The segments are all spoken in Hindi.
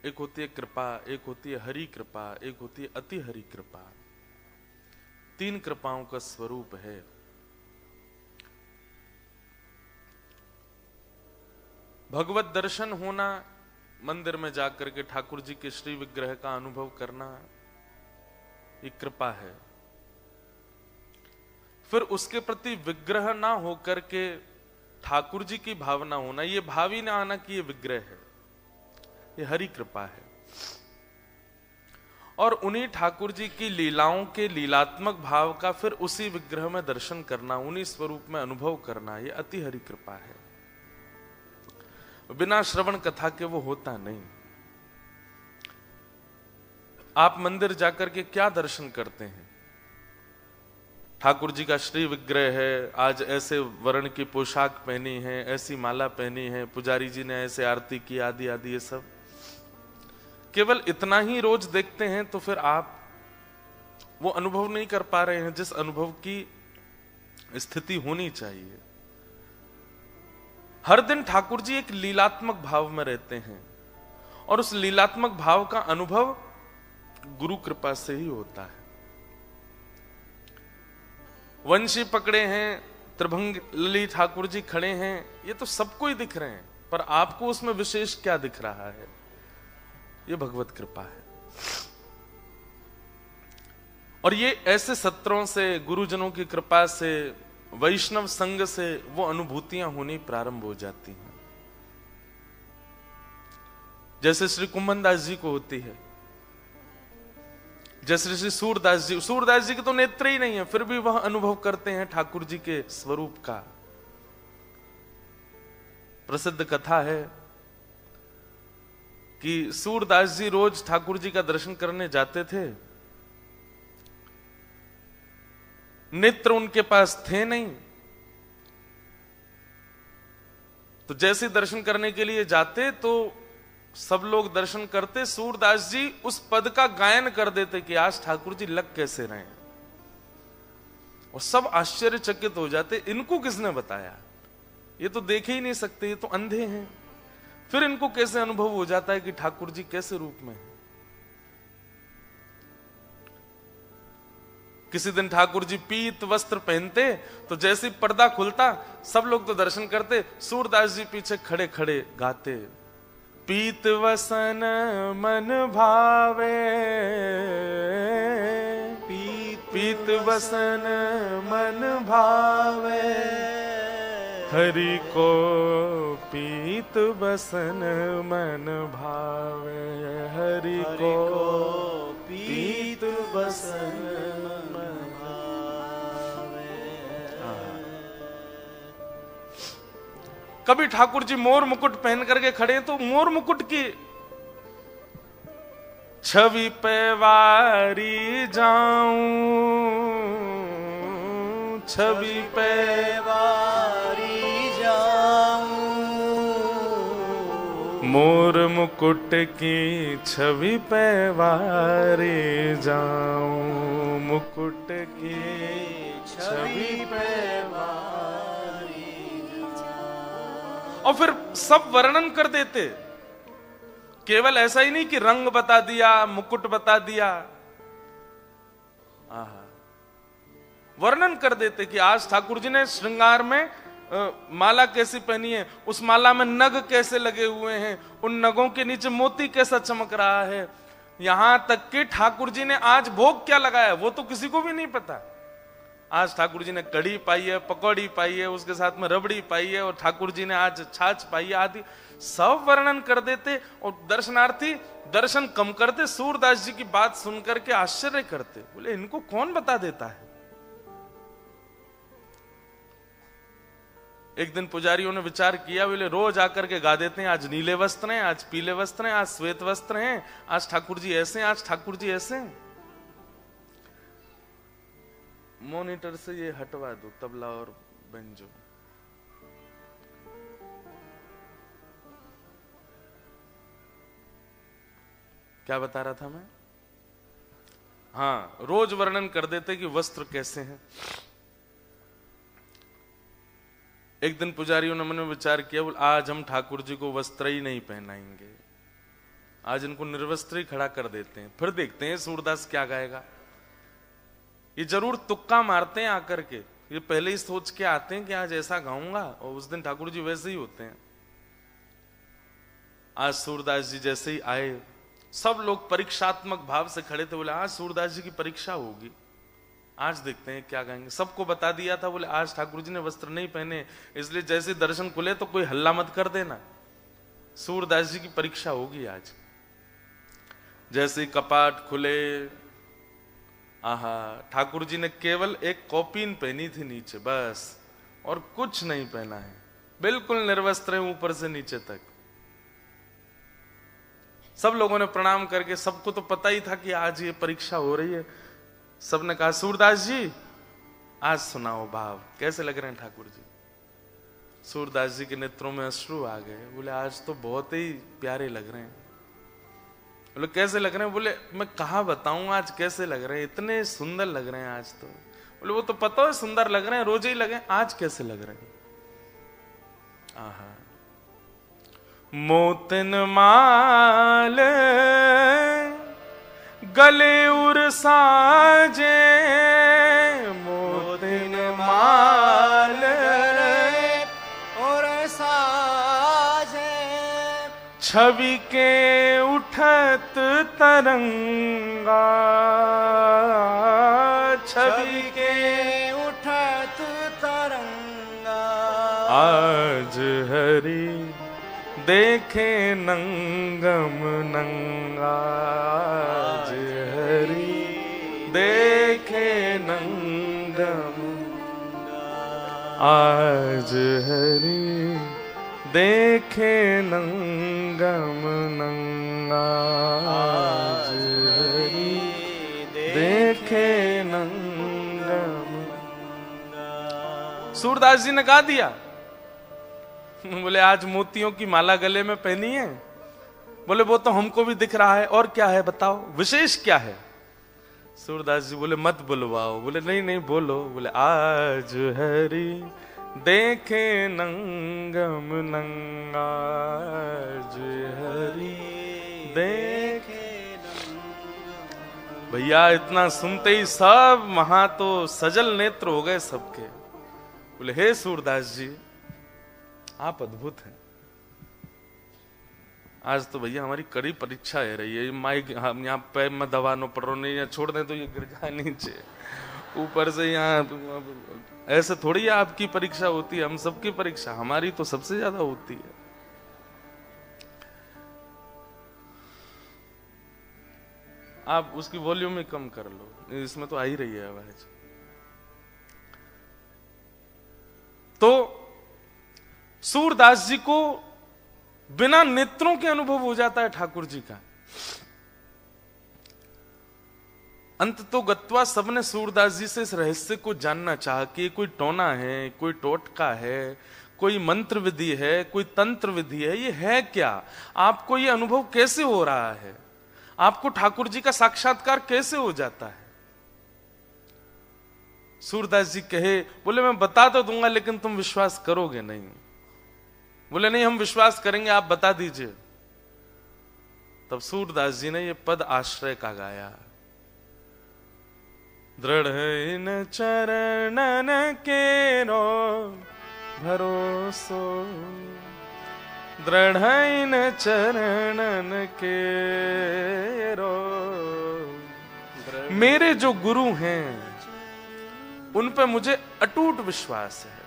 एक होती है कृपा, एक होती है हरि कृपा, एक होती है अति हरि कृपा। 3 कृपाओं का स्वरूप है। भगवत दर्शन होना, मंदिर में जाकर के ठाकुर जी के श्री विग्रह का अनुभव करना, ये कृपा है। फिर उसके प्रति विग्रह ना होकर के ठाकुर जी की भावना होना, ये भाव ही ना आना कि ये विग्रह है, ये हरि कृपा है। और उन्हीं ठाकुर जी की लीलाओं के लीलात्मक भाव का फिर उसी विग्रह में दर्शन करना, उन्हीं स्वरूप में अनुभव करना, ये अति हरि कृपा है। बिना श्रवण कथा के वो होता नहीं। आप मंदिर जाकर के क्या दर्शन करते हैं? ठाकुर जी का श्री विग्रह है, आज ऐसे वर्ण की पोशाक पहनी है, ऐसी माला पहनी है, पुजारी जी ने ऐसे आरती की, आदि आदि, ये सब केवल इतना ही रोज देखते हैं तो फिर आप वो अनुभव नहीं कर पा रहे हैं जिस अनुभव की स्थिति होनी चाहिए। हर दिन ठाकुर जी एक लीलात्मक भाव में रहते हैं और उस लीलात्मक भाव का अनुभव गुरु कृपा से ही होता है। वंशी पकड़े हैं, त्रिभंग लली ठाकुर जी खड़े हैं, ये तो सबको ही दिख रहे हैं, पर आपको उसमें विशेष क्या दिख रहा है? ये भगवत कृपा है। और ये ऐसे सत्रों से, गुरुजनों की कृपा से, वैष्णव संग से वो अनुभूतियां होनी प्रारंभ हो जाती हैं, जैसे श्री कुंभन दास जी को होती है, जैसे श्री सूरदास जी के तो नेत्र ही नहीं है, फिर भी वह अनुभव करते हैं ठाकुर जी के स्वरूप का। प्रसिद्ध कथा है कि सूरदास जी रोज ठाकुर जी का दर्शन करने जाते थे। नेत्र उनके पास थे नहीं, तो जैसे दर्शन करने के लिए जाते तो सब लोग दर्शन करते, सूरदास जी उस पद का गायन कर देते कि आज ठाकुर जी लग कैसे रहे हैं, और सब आश्चर्यचकित हो जाते, इनको किसने बताया? ये तो देखे ही नहीं सकते, ये तो अंधे हैं। फिर इनको कैसे अनुभव हो जाता है कि ठाकुर जी कैसे रूप में है? किसी दिन ठाकुर जी पीत वस्त्र पहनते, तो जैसे पर्दा खुलता सब लोग तो दर्शन करते, सूरदास जी पीछे खड़े खड़े गाते, पीत वसन मन भावे, पीत वसन मन भावे, हरि को पीत वसन मन भावे, हरि को पीत वसन मन भावे। कभी ठाकुर जी मोर मुकुट पहन करके खड़े तो मोर मुकुट की छवि पे वारी जाऊं, छवि पे वारी जाऊं, मोर मुकुट की छवि पे वारी जाऊं, मुकुट की छवि पे वारी जाऊं। और फिर सब वर्णन कर देते, केवल ऐसा ही नहीं कि रंग बता दिया, मुकुट बता दिया, वर्णन कर देते कि आज ठाकुर जी ने श्रृंगार में माला कैसी पहनी है, उस माला में नग कैसे लगे हुए हैं, उन नगों के नीचे मोती कैसा चमक रहा है, यहां तक कि ठाकुर जी ने आज भोग क्या लगाया वो तो किसी को भी नहीं पता। आज ठाकुर जी ने कढ़ी पाई है, पकौड़ी पाई है, उसके साथ में रबड़ी पाई है, और ठाकुर जी ने आज छाछ पाई है, आदि सब वर्णन कर देते। और दर्शनार्थी दर्शन कम करते, सूरदास जी की बात सुनकर के आश्चर्य करते, बोले इनको कौन बता देता है। एक दिन पुजारियों ने विचार किया, बोले रोज आकर के गा देते हैं, आज नीले वस्त्र हैं, आज पीले वस्त्र हैं, आज श्वेत वस्त्र हैं, आज ठाकुर जी ऐसे हैं, आज ठाकुर जी ऐसे हैं। मॉनिटर से ये हटवा दो, तबला और बेंजो। क्या बता रहा था मैं? हाँ, रोज वर्णन कर देते कि वस्त्र कैसे हैं। एक दिन पुजारियों ने मन में विचार किया, बोल आज हम ठाकुर जी को वस्त्र ही नहीं पहनाएंगे, आज इनको निर्वस्त्र ही खड़ा कर देते हैं, फिर देखते हैं सूरदास क्या गाएगा। ये जरूर तुक्का मारते हैं आकर के, ये पहले ही सोच के आते हैं कि आज ऐसा गाऊंगा, और उस दिन ठाकुर जी वैसे ही होते हैं। आज सूरदास जी जैसे ही आए, सब लोग परीक्षात्मक भाव से खड़े थे, बोले आज सूरदास जी की परीक्षा होगी, आज देखते हैं क्या गाएंगे। सबको बता दिया था, बोले आज ठाकुर जी ने वस्त्र नहीं पहने, इसलिए जैसे दर्शन खुले तो कोई हल्ला मत कर देना, सूरदास जी की परीक्षा होगी आज। जैसे ही कपाट खुले, आहा, ठाकुर जी ने केवल एक कॉपीन पहनी थी नीचे बस, और कुछ नहीं पहना है, बिल्कुल निर्वस्त्र है ऊपर से नीचे तक। सब लोगों ने प्रणाम करके, सबको तो पता ही था कि आज ये परीक्षा हो रही है, सबने कहा सूरदास जी आज सुनाओ भाव, कैसे लग रहे हैं ठाकुर जी। सूरदास जी के नेत्रों में अश्रु आ गए, बोले आज तो बहुत ही प्यारे लग रहे हैं। बोले कैसे लग रहे हैं? बोले मैं कहाँ बताऊं आज कैसे लग रहे हैं, इतने सुंदर लग रहे हैं आज तो। बोले वो तो पता है सुंदर लग रहे हैं, रोज ही लगे, आज कैसे लग रहे हैं? आहा, मोतिन माल गले उर साजे, मोतिन माल और साजे, छवि के उठत तरंगा, छवि के उठत तरंगा, आज हरि देखे नंगम नंगा, आज हरि देखे नंगम, आज हरि देखे नंगम नंगा, आज हरि देखे नंगम। सूरदास जी ने गा दिया। बोले आज मोतियों की माला गले में पहनी है। बोले वो तो हमको भी दिख रहा है, और क्या है बताओ, विशेष क्या है? सूरदास जी बोले मत बुलवाओ। बोले नहीं नहीं बोलो। बोले आज हरि देखे नंगम नंगा, आज हरि देखे। भैया इतना सुनते ही सब वहां तो सजल नेत्र हो गए सबके। बोले हे सूरदास जी आप अद्भुत हैं, आज तो भैया हमारी कड़ी परीक्षा है रही है। माइक हम यहाँ पैर में दबानो पड़ रहा, नहीं छोड़ दें तो ये गिर जाए नीचे, ऊपर से यहाँ ऐसे थोड़ी आपकी परीक्षा होती है, हम सबकी परीक्षा, हमारी तो सबसे ज्यादा होती है। आप उसकी वॉल्यूम ही कम कर लो, इसमें तो आ ही रही है आवाज। तो सूरदास जी को बिना नेत्रों के अनुभव हो जाता है ठाकुर जी का। अंत तो गत्वा सबने सूरदास जी से इस रहस्य को जानना चाहा कि कोई टोना है, कोई टोटका है, कोई मंत्र विधि है, कोई तंत्र विधि है, ये है क्या? आपको ये अनुभव कैसे हो रहा है? आपको ठाकुर जी का साक्षात्कार कैसे हो जाता है? सूरदास जी कहे, बोले मैं बता तो दूंगा लेकिन तुम विश्वास करोगे नहीं। बोले नहीं हम विश्वास करेंगे, आप बता दीजिए। तब सूरदास जी ने ये पद आश्रय का गाया। दृढ़ इन चरणन केरो भरोसो, दृढ़ इन चरणन केरो। मेरे जो गुरु हैं उन पे मुझे अटूट विश्वास है,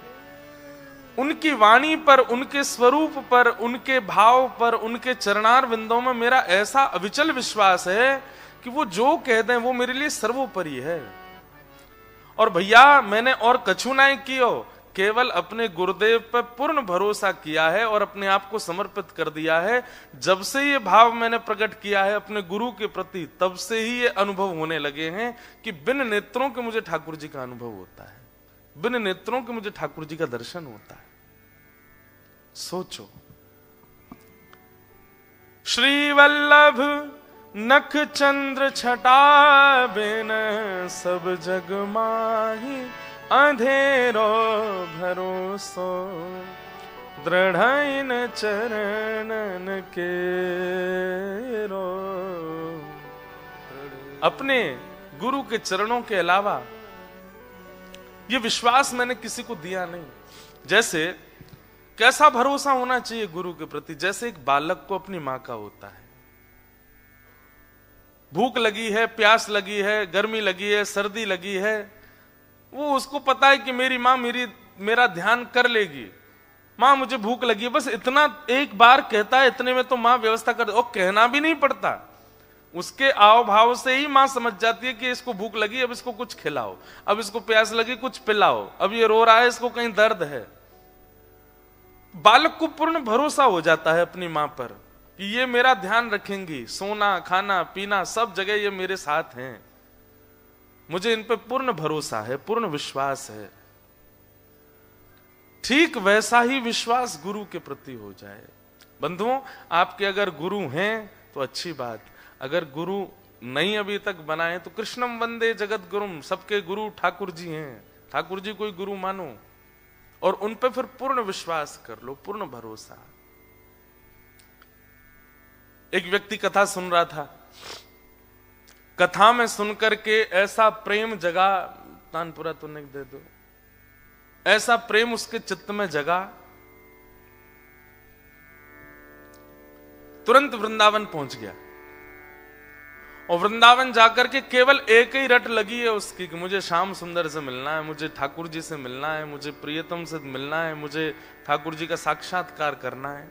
उनकी वाणी पर, उनके स्वरूप पर, उनके भाव पर, उनके चरणार बिंदों में मेरा ऐसा अविचल विश्वास है कि वो जो कह दें वो मेरे लिए सर्वोपरि है। और भैया मैंने और कछु नहीं कियो, केवल अपने गुरुदेव पर पूर्ण भरोसा किया है और अपने आप को समर्पित कर दिया है। जब से ये भाव मैंने प्रकट किया है अपने गुरु के प्रति, तब से ही ये अनुभव होने लगे हैं कि बिन नेत्रों के मुझे ठाकुर जी का अनुभव होता है, बिन नेत्रों के मुझे ठाकुर जी का दर्शन होता है। सोचो, श्री वल्लभ नख चंद्र छटा बिन सब जग माही, अंधेरो भरोसो दृढ़ इन चरणन केरो। अपने गुरु के चरणों के अलावा ये विश्वास मैंने किसी को दिया नहीं। जैसे कैसा भरोसा होना चाहिए गुरु के प्रति, जैसे एक बालक को अपनी मां का होता है। भूख लगी है, प्यास लगी है, गर्मी लगी है, सर्दी लगी है, वो उसको पता है कि मेरी मां मेरा ध्यान कर लेगी। मां मुझे भूख लगी है, बस इतना एक बार कहता है, इतने में तो मां व्यवस्था कर, और कहना भी नहीं पड़ता, उसके आव भाव से ही मां समझ जाती है कि इसको भूख लगी, अब इसको कुछ खिलाओ, अब इसको प्यास लगी कुछ पिलाओ, अब ये रो रहा है, इसको कहीं दर्द है। बालक को पूर्ण भरोसा हो जाता है अपनी मां पर कि ये मेरा ध्यान रखेंगी, सोना खाना पीना सब जगह ये मेरे साथ हैं, मुझे इन पे पूर्ण भरोसा है, पूर्ण विश्वास है। ठीक वैसा ही विश्वास गुरु के प्रति हो जाए। बंधुओं, आपके अगर गुरु हैं तो अच्छी बात, अगर गुरु नहीं अभी तक बनाए तो कृष्णम वंदे जगत गुरुम, सबके गुरु ठाकुर जी हैं, ठाकुर जी कोई गुरु मानो और उन पे फिर पूर्ण विश्वास कर लो, पूर्ण भरोसा। एक व्यक्ति कथा सुन रहा था, कथा में सुनकर के ऐसा प्रेम जगा, तानपुरा तो नहीं दे दो, ऐसा प्रेम उसके चित्त में जगा, तुरंत वृंदावन पहुंच गया और वृंदावन जाकर के केवल एक ही रट लगी है उसकी कि मुझे श्याम सुंदर से मिलना है, मुझे ठाकुर जी से मिलना है, मुझे प्रियतम से मिलना है, मुझे ठाकुर जी का साक्षात्कार करना है।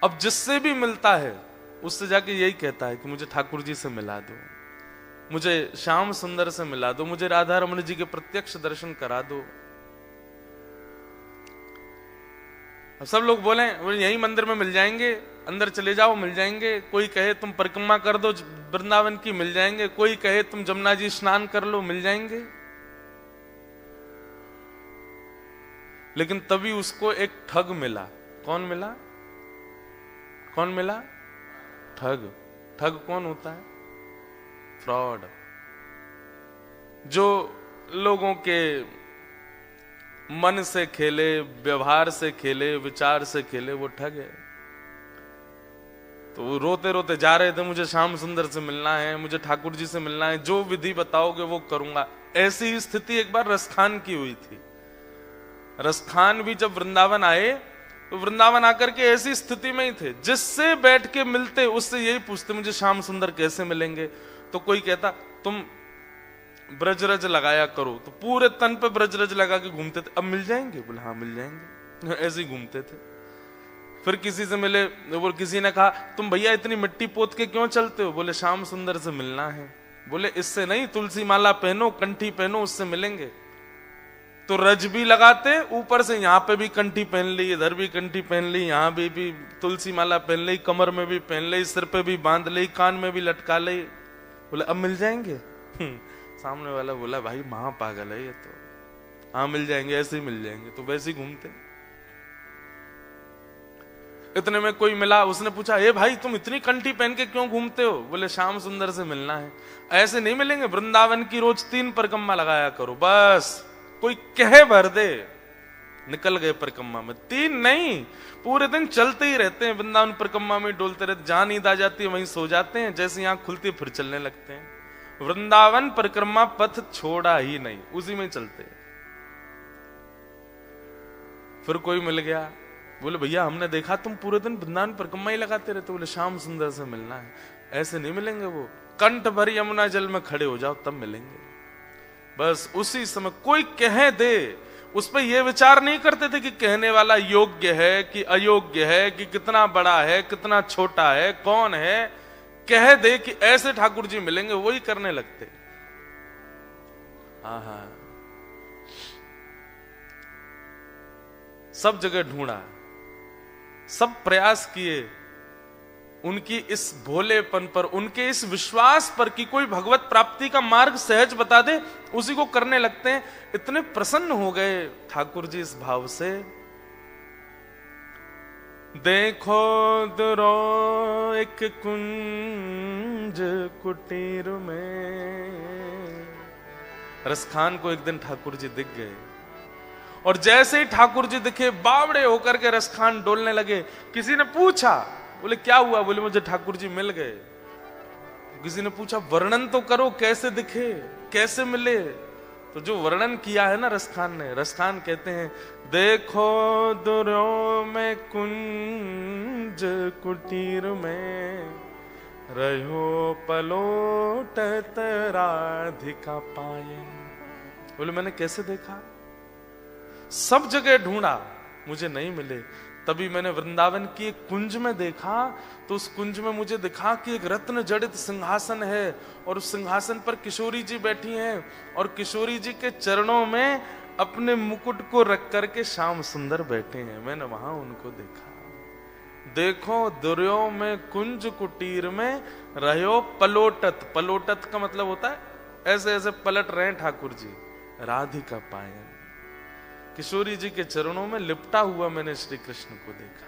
अब जिससे भी मिलता है उससे जाके यही कहता है कि मुझे ठाकुर जी से मिला दो, मुझे श्याम सुंदर से मिला दो, मुझे राधा रमण जी के प्रत्यक्ष दर्शन करा दो। अब सब लोग बोले यही मंदिर में मिल जाएंगे, अंदर चले जाओ मिल जाएंगे, कोई कहे तुम परिक्रमा कर दो वृंदावन की मिल जाएंगे, कोई कहे तुम जमुना जी स्नान कर लो मिल जाएंगे। लेकिन तभी उसको एक ठग मिला। कौन मिला? कौन मिला? ठग। ठग कौन होता है? फ्रॉड। जो लोगों के मन से खेले, व्यवहार से खेले, विचार से खेले, वो ठग है। तो रोते रोते जा रहे थे, मुझे श्याम सुंदर से मिलना है, मुझे ठाकुर जी से मिलना है, जो विधि बताओगे वो करूंगा। ऐसी स्थिति एक बार रसखान की हुई थी। रसखान भी जब वृंदावन आए तो वृंदावन आकर के ऐसी स्थिति में ही थे, जिससे बैठ के मिलते उससे यही पूछते मुझे श्याम सुंदर कैसे मिलेंगे। तो कोई कहता तुम ब्रजरज लगाया करो, तो पूरे तन पे ब्रजरज लगा के घूमते थे। अब मिल जाएंगे? बोले हाँ मिल जाएंगे। ऐसे ही घूमते थे। फिर किसी से मिले, वो किसी ने कहा तुम भैया इतनी मिट्टी पोत के क्यों चलते हो? बोले श्याम सुंदर से मिलना है। बोले इससे नहीं, तुलसी माला पहनो, कंठी पहनो, उससे मिलेंगे। तो रज भी लगाते, ऊपर से यहाँ पे भी कंठी पहन ली, इधर भी कंठी पहन ली, यहाँ भी तुलसी माला पहन ली, कमर में भी पहन ली, सिर पे भी बांध ली, कान में भी लटका ली। बोले अब मिल जाएंगे? सामने वाला बोला भाई महा पागल है ये तो, हाँ मिल जाएंगे, ऐसे ही मिल जाएंगे। तो वैसे ही घूमते। इतने में कोई मिला, उसने पूछा ए भाई तुम इतनी कंठी पहन के क्यों घूमते हो? बोले श्याम सुंदर से मिलना है। ऐसे नहीं मिलेंगे, वृंदावन की रोज 3 परिक्रमा लगाया करो, बस कोई कहे भर दे। निकल गए परिक्रमा में। 3 नहीं, पूरे दिन चलते ही रहते हैं, वृंदावन परिक्रमा में डोलते रहते। जहां नींद आ जाती है वहीं सो जाते हैं, जैसे यहाँ खुलती फिर चलने लगते हैं। वृंदावन परिक्रमा पथ छोड़ा ही नहीं, उसी में चलते। फिर कोई मिल गया, बोले भैया हमने देखा तुम पूरे दिन वृंदावन परिक्रमा ही लगाते रहते। बोले श्याम सुंदर से मिलना है। ऐसे नहीं मिलेंगे, वो कंठ भर यमुना जल में खड़े हो जाओ तब मिलेंगे। बस उसी समय कोई कह दे, उस पर यह विचार नहीं करते थे कि कहने वाला योग्य है कि अयोग्य है, कि कितना बड़ा है कितना छोटा है, कौन है। कह दे कि ऐसे ठाकुर जी मिलेंगे, वही करने लगते। हाँ, सब जगह ढूंढा, सब प्रयास किए, उनकी इस भोलेपन पर, उनके इस विश्वास पर कि कोई भगवत प्राप्ति का मार्ग सहज बता दे, उसी को करने लगते हैं। इतने प्रसन्न हो गए ठाकुर जी इस भाव से। देखो दुरो एक कुंज कुटीर में। रसखान को एक दिन ठाकुर जी दिख गए और जैसे ही ठाकुर जी दिखे बावड़े होकर के रसखान डोलने लगे। किसी ने पूछा, बोले क्या हुआ? बोले मुझे ठाकुर जी मिल गए। किसी ने पूछा वर्णन तो करो, कैसे दिखे, कैसे मिले? तो जो वर्णन किया है ना रसखान ने, रसखान कहते हैं, देखो दुर्यों में कुंज कुटीर में, रहो पलोटत राधिका पायन। बोले मैंने कैसे देखा? सब जगह ढूंढा, मुझे नहीं मिले। तभी मैंने वृंदावन की एक कुंज में देखा, तो उस कुंज में मुझे दिखा कि एक रत्न जड़ित सिंहासन है और उस सिंहासन पर किशोरी जी बैठी हैं और किशोरी जी के चरणों में अपने मुकुट को रख करके श्याम सुंदर बैठे हैं। मैंने वहां उनको देखा। देखो दुर्यों में कुंज कुटीर में, रहो पलोटत। पलोटत का मतलब होता है ऐसे ऐसे पलट रहे हैं ठाकुर जी। राधिका पायन, किशोरी जी के चरणों में लिपटा हुआ मैंने श्री कृष्ण को देखा।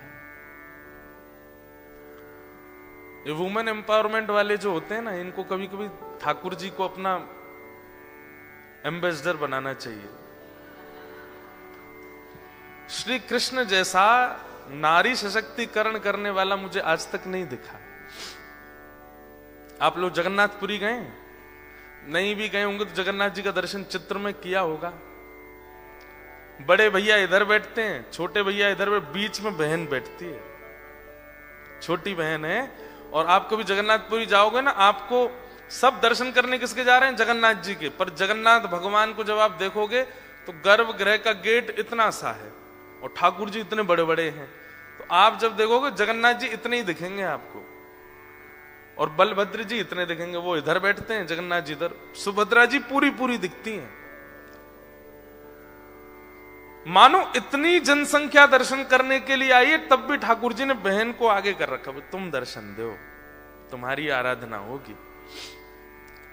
ये वुमेन एम्पावरमेंट वाले जो होते हैं ना, इनको कभी कभी ठाकुर जी को अपना एम्बेसडर बनाना चाहिए। श्री कृष्ण जैसा नारी सशक्तिकरण करने वाला मुझे आज तक नहीं दिखा। आप लोग जगन्नाथपुरी गए? नहीं भी गए होंगे तो जगन्नाथ जी का दर्शन चित्र में किया होगा। बड़े भैया इधर बैठते हैं, छोटे भैया इधर, बीच में बहन बैठती है, छोटी बहन है। और आप कभी जगन्नाथपुरी जाओगे ना, आपको सब दर्शन करने किसके जा रहे हैं? जगन्नाथ जी के। पर जगन्नाथ भगवान को जब आप देखोगे तो गर्भगृह का गेट इतना सा है और ठाकुर जी इतने बड़े बड़े हैं। तो आप जब देखोगे जगन्नाथ जी इतने ही दिखेंगे आपको, और बलभद्र जी इतने दिखेंगे, वो इधर बैठते हैं, जगन्नाथ जी इधर, सुभद्रा जी पूरी पूरी दिखती हैं। मानो इतनी जनसंख्या दर्शन करने के लिए आई है, तब भी ठाकुर जी ने बहन को आगे कर रखा, तुम दर्शन दो, तुम्हारी आराधना होगी।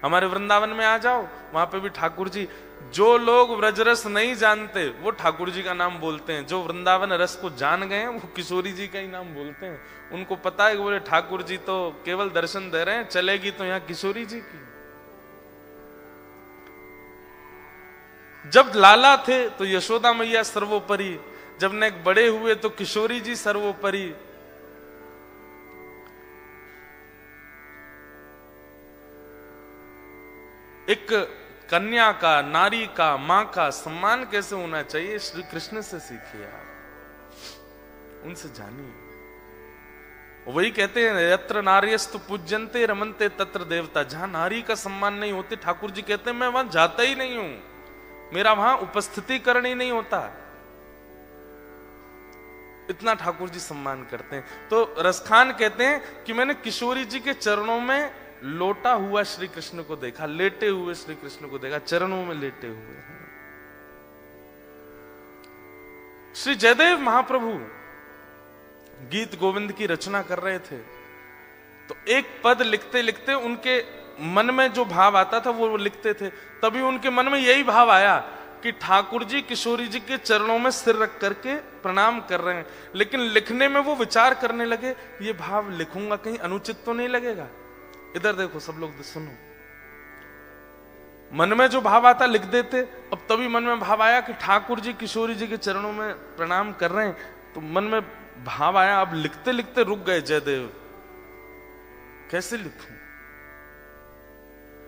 हमारे वृंदावन में आ जाओ, वहां पे भी ठाकुर जी, जो लोग व्रजरस नहीं जानते वो ठाकुर जी का नाम बोलते हैं, जो वृंदावन रस को जान गए हैं वो किशोरी जी का ही नाम बोलते हैं। उनको पता है कि बोले ठाकुर जी तो केवल दर्शन दे रहे हैं, चलेगी तो यहां किशोरी जी की। जब लाला थे तो यशोदा मैया सर्वोपरि, जब ने बड़े हुए तो किशोरी जी सर्वोपरि। एक कन्या का, नारी का, मां का सम्मान कैसे होना चाहिए, श्री कृष्ण से सीखिए आप, उनसे जानिए। वही कहते हैं, यत्र नार्यस्तु पूज्यन्ते रमन्ते तत्र देवता। जहां नारी का सम्मान नहीं होते, ठाकुर जी कहते हैं मैं वहां जाता ही नहीं हूं, मेरा वहां उपस्थितिकरण ही नहीं होता। इतना ठाकुर जी सम्मान करते हैं। तो रसखान कहते हैं कि मैंने किशोरी जी के चरणों में लोटा हुआ श्री कृष्ण को देखा, लेटे हुए श्री कृष्ण को देखा, चरणों में लेटे हुए हैं। श्री जयदेव महाप्रभु गीत गोविंद की रचना कर रहे थे, तो एक पद लिखते लिखते उनके मन में जो भाव आता था वो लिखते थे। तभी उनके मन में यही भाव आया कि ठाकुर जी किशोरी जी के चरणों में सिर रख करके प्रणाम कर रहे हैं। लेकिन लिखने में वो विचार करने लगे, ये भाव लिखूंगा कहीं अनुचित तो नहीं लगेगा। इधर देखो सब लोग सुनो, मन में जो भाव आता लिख देते। अब तभी मन में भाव आया कि ठाकुर जी किशोरी जी के चरणों में प्रणाम कर रहे हैं, तो मन में भाव आया, अब लिखते लिखते रुक गए जयदेव, कैसे लिखूं,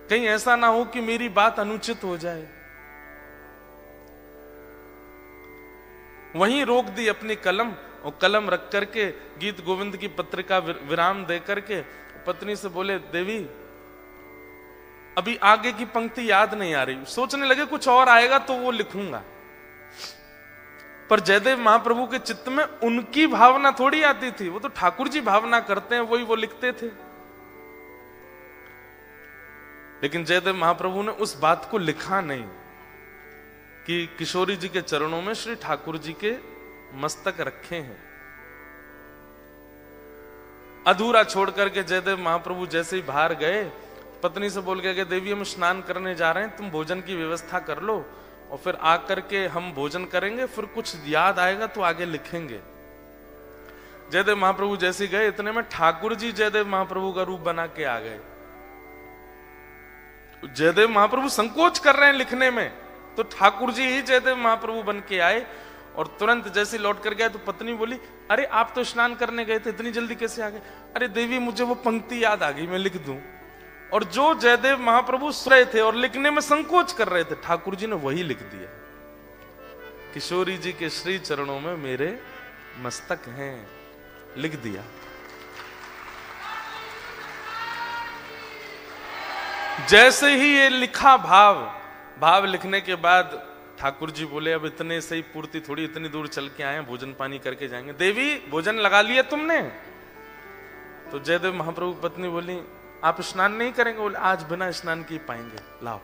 कहीं ऐसा ना हो कि मेरी बात अनुचित हो जाए। वहीं रोक दी अपनी कलम, और कलम रख करके गीत गोविंद की पत्रिका विराम दे करके पत्नी से बोले, देवी अभी आगे की पंक्ति याद नहीं आ रही, सोचने लगे कुछ और आएगा तो वो लिखूंगा। पर जयदेव महाप्रभु के चित्त में उनकी भावना थोड़ी आती थी, वो तो ठाकुर जी भावना करते हैं, वही वो लिखते थे। लेकिन जयदेव महाप्रभु ने उस बात को लिखा नहीं कि किशोरी जी के चरणों में श्री ठाकुर जी के मस्तक रखे हैं। अधूरा छोड़ करके जयदेव महाप्रभु जैसे ही बाहर गए, पत्नी से बोल के, देवी हम स्नान करने जा रहे हैं, तुम भोजन की व्यवस्था कर लो और फिर आकर के हम भोजन करेंगे, फिर कुछ याद आएगा तो आगे लिखेंगे। जयदेव महाप्रभु जैसे गए, इतने में ठाकुर जी जयदेव महाप्रभु का रूप बना के आ गए। जयदेव महाप्रभु संकोच कर रहे हैं लिखने में, तो ठाकुर जी ही जयदेव महाप्रभु बन के आए। और तुरंत जैसे लौट कर गया तो पत्नी बोली, अरे आप तो स्नान करने गए थे, इतनी जल्दी कैसे आ गए? अरे देवी मुझे वो पंक्ति याद आ गई, मैं लिख दूं। और जो जयदेव महाप्रभु सुन रहे थे और लिखने में संकोच कर रहे थे, ठाकुर जी ने वही लिख दिया। किशोरी जी के श्री चरणों में मेरे मस्तक हैं, लिख दिया। जैसे ही ये लिखा भाव लिखने के बाद ठाकुर जी बोले अब इतने से ही पूर्ति थोड़ी, इतनी दूर चल के आए, भोजन पानी करके जाएंगे। देवी भोजन लगा लिया तुमने? तो जयदेव महाप्रभु की पत्नी बोली आप स्नान नहीं करेंगे? बोले आज बिना स्नान किए पाएंगे, लाओ।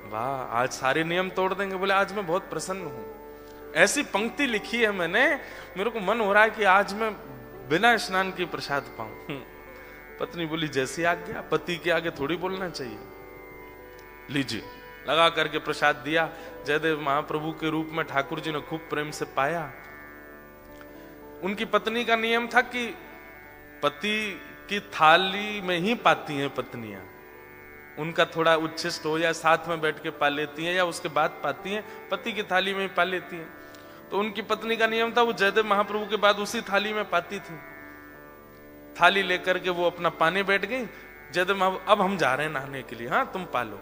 वाह, आज सारे नियम तोड़ देंगे। बोले आज मैं बहुत प्रसन्न हूं, ऐसी पंक्ति लिखी है मैंने, मेरे को मन हो रहा है कि आज मैं बिना स्नान के प्रसाद पाऊं। पत्नी बोली जैसी आज्ञा, पति के आगे थोड़ी बोलना चाहिए। लीजिए, लगा करके प्रसाद दिया। जयदेव महाप्रभु के रूप में ठाकुर जी ने खूब प्रेम से पाया। उनकी पत्नी का नियम था कि पति की थाली में ही पाती हैं पत्नियां, उनका थोड़ा उच्छिष्ट हो या साथ में बैठ के पा लेती हैं या उसके बाद पाती हैं, पति की थाली में ही पा लेती हैं। तो उनकी पत्नी का नियम था वो जयदेव महाप्रभु के बाद उसी थाली में पाती थी। थाली लेकर के वो अपना पाने बैठ गई। जयदेव महाप्रभु अब हम जा रहे हैं नहाने के लिए, हाँ तुम पालो।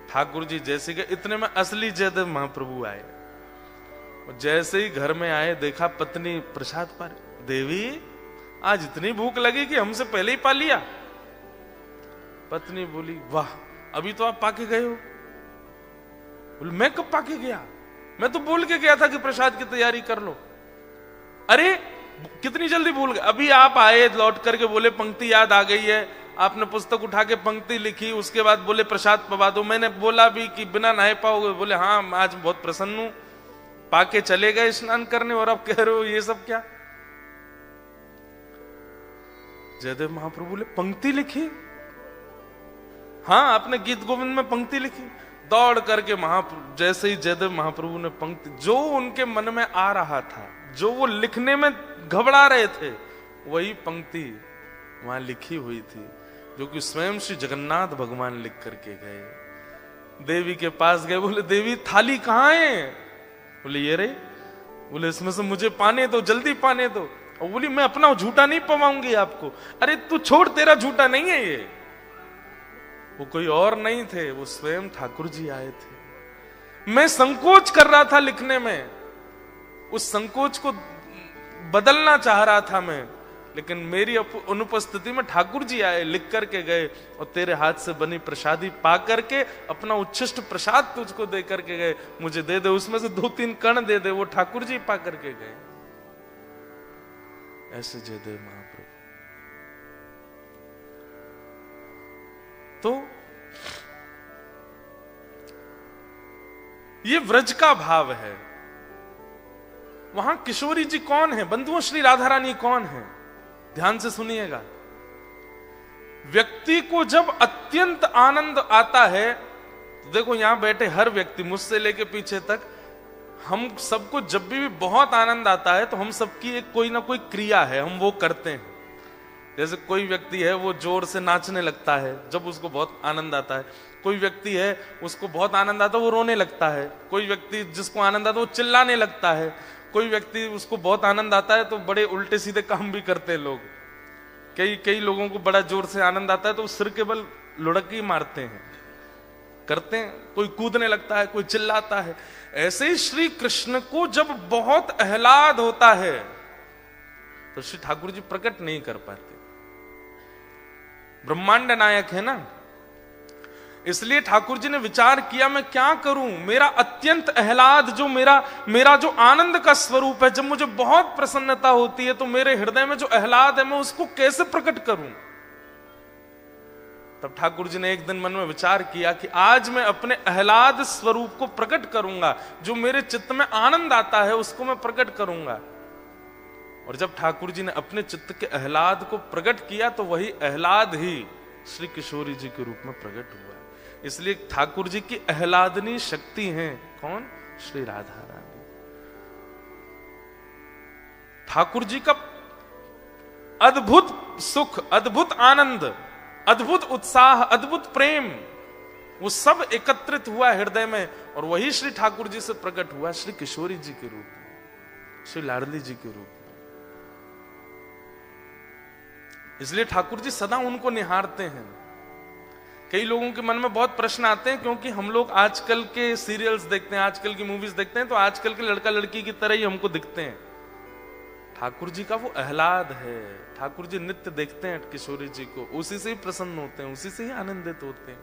ठाकुर जी जैसे कि इतने में असली जयदेव महाप्रभु आए। जैसे ही घर में आए देखा पत्नी प्रसाद पा रही। देवी आज इतनी भूख लगी कि हमसे पहले ही पा लिया। पत्नी बोली वाह, अभी तो आप पाके गए हो। बोले मैं कब पाके गया, मैं तो बोल के गया था कि प्रसाद की तैयारी कर लो। अरे कितनी जल्दी भूल गए, अभी आप आए लौट करके बोले पंक्ति याद आ गई है, आपने पुस्तक उठा के पंक्ति लिखी, उसके बाद बोले प्रसाद पवा दो। मैंने बोला भी कि बिना नहाए पाओगे? बोले हाँ आज बहुत प्रसन्न हूं, पाके चले गए स्नान करने और अब कह रहे हो ये सब क्या? जयदेव महाप्रभु बोले पंक्ति लिखी? हाँ आपने गीत गोविंद में पंक्ति लिखी। दौड़ करके महाप्रभु, जैसे ही जयदेव महाप्रभु ने पंक्ति, जो उनके मन में आ रहा था, जो वो लिखने में घबरा रहे थे, वही पंक्ति वहां लिखी हुई थी, जो कि स्वयं श्री जगन्नाथ भगवान लिख करके गए। देवी के पास गए, बोले देवी थाली कहाँ है? बोले ये रही। बोले इसमें से मुझे पाने दो, जल्दी पाने दो। और बोली मैं अपना झूठा नहीं पवाऊंगी आपको। अरे तू छोड़, तेरा झूठा नहीं है ये। वो कोई और नहीं थे, वो स्वयं ठाकुर जी आए थे। मैं संकोच कर रहा था लिखने में, उस संकोच को बदलना चाह रहा था मैं, लेकिन मेरी अनुपस्थिति में ठाकुर जी आए, लिख करके गए और तेरे हाथ से बनी प्रसादी पा करके अपना उच्छिष्ट प्रसाद तुझको दे करके गए। मुझे दे दे, उसमें से 2-3 कण दे दे। वो ठाकुर जी पा करके गए। ऐसे जयदेव महाप्रभु। तो ये व्रज का भाव है। वहां किशोरी जी कौन है? बंधुओं श्री राधा रानी कौन है? ध्यान से सुनिएगा। व्यक्ति को जब अत्यंत आनंद आता है, तो देखो यहां बैठे हर व्यक्ति, मुझसे लेके पीछे तक, हम सबको जब भी बहुत आनंद आता है तो हम सबकी एक कोई ना कोई क्रिया है, हम वो करते हैं। जैसे कोई व्यक्ति है वो जोर से नाचने लगता है जब उसको बहुत आनंद आता है। कोई व्यक्ति है उसको बहुत आनंद आता है वो रोने लगता है। कोई व्यक्ति जिसको आनंद आता है वो चिल्लाने लगता है। कोई व्यक्ति उसको बहुत आनंद आता है तो बड़े उल्टे सीधे काम भी करते हैं लोग। कई लोगों को बड़ा जोर से आनंद आता है तो सिर के बल लुढ़क ही मारते हैं, करते हैं। कोई कूदने लगता है, कोई चिल्लाता है। ऐसे ही श्री कृष्ण को जब बहुत आह्लाद होता है तो श्री ठाकुर जी प्रकट नहीं कर पाते। ब्रह्मांड नायक है ना, इसलिए ठाकुर जी ने विचार किया मैं क्या करूं, मेरा अत्यंत आह्लाद, जो मेरा जो आनंद का स्वरूप है, जब मुझे बहुत प्रसन्नता होती है तो मेरे हृदय में जो आह्लाद है मैं उसको कैसे प्रकट करूं। तब ठाकुर जी ने एक दिन मन में विचार किया कि आज मैं अपने आह्लाद स्वरूप को प्रकट करूंगा, जो मेरे चित्त में आनंद आता है उसको मैं प्रकट करूंगा। और जब ठाकुर जी ने अपने चित्त के आह्लाद को प्रकट किया तो वही आह्लाद ही श्री किशोरी जी के रूप में प्रकट हुआ। इसलिए ठाकुर जी की आह्लादनी शक्ति है कौन? श्री राधा रानी। ठाकुर जी का अद्भुत सुख, अद्भुत आनंद, अद्भुत उत्साह, अद्भुत प्रेम, वो सब एकत्रित हुआ हृदय में और वही श्री ठाकुर जी से प्रकट हुआ श्री किशोरी जी के रूप में, श्री लाडली जी के रूप में। इसलिए ठाकुर जी सदा उनको निहारते हैं। कई लोगों के मन में बहुत प्रश्न आते हैं, क्योंकि हम लोग आजकल के सीरियल्स देखते हैं, आजकल की मूवीज देखते हैं, तो आजकल के लड़का लड़की की तरह ही हमको दिखते हैं। ठाकुर जी का वो आह्लाद है, ठाकुर जी नित्य देखते हैं किशोरी जी को, उसी से ही प्रसन्न होते हैं, उसी से ही आनंदित होते हैं।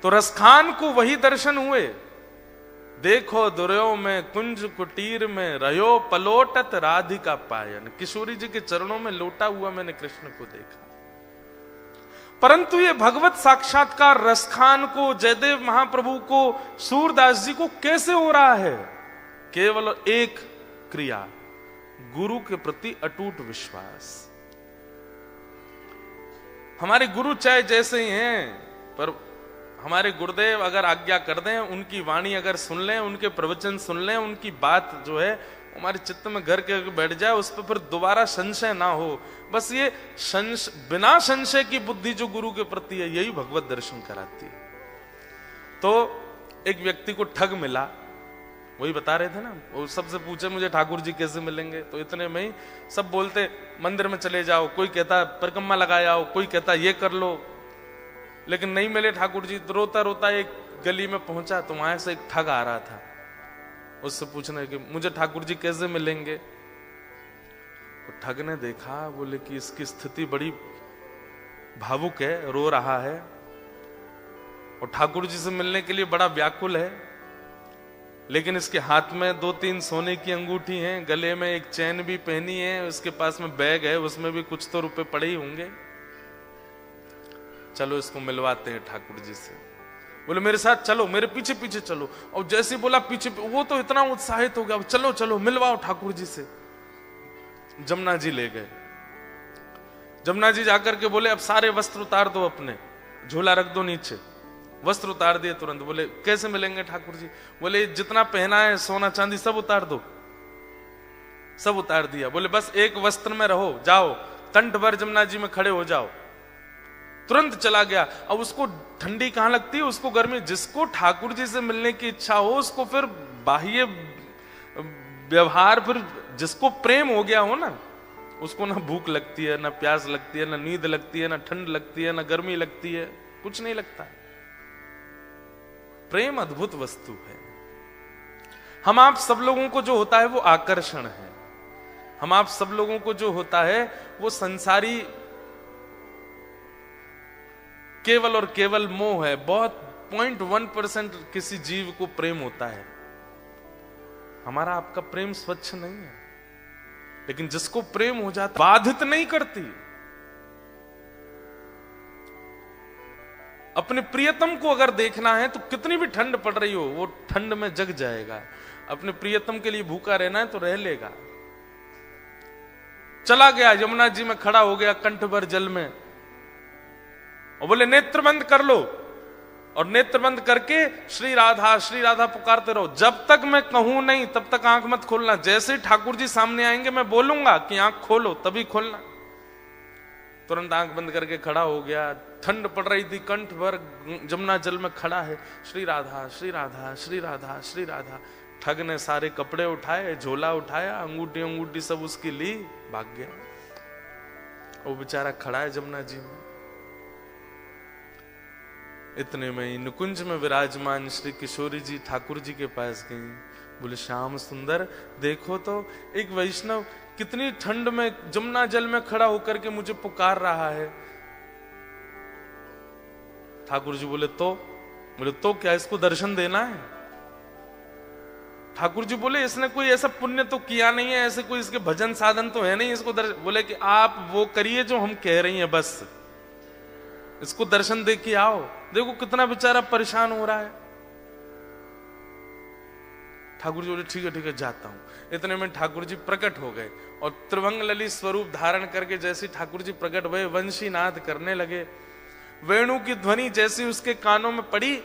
तो रसखान को वही दर्शन हुए। देखो दुर्यो में कुंज कुटीर में रहो पलोटत राधिका पायन। किशोरी जी के चरणों में लोटा हुआ मैंने कृष्ण को देखा। परंतु ये भगवत साक्षात्कार रसखान को, जयदेव महाप्रभु को, सूरदास जी को कैसे हो रहा है? केवल एक क्रिया, गुरु के प्रति अटूट विश्वास। हमारे गुरु चाहे जैसे ही हैं, पर हमारे गुरुदेव अगर आज्ञा कर दें, उनकी वाणी अगर सुन लें, उनके प्रवचन सुन लें, उनकी बात जो है हमारे चित्त में घर के बैठ जाए, उस पर फिर दोबारा संशय ना हो। बस ये बिना संशय की बुद्धि जो गुरु के प्रति है, यही भगवत दर्शन कराती है। तो एक व्यक्ति को ठग मिला, वही बता रहे थे ना, वो सबसे पूछे मुझे ठाकुर जी कैसे मिलेंगे, तो इतने में ही सब बोलते मंदिर में चले जाओ, कोई कहता परिक्रमा लगाए आओ, कोई कहता ये कर लो, लेकिन नहीं मिले ठाकुर जी। तो रोता रोता एक गली में पहुंचा, तो वहां से एक ठग आ रहा था, उससे पूछने कि मुझे ठाकुर जी कैसे मिलेंगे। तो ठग ने देखा, बोले कि इसकी स्थिति बड़ी भावुक है, रो रहा है और ठाकुर जी से मिलने के लिए बड़ा व्याकुल है, लेकिन इसके हाथ में 2-3 सोने की अंगूठी हैं, गले में एक चैन भी पहनी है, उसके पास में बैग है, उसमें भी कुछ तो रुपए पड़े ही होंगे, चलो इसको मिलवाते हैं ठाकुर जी से। बोले मेरे साथ चलो, मेरे पीछे पीछे चलो। और जैसे बोला पीछे, वो तो इतना उत्साहित हो गया, चलो चलो मिलवाओ ठाकुर जी से। जमुना जी ले गए। जमुना जी जाकर के बोले अब सारे वस्त्र उतार दो, अपने झोला रख दो नीचे। वस्त्र उतार दिए तुरंत। बोले कैसे मिलेंगे ठाकुर जी? बोले जितना पहना है सोना चांदी सब उतार दो। सब उतार दिया। बोले बस एक वस्त्र में रहो, जाओ कंठ भर जमुना जी में खड़े हो जाओ। तुरंत चला गया। अब उसको ठंडी कहां लगती है, उसको गर्मी। जिसको ठाकुर जी से मिलने की इच्छा हो, उसको फिर बाह्य व्यवहार, फिर जिसको प्रेम हो गया हो ना, उसको ना भूख लगती है, ना प्यास लगती है, ना नींद लगती है, ना ठंड लगती है, ना गर्मी लगती है, कुछ नहीं लगता। प्रेम अद्भुत वस्तु है। हम आप सब लोगों को जो होता है वो आकर्षण है। हम आप सब लोगों को जो होता है वो संसारी केवल और केवल मोह है। बहुत 0.1% किसी जीव को प्रेम होता है। हमारा आपका प्रेम स्वच्छ नहीं है, लेकिन जिसको प्रेम हो जाता बाधित नहीं करती। अपने प्रियतम को अगर देखना है तो कितनी भी ठंड पड़ रही हो, वो ठंड में जग जाएगा। अपने प्रियतम के लिए भूखा रहना है तो रह लेगा। चला गया, यमुना जी में खड़ा हो गया कंठ भर जल में, और बोले नेत्र बंद कर लो। और नेत्र बंद करके श्री राधा पुकारते रहो। जब तक मैं कहूं नहीं तब तक आंख मत खोलना। जैसे ही ठाकुर जी सामने आएंगे मैं बोलूंगा कि आंख खोलो, तभी खोलना। तुरंत आंख बंद करके खड़ा हो गया। ठंड पड़ रही थी, कंठ भर जमुना जल में खड़ा है। श्री राधा श्री राधा श्री राधा श्री राधा। ठग ने सारे कपड़े उठाए, झोला उठाया, अंगूठी सब उसकी ली, भाग गया। वो बेचारा खड़ा है जमुना जी में। इतने में ही नुकुंज में विराजमान श्री किशोरी जी ठाकुर जी के पास गई। बोले श्याम सुंदर, देखो तो एक वैष्णव कितनी ठंड में जमुना जल में खड़ा होकर के मुझे पुकार रहा है। ठाकुर जी बोले तो क्या इसको दर्शन देना है? ठाकुर जी बोले इसने कोई ऐसा पुण्य तो किया नहीं है, ऐसे कोई इसके भजन साधन तो है नहीं इसको दर्शन। बोले कि आप वो करिए जो हम कह रही हैं, बस इसको दर्शन दे के आओ। देखो कितना बेचारा परेशान हो रहा है। ठाकुर जी बोले ठीक है जाता हूं। इतने में ठाकुर जी प्रकट हो गए और त्रिभंग ललित स्वरूप धारण करके जैसे ठाकुर जी प्रकट हुए, वंशी नाद करने लगे। वेणु की ध्वनि जैसी उसके कानों में पड़ी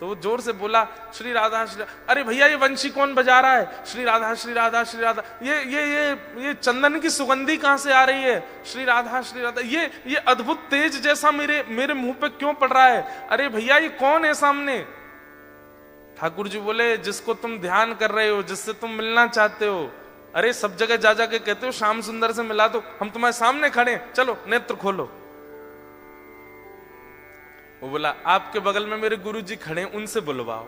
तो वो जोर से बोला श्री राधा श्री। अरे भैया ये वंशी कौन बजा रहा है? श्री राधा श्री राधा श्री राधा। ये चंदन की सुगंधी कहां से आ रही है? श्री राधा श्री राधा। ये अद्भुत तेज जैसा मेरे मुंह पे क्यों पड़ रहा है? अरे भैया ये कौन है सामने? ठाकुर जी बोले जिसको तुम ध्यान कर रहे हो, जिससे तुम मिलना चाहते हो, अरे सब जगह जा जाके कहते हो श्याम सुंदर से मिला दो, हम तुम्हारे सामने खड़े हैं, चलो नेत्र खोलो। वो बोला आपके बगल में मेरे गुरुजी खड़े हैं, उनसे बुलवाओ,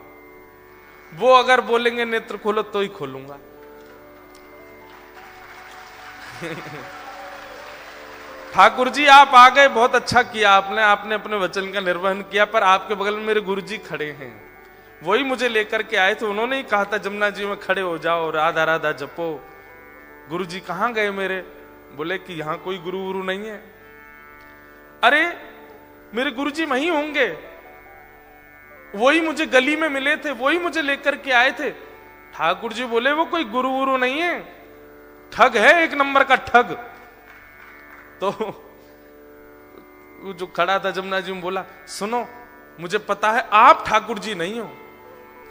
वो अगर बोलेंगे नेत्र खोलो तो ही खोलूंगा। ठाकुर जी आप आ गए, बहुत अच्छा किया आपने अपने वचन का निर्वहन किया, पर आपके बगल में मेरे गुरुजी खड़े हैं, वही मुझे लेकर के आए थे, उन्होंने ही कहा था जमुना जी में खड़े हो जाओ, राधा राधा जपो। गुरुजी कहां गए मेरे? बोले कि यहां कोई गुरु गुरु नहीं है। अरे मेरे गुरुजी वहीं होंगे, वही मुझे गली में मिले थे, वही मुझे लेकर के आए थे। ठाकुर जी बोले वो कोई गुरु गुरु नहीं है, ठग है, एक नंबर का ठग। तो जो खड़ा था जमुना जी में बोला सुनो, मुझे पता है आप ठाकुर जी नहीं हो।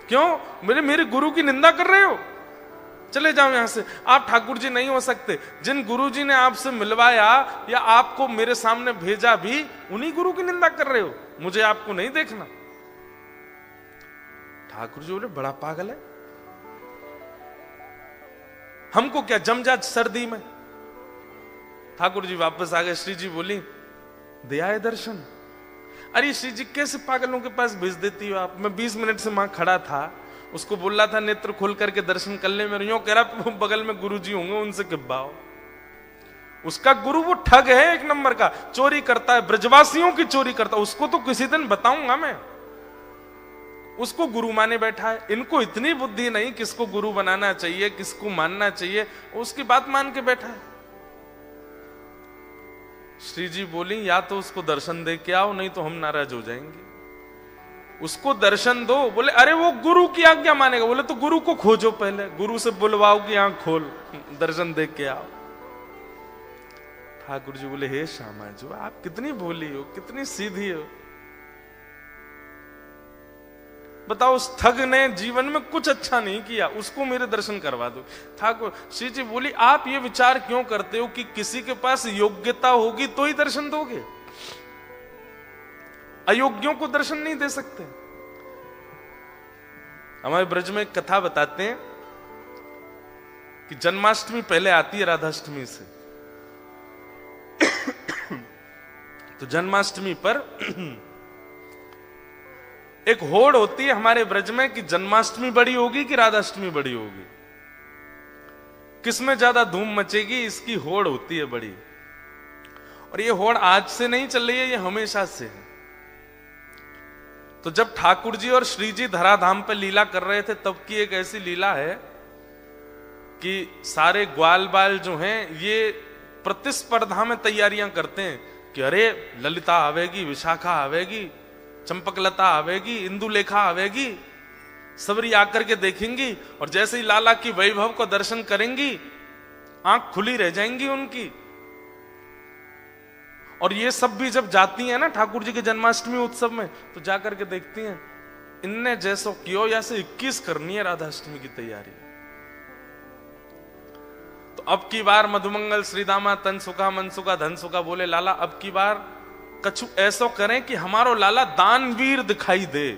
क्यों? मेरे गुरु की निंदा कर रहे हो, चले जाओ यहां से, आप ठाकुर जी नहीं हो सकते। जिन गुरु जी ने आपसे मिलवाया या आपको मेरे सामने भेजा भी, उन्हीं गुरु की निंदा कर रहे हो, मुझे आपको नहीं देखना। ठाकुर जी बोले बड़ा पागल है, हमको क्या जम जा सर्दी में। ठाकुर जी वापस आ गए। श्री जी बोली दिया है दर्शन? अरे श्री जी कैसे पागलों के पास भेज देती हो आप? मैं 20 मिनट से वहां खड़ा था, उसको बोल रहा था नेत्र खोल करके दर्शन कर ले, मेरे यूं कह रहा बगल में गुरु जी होंगे, उनसे किब्बाओ। उसका गुरु वो ठग है, एक नंबर का चोरी करता है, ब्रजवासियों की चोरी करता है। उसको तो किसी दिन बताऊंगा मैं, उसको गुरु माने बैठा है। इनको इतनी बुद्धि नहीं किसको गुरु बनाना चाहिए, किसको मानना चाहिए, उसकी बात मान के बैठा है। श्री जी बोली या तो उसको दर्शन दे के आओ, नहीं तो हम नाराज हो जाएंगे। उसको दर्शन दो। बोले अरे वो गुरु की आज्ञा मानेगा। बोले तो गुरु को खोजो, पहले गुरु से बुलवाओ कि आंख खोल, दर्शन दे के आओ। ठाकुर जी बोले हे श्यामा जी आप कितनी भोली हो, कितनी सीधी हो, बताओ उस ठग ने जीवन में कुछ अच्छा नहीं किया, उसको मेरे दर्शन करवा दो। ठाकुर श्री जी बोली आप ये विचार क्यों करते हो कि किसी के पास योग्यता होगी तो ही दर्शन दोगे, अयोग्यों को दर्शन नहीं दे सकते। हमारे ब्रज में एक कथा बताते हैं कि जन्माष्टमी पहले आती है राधाष्टमी से। तो जन्माष्टमी पर एक होड़ होती है हमारे ब्रज में कि जन्माष्टमी बड़ी होगी कि राधाष्टमी बड़ी होगी, किसमें ज्यादा धूम मचेगी, इसकी होड़ होती है बड़ी। और ये होड़ आज से नहीं चल रही है, ये हमेशा से है। तो जब ठाकुर जी और श्री जी धराधाम पे लीला कर रहे थे, तब की एक ऐसी लीला है कि सारे ग्वाल बाल जो हैं ये प्रतिस्पर्धा में तैयारियां करते हैं कि अरे ललिता आवेगी, विशाखा आवेगी, चंपकलता आवेगी, इंदुलेखा आवेगी, सबरी आकर के देखेंगी और जैसे ही लाला की वैभव को दर्शन करेंगी आंख खुली रह जाएंगी उनकी। और ये सब भी जब जाती हैं ना ठाकुर जी के जन्माष्टमी उत्सव में, तो जाकर के देखती हैं इनने जैसो कियो या से 21 करनी है राधाष्टमी की तैयारी। तो अब की बार मधुमंगल श्रीदामा तन सुखा मन सुखा धन सुखा बोले लाला अब की बार कछु ऐसो करें कि हमारो लाला दानवीर दिखाई दे,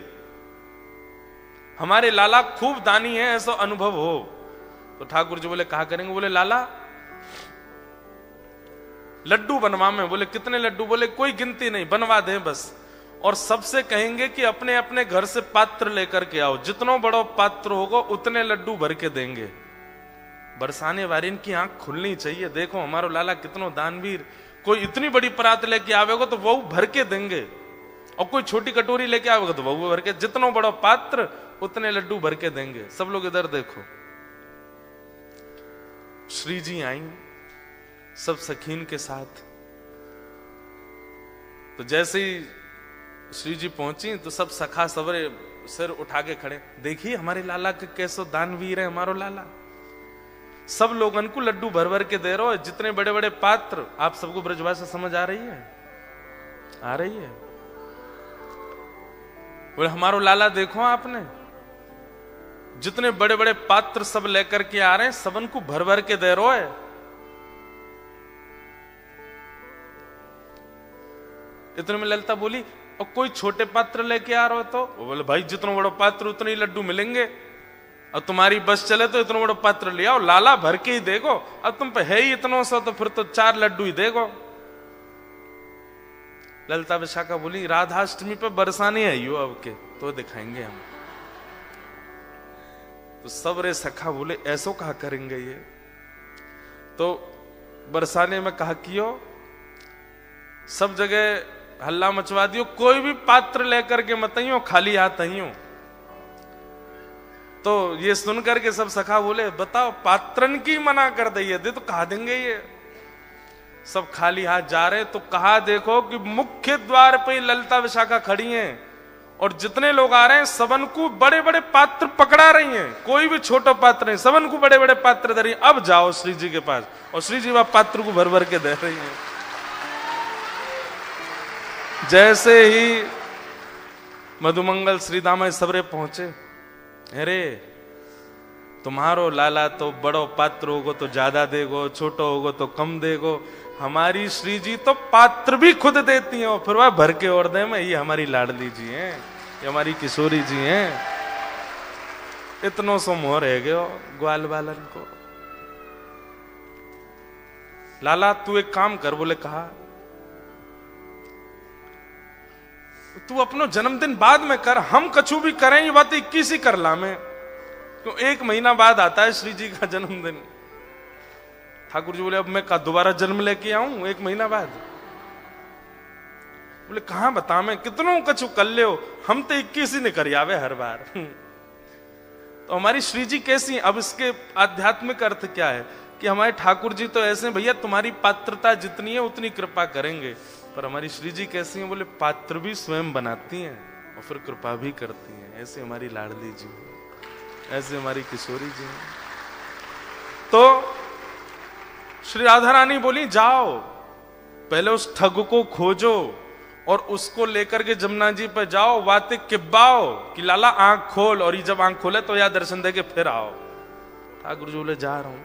हमारे लाला खूब दानी है ऐसा अनुभव हो। तो ठाकुर जी बोले कहा करेंगे? बोले लाला लड्डू बनवा में। बोले कितने लड्डू? बोले कोई गिनती नहीं, बनवा दें बस। और सबसे कहेंगे कि अपने अपने घर से पात्र लेकर के आओ, जितना बड़ा पात्र होगा उतने लड्डू भर के देंगे। बरसाने वारिन की आंख खुलनी चाहिए, देखो हमारो लाला कितनो दानवीर। कोई इतनी बड़ी परात लेके आवेगा तो वो भर के देंगे, और कोई छोटी कटोरी लेके आवेगा तो वो भर के, जितना बड़ा पात्र उतने लड्डू भर के देंगे। सब लोग इधर देखो। श्री जी आई सब सखीन के साथ। तो जैसे ही श्री जी पहुंची तो सब सखा सवरे सिर उठा के खड़े, देखिए हमारे लाला के कैसो दानवीर है हमारो लाला। सब लोगन को लड्डू भर भर के दे रहे हो, जितने बड़े बड़े पात्र। आप सबको ब्रजभाषा समझ आ रही है? आ रही है? बोले हमारो लाला देखो आपने, जितने बड़े बड़े पात्र सब लेकर के आ रहे हैं, सबन को भर भर के दे रहे है। इतने में ललिता बोली और कोई छोटे पात्र लेके आ रहे हो तो? वो बोले भाई जितना बड़ा पात्र उतने ही लड्डू मिलेंगे, और तुम्हारी बस चले तो इतना बड़ा पात्र ले आओ, लाला भर के ही देखो। अब तुम पे है ही इतना सा तो फिर तो 4 लड्डू ही देखो। ललिता विशाखा बोली राधाष्टमी पे बरसाने आई हो अब के तो दिखाएंगे हम। तो सब रे सखा बोले ऐसो कहा करेंगे ये। तो बरसाने में कहा कियो, सब जगह हल्ला मचवा दियो, कोई भी पात्र लेकर के मत आइयो, खाली हाथ आइयो। तो ये सुनकर के सब सखा बोले बताओ पात्रन की मना कर दिए दे तो कहा देंगे ये। सब खाली हाथ जा रहे तो कहा देखो कि मुख्य द्वार पे ललिता विशाखा खड़ी हैं और जितने लोग आ रहे हैं सबन को बड़े बड़े पात्र पकड़ा रही हैं, कोई भी छोटा पात्र नहीं, सबन को बड़े बड़े पात्र दे रही हैं। अब जाओ श्री जी के पास। और श्री जी वह पात्र को भर भर के दे रही हैं। जैसे ही मधुमंगल श्री दामा सबरे पहुंचे, अरे तुम्हारो लाला तो बड़ो पात्र होगो तो ज्यादा देगो, छोटो होगो तो कम देगो, हमारी श्री जी तो पात्र भी खुद देती हैं और फिर वह भर के और दे में। ये हमारी लाडली जी हैं, ये हमारी किशोरी जी हैं। इतनो सो मोह रह गयो ग्वाल बालन को। लाला तू एक काम कर, बोले कहा तू अपनो जन्मदिन बाद में कर, हम कछु भी करें ये बात 21 ही कर ला में, क्यों 1 महीना बाद आता है श्री जी का जन्मदिन। ठाकुर जी बोले अब मैं का दोबारा जन्म लेके आऊं 1 महीना बाद? बोले कहां बता मैं कितनों कछु कर ले हो, हम तो 21 ही नहीं कर आवे हर बार। तो हमारी श्री जी कैसी? अब इसके आध्यात्मिक अर्थ क्या है कि हमारे ठाकुर जी तो ऐसे भैया तुम्हारी पात्रता जितनी है उतनी कृपा करेंगे, पर हमारी श्री जी कैसी हैं? बोले पात्र भी स्वयं बनाती हैं और फिर कृपा भी करती हैं। ऐसे हमारी लाडली जी, ऐसे हमारी किशोरी जी। तो श्री राधा रानी बोली जाओ पहले उस ठग को खोजो और उसको लेकर के जमुना जी पर जाओ, वाते किब्बाओ कि लाला आंख खोल, और ये जब आंख खोले तो या दर्शन दे के फिर आओ। ठाकुर जी बोले जा रहा हूं।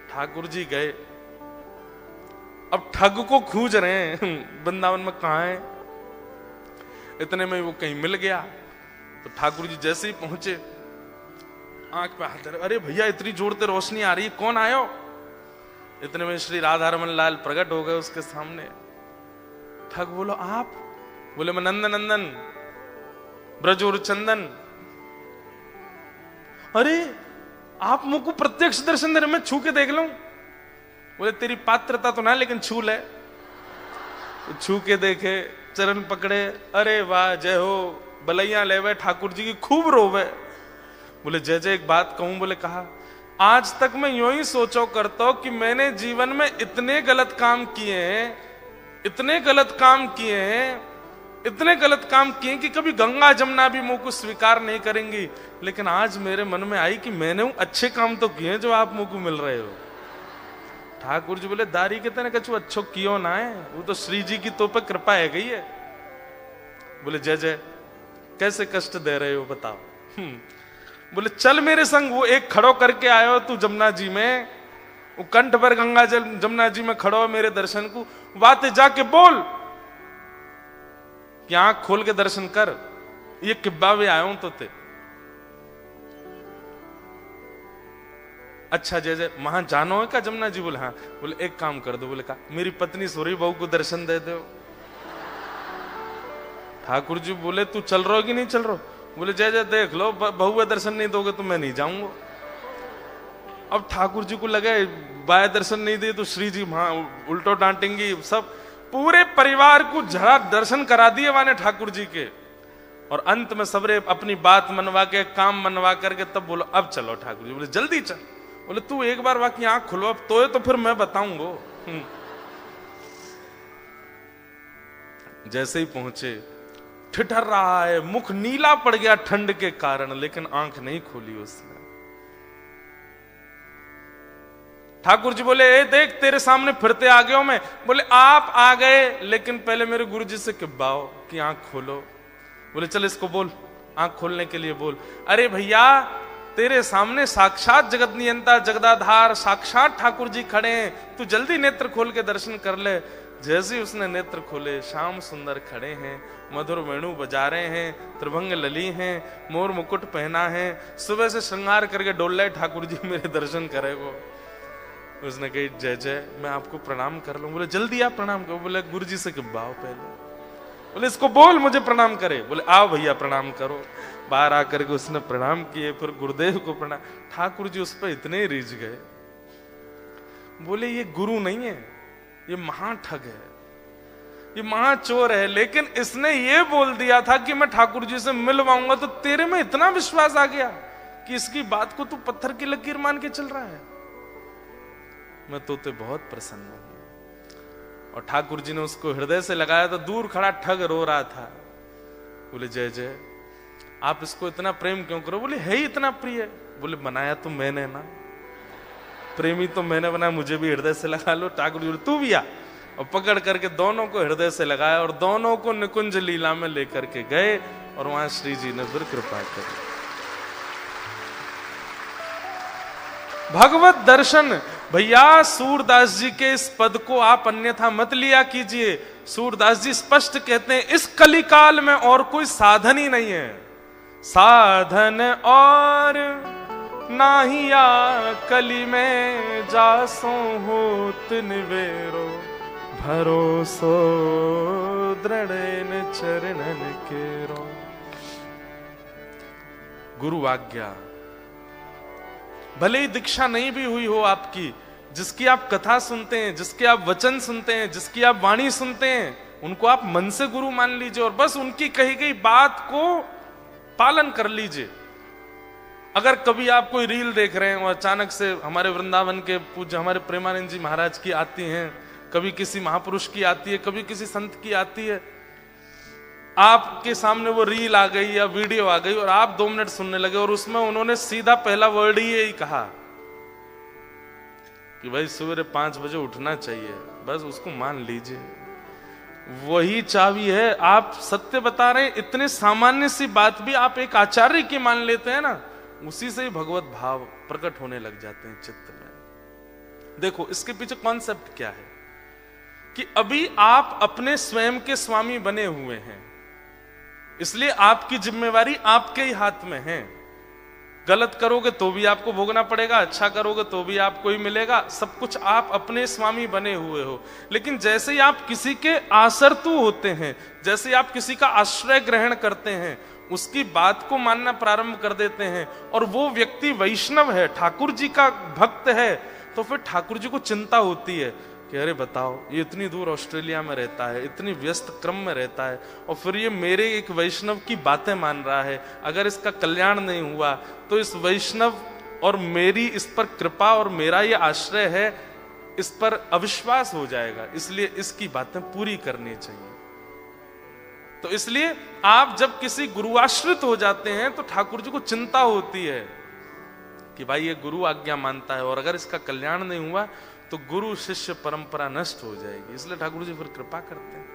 ठाकुर जी गए, अब ठग को खोज रहे हैं वृंदावन में कहां है। इतने में वो कहीं मिल गया तो ठाकुर जी जैसे ही पहुंचे आंख पे हाथ धरे, अरे भैया इतनी जोर से रोशनी आ रही है, कौन आयो? इतने में श्री राधा रमन लाल प्रकट हो गए उसके सामने। ठग बोलो आप? बोले मैं नंदन नंदन ब्रजोर चंदन। अरे आप मुझको प्रत्यक्ष दर्शन दे रहे, मैं छू के देख लूं? बोले तेरी पात्रता तो ना लेकिन छू ले। तो छू के देखे, चरण पकड़े, अरे वाह जय हो, बलैया लेवे ठाकुर जी की खूब रोवे। बोले जय जय एक बात कहूं? बोले कहा आज तक मैं यूं ही सोचो करता हूं कि मैंने जीवन में इतने गलत काम किए हैं, इतने गलत काम किए हैं, इतने गलत काम किए कि कभी गंगा जमुना भी मुंह को स्वीकार नहीं करेंगी, लेकिन आज मेरे मन में आई कि मैंने अच्छे काम तो किए जो आप मुंह को मिल रहे हो। ठाकुर जी बोले दारी के तेने कछु अच्छो कियो ना है, वो तो श्री जी की तो पे कृपा है गई है। बोले जय जय कैसे कष्ट दे रहे हो बताओ? बोले चल मेरे संग, वो एक खड़ो करके आयो तू जमुना जी में, वो कंठ पर गंगा जल जमुना जी में खड़ो मेरे दर्शन को, बातें जाके बोल कि आंख खोल के दर्शन कर, ये किब्बा भी आयो तो ते। अच्छा जय जय वहां जानो है क्या जमुना जी? बोले हाँ। बोले एक काम कर दो। बोले का? मेरी पत्नी सो रही, बहू को दर्शन दे दो। ठाकुर जी बोले तू चल रहा हो कि नहीं चल रहा? बोले जय जय देख लो, बहू दर्शन नहीं दोगे तो मैं नहीं जाऊंगा। अब ठाकुर जी को लगे बाय दर्शन नहीं दिए तो श्री जी वहां उल्टो डांटेंगी। सब पूरे परिवार को झड़ा दर्शन करा दिए वाने ठाकुर जी के, और अंत में सबरे अपनी बात मनवा के काम मनवा करके तब बोलो अब चलो। ठाकुर जी बोले जल्दी चल। बोले तू एक बार बाकी आंख खुलो अब तो फिर मैं बताऊंगा। जैसे ही पहुंचे ठिठर रहा है, मुख नीला पड़ गया ठंड के कारण, लेकिन आंख नहीं खोली उसने। ठाकुर जी बोले ए देख तेरे सामने फिरते आ गया हूं मैं। बोले आप आ गए, लेकिन पहले मेरे गुरु जी से किब्बाओ कि आंख खोलो। बोले चल इसको बोल, आंख खोलने के लिए बोल। अरे भैया तेरे सामने साक्षात जगत नियंता जगदाधार साक्षात ठाकुर जी खड़े हैं, तू जल्दी नेत्र खोल के दर्शन कर ले। जैसे ही उसने नेत्र खोले, श्याम सुंदर खड़े हैं, मधुर वेणु बजा रहे हैं, त्रिभंग लली हैं, मोर मुकुट पहना है, सुबह से श्रृंगार करके डोल रहे, ठाकुर जी मेरे दर्शन करेगो। उसने कही जय जय, मैं आपको प्रणाम कर लूं। बोले जल्दी आप प्रणाम करो। बोले गुरु जी से किब्बाओ पहले। बोले इसको बोल मुझे प्रणाम करे। बोले आओ भैया प्रणाम करो। बाहर आकर के उसने प्रणाम किए, फिर गुरुदेव को प्रणाम। ठाकुर जी उस पर इतने रिझ गए, बोले ये गुरु नहीं है, ये महाठग है, ये महाचोर है। लेकिन इसने ये बोल दिया था कि मैं ठाकुर जी से मिलवाऊंगा, तो तेरे में इतना विश्वास आ गया कि इसकी बात को तू पत्थर की लकीर मान के चल रहा है। मैं तो बहुत प्रसन्न हूं। और ठाकुर जी ने उसको हृदय से लगाया तो दूर खड़ा ठग रो रहा था। बोले जय जय, आप इसको इतना प्रेम क्यों करो? बोले है ही इतना प्रिय। बोले बनाया तो मैंने ना, प्रेमी तो मैंने बनाया, मुझे भी हृदय से लगा लो। ठाकुर जी बोले तू भी आ, और पकड़ करके दोनों को हृदय से लगाया और दोनों को निकुंज लीला में लेकर के गए। और वहां श्री जी ने फिर कृपा करी। भगवत दर्शन भैया, सूरदास जी के इस पद को आप अन्यथा मत लिया कीजिए। सूरदास जी स्पष्ट कहते हैं इस कलिकाल में और कोई साधन ही नहीं है, साधन और नाहिया कली में जासो होत निवेरो, भरोसो दृढ़ चरणन केरो। गुरु आज्ञा, भले ही दीक्षा नहीं भी हुई हो आपकी, जिसकी आप कथा सुनते हैं, जिसके आप वचन सुनते हैं, जिसकी आप वाणी सुनते हैं, उनको आप मन से गुरु मान लीजिए और बस उनकी कही गई बात को पालन कर लीजिए। अगर कभी आप कोई रील देख रहे हैं और अचानक से हमारे वृंदावन के पूज्य हमारे प्रेमानंद जी महाराज की आती हैं, कभी किसी महापुरुष की आती है, कभी किसी संत की आती है, आपके सामने वो रील आ गई या वीडियो आ गई और आप 2 मिनट सुनने लगे और उसमें उन्होंने सीधा पहला वर्ड ही यही कहा कि भाई सवेरे 5 बजे उठना चाहिए, बस उसको मान लीजिए, वही चाबी है। आप सत्य बता रहे हैं, इतने सामान्य सी बात भी आप एक आचार्य की मान लेते हैं ना, उसी से ही भगवत भाव प्रकट होने लग जाते हैं चित्त में। देखो इसके पीछे कॉन्सेप्ट क्या है कि अभी आप अपने स्वयं के स्वामी बने हुए हैं, इसलिए आपकी जिम्मेवारी आपके ही हाथ में है। गलत करोगे तो भी आपको भोगना पड़ेगा, अच्छा करोगे तो भी आपको ही मिलेगा, सब कुछ आप अपने स्वामी बने हुए हो। लेकिन जैसे ही आप किसी के आसरतु होते हैं, जैसे ही आप किसी का आश्रय ग्रहण करते हैं, उसकी बात को मानना प्रारंभ कर देते हैं और वो व्यक्ति वैष्णव है, ठाकुर जी का भक्त है, तो फिर ठाकुर जी को चिंता होती है कि अरे बताओ ये इतनी दूर ऑस्ट्रेलिया में रहता है, इतनी व्यस्त क्रम में रहता है और फिर ये मेरे एक वैष्णव की बातें मान रहा है, अगर इसका कल्याण नहीं हुआ तो इस वैष्णव और मेरी इस पर कृपा और मेरा ये आश्रय है, इस पर अविश्वास हो जाएगा, इसलिए इसकी बातें पूरी करनी चाहिए। तो इसलिए आप जब किसी गुरुआश्रित हो जाते हैं तो ठाकुर जी को चिंता होती है कि भाई ये गुरु आज्ञा मानता है और अगर इसका कल्याण नहीं हुआ तो गुरु शिष्य परंपरा नष्ट हो जाएगी, इसलिए ठाकुर जी फिर कृपा करते हैं।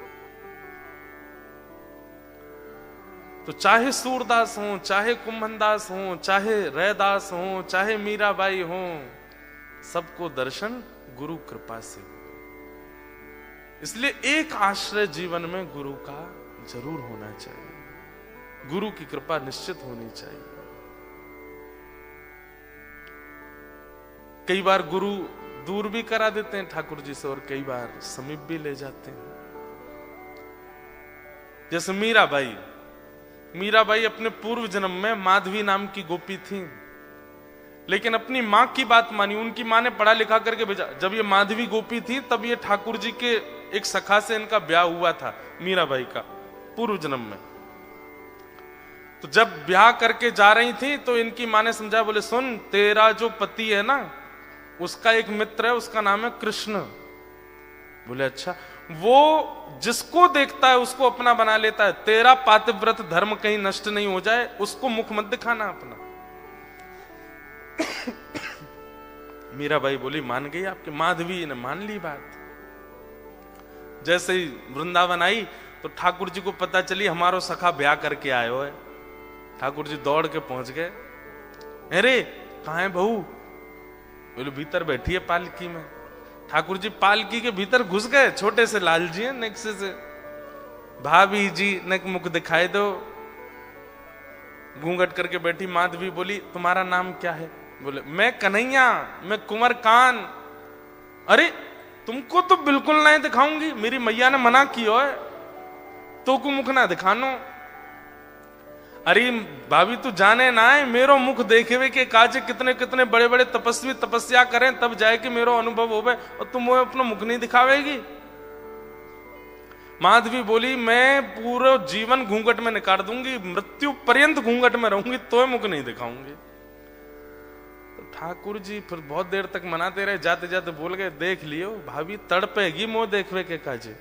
तो चाहे सूरदास हो, चाहे कुंभनदास हो, चाहे रैदास हो, चाहे मीराबाई हो, सबको दर्शन गुरु कृपा से। इसलिए एक आश्रय जीवन में गुरु का जरूर होना चाहिए, गुरु की कृपा निश्चित होनी चाहिए। कई बार गुरु दूर भी करा देते हैं ठाकुर जी से और कई बार समीप भी ले जाते हैं। जैसे मीराबाई अपने पूर्व जन्म में माधवी नाम की गोपी थी, लेकिन अपनी मां की बात मानी, उनकी मां ने पढ़ा लिखा करके भेजा। जब ये माधवी गोपी थी तब ये ठाकुर जी के एक सखा से इनका ब्याह हुआ था, मीराबाई का पूर्व जन्म में। तो जब ब्याह करके जा रही थी तो इनकी मां ने समझा, बोले सुन तेरा जो पति है ना उसका एक मित्र है, उसका नाम है कृष्ण। बोले अच्छा, वो जिसको देखता है उसको अपना बना लेता है, तेरा पातिव्रत धर्म कहीं नष्ट नहीं हो जाए, उसको मुख मत दिखाना अपना। मीराबाई बोली मान गई आपके। माधवी ने मान ली बात। जैसे ही वृंदावन आई तो ठाकुर जी को पता चली हमारो सखा ब्याह करके आयो है। ठाकुर जी दौड़ के पहुंच गए, अरे कहां है बहू? बोले भीतर बैठी है पालकी में। ठाकुर जी पालकी के भीतर घुस गए, छोटे से लाल जी हैं नेक्से से, भाभी जी नेक मुख दिखाई दो। घूंघट करके बैठी माधवी बोली तुम्हारा नाम क्या है? बोले मैं कन्हैया, मैं कुंवर कान। अरे तुमको तो बिल्कुल नहीं दिखाऊंगी, मेरी मैया ने मना किया है, तो को मुख ना दिखानो। अरे भाभी तू जाने ना है, मेरो मुख देखे हुए के काजे कितने कितने बड़े बड़े तपस्वी तपस्या करें तब जाए कि मेरो अनुभव होवे, और तुम वो अपना मुख नहीं दिखावेगी। माधवी बोली मैं पूरा जीवन घूंघट में निकाल दूंगी, मृत्यु पर्यंत घूंघट में रहूंगी, तो मुख नहीं दिखाऊंगी। तो ठाकुर जी फिर बहुत देर तक मनाते रहे, जाते जाते बोल गए देख लियो भाभी तड़पेगी मोह देखवे के काजे,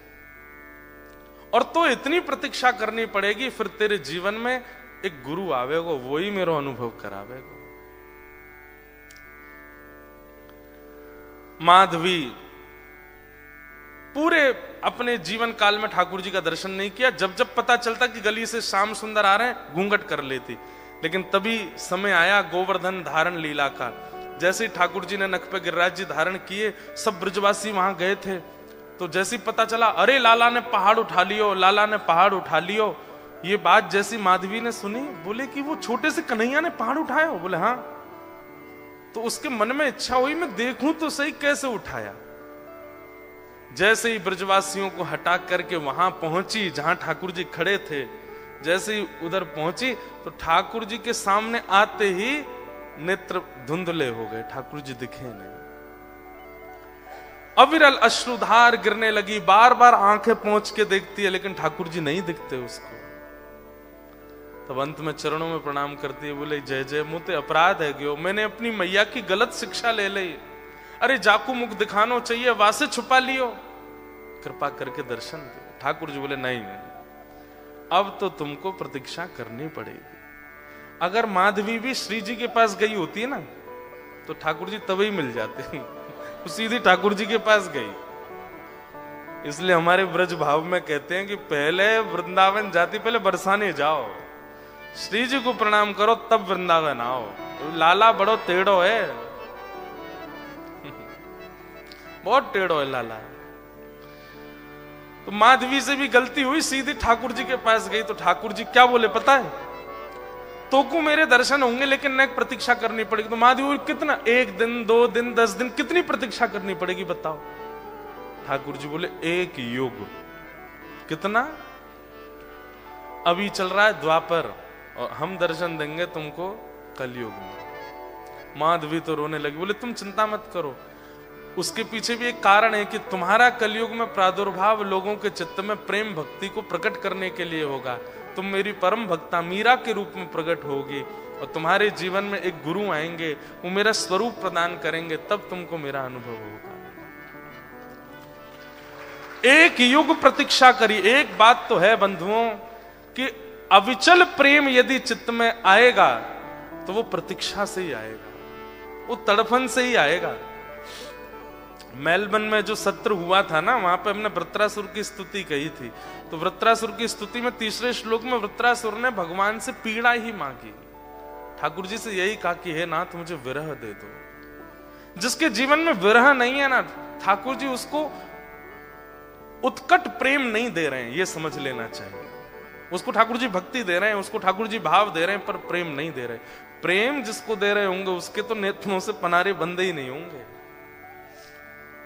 और तो इतनी प्रतीक्षा करनी पड़ेगी, फिर तेरे जीवन में एक गुरु आवेगो, वो ही मेरा अनुभव करावेगो। माधवी पूरे अपने जीवन काल में ठाकुर जी का दर्शन नहीं किया। जब जब पता चलता कि गली से श्याम सुंदर आ रहे हैं घूंघट कर लेती, लेकिन तभी समय आया गोवर्धन धारण लीला का। जैसे ही ठाकुर जी ने नख पे गिरिराज जी धारण किए, सब ब्रजवासी वहां गए थे, तो जैसे ही पता चला अरे लाला ने पहाड़ उठा लियो, लाला ने पहाड़ उठा लियो, ये बात जैसी माधवी ने सुनी, बोले कि वो छोटे से कन्हैया ने पहाड़ उठाया? बोले हाँ। तो उसके मन में इच्छा हुई मैं देखूं तो सही कैसे उठाया। जैसे ही ब्रजवासियों को हटा करके वहां पहुंची जहां ठाकुर जी खड़े थे, जैसे ही उधर पहुंची तो ठाकुर जी के सामने आते ही नेत्र धुंधले हो गए, ठाकुर जी दिखे नहीं। अविरल अश्रुधार गिरने लगी, बार बार आंखें पहुंच के देखती है लेकिन ठाकुर जी नहीं दिखते उसको। तब अंत में चरणों में प्रणाम करती है, बोले जय जय मुते अपराध है गयो, मैंने अपनी मैया की गलत शिक्षा ले ली। अरे जाकू मुख दिखानो चाहिए, वासे छुपा लियो, कृपा करके दर्शन दो। ठाकुर जी बोले नहीं, अब तो तुमको प्रतीक्षा करनी पड़ेगी। अगर माधवी भी श्री जी के पास गई होती है ना, तो ठाकुर जी तभी मिल जाते। वो सीधी ठाकुर जी के पास गई। इसलिए हमारे ब्रज भाव में कहते हैं कि पहले वृंदावन जाती, पहले बरसाने जाओ, श्री जी को प्रणाम करो, तब वृंदावन आओ। लाला बड़ो टेढ़ो है, बहुत टेढ़ो है लाला। तो माधवी से भी गलती हुई, सीधी ठाकुर जी के पास गई। तो ठाकुर जी क्या बोले पता है? तो को मेरे दर्शन होंगे लेकिन न प्रतीक्षा करनी पड़ेगी। तो माधवी कितना, 1 दिन 2 दिन 10 दिन कितनी प्रतीक्षा करनी पड़ेगी बताओ? ठाकुर जी बोले 1 युग। कितना? अभी चल रहा है द्वापर, और हम दर्शन देंगे तुमको कलयुग में। माधवी तो रोने लगी, बोले तुम चिंता मत करो, उसके पीछे भी एक कारण है कि तुम्हारा कलयुग में प्रादुर्भाव लोगों के चित्त में प्रेम भक्ति को प्रकट करने के लिए होगा। तुम मेरी परम भक्ता मीरा के रूप में प्रकट होगी, और तुम्हारे जीवन में एक गुरु आएंगे, वो मेरा स्वरूप प्रदान करेंगे, तब तुमको मेरा अनुभव होगा। 1 युग प्रतीक्षा करी। एक बात तो है बंधुओं कि अविचल प्रेम यदि चित्त में आएगा तो वो प्रतीक्षा से ही आएगा, वो तड़फन से ही आएगा। मेलबर्न में जो सत्र हुआ था ना, वहां पे हमने वृत्रासुर की स्तुति कही थी। तो वृत्रासुर की स्तुति में 3रे श्लोक में वृत्रासुर ने भगवान से पीड़ा ही मांगी, ठाकुर जी से यही कहा कि हे नाथ मुझे विरह दे दो। जिसके जीवन में विरह नहीं है ना, ठाकुर जी उसको उत्कट प्रेम नहीं दे रहे हैं, ये समझ लेना चाहिए। उसको ठाकुर जी भक्ति दे रहे हैं, उसको ठाकुर जी भाव दे रहे हैं, पर प्रेम नहीं दे रहे। प्रेम जिसको दे रहे होंगे उसके तो नेत्रों से पनारे बंदे ही नहीं होंगे।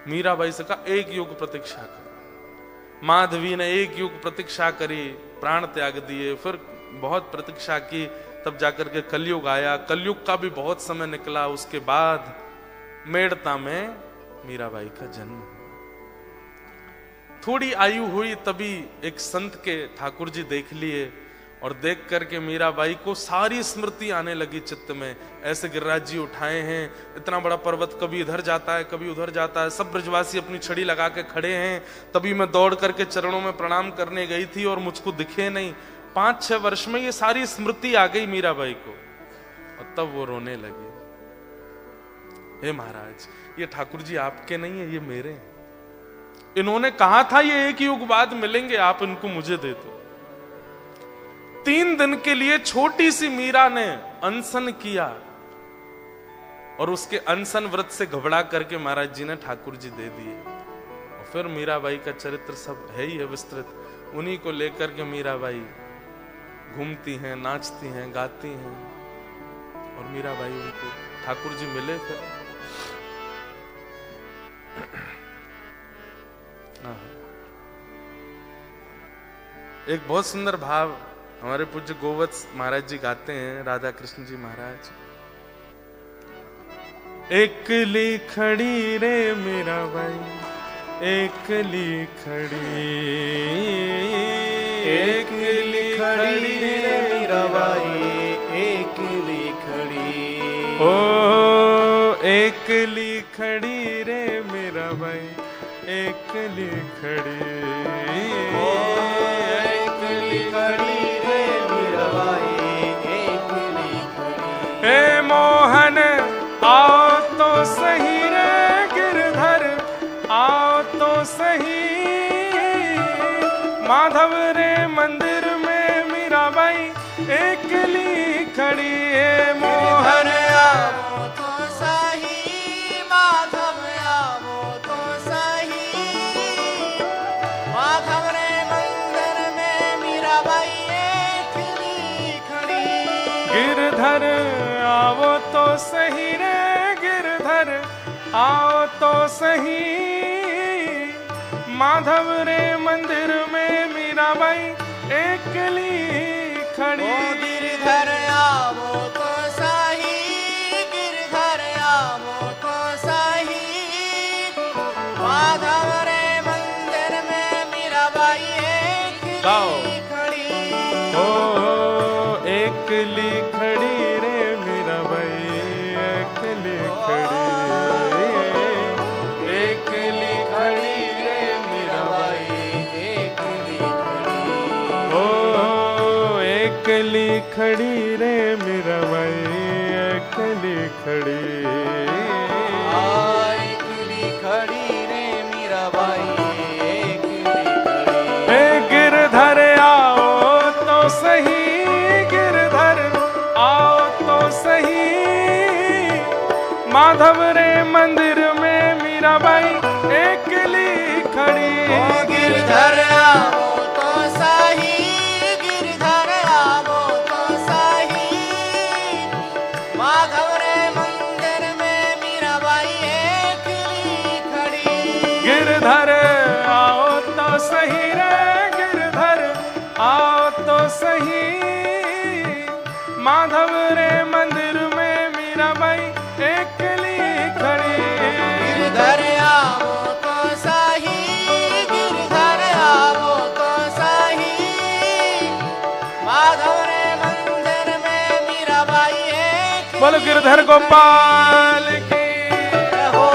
मीराबाई से कहा 1 युग प्रतीक्षा कर। माधवी ने 1 युग प्रतीक्षा करी, प्राण त्याग दिए, फिर बहुत प्रतीक्षा की, तब जाकर के कलयुग आया। कलयुग का भी बहुत समय निकला। उसके बाद मेड़ता में मीराबाई का जन्म। थोड़ी आयु हुई तभी एक संत के ठाकुर जी देख लिए, और देख करके मीराबाई को सारी स्मृति आने लगी चित्त में। ऐसे गिरिराज जी उठाए हैं, इतना बड़ा पर्वत कभी इधर जाता है कभी उधर जाता है, सब ब्रजवासी अपनी छड़ी लगा के खड़े हैं, तभी मैं दौड़ करके चरणों में प्रणाम करने गई थी और मुझको दिखे नहीं। 5-6 वर्ष में ये सारी स्मृति आ गई मीराबाई को, और तब वो रोने लगी। हे महाराज, ये ठाकुर जी आपके नहीं है, ये मेरे हैं। इन्होंने कहा था ये 1 युग बाद मिलेंगे, आप इनको मुझे दे दो। 3 दिन के लिए छोटी सी मीरा ने अनशन किया, और उसके अनशन व्रत से घबरा करके महाराज जी ने ठाकुर जी दे दिए। और फिर मीराबाई का चरित्र सब है ही है विस्तृत। उन्हीं को लेकर के मीराबाई घूमती हैं, नाचती हैं, गाती हैं, और मीराबाई उनको ठाकुर जी मिले फिर। एक बहुत सुंदर भाव हमारे पूज्य गोवत्स महाराज जी गाते हैं, राधा कृष्ण जी महाराज। एकली खड़ी रे मीराबाई, एकली खड़ी, एकली खड़ी रे मीराबाई, एकली खड़ी। ओ एकली खड़ी रे मीराबाई, एकली खड़ी। ओ एकली खड़ी रे मीराबाई, एकली खड़ी। हे मोहन आओ तो सही रे गिरधर, आओ तो सही। माधव रे मंदिर में मीराबाई एकली खड़ी है। मोहन आओ तो सही, माधव आओ तो सही। माधव रे मंदिर में मीराबाई एकली खड़ी। गिरधर आओ तो सही रे गिरधर, आओ तो सही। माधव रे मंदिर में मीराबाई एकली खड़ी। ओ गिरधर आओ तो सही, गिरधर आओ तो सही। माधव रे मंदिर में मीराबाई एकली खड़ी। ओ एकली खड़ी रे मीराबाई, एकली खड़ी, एकली खड़ी रे मीराबाई, एकली खड़ी। ओ एकली खड़ी रे मीराबाई, एकली खड़ी। एकली खड़ी रे मीराबाई, एकली खड़ी। हे गिरधर आओ तो सही, गिरधर आओ तो सही। माधव रे मंदिर में मीराबाई एकली खड़ी। ओ गिरधर आओ तो सही, गिरधर आओ तो सही। माधव रे मंदिर में मीराबाई एकली खड़ी। गिरधर आओ तो सही रे गिरधर, आओ तो सही। माधव रे मंदिर में मीराबाई एकली खड़ी। गिरधर आओ तो सही, गिरधर आओ तो सही। माधव रे मंदिर में मीराबाई एकली। बोलो गिरधर गोपाल की। हो।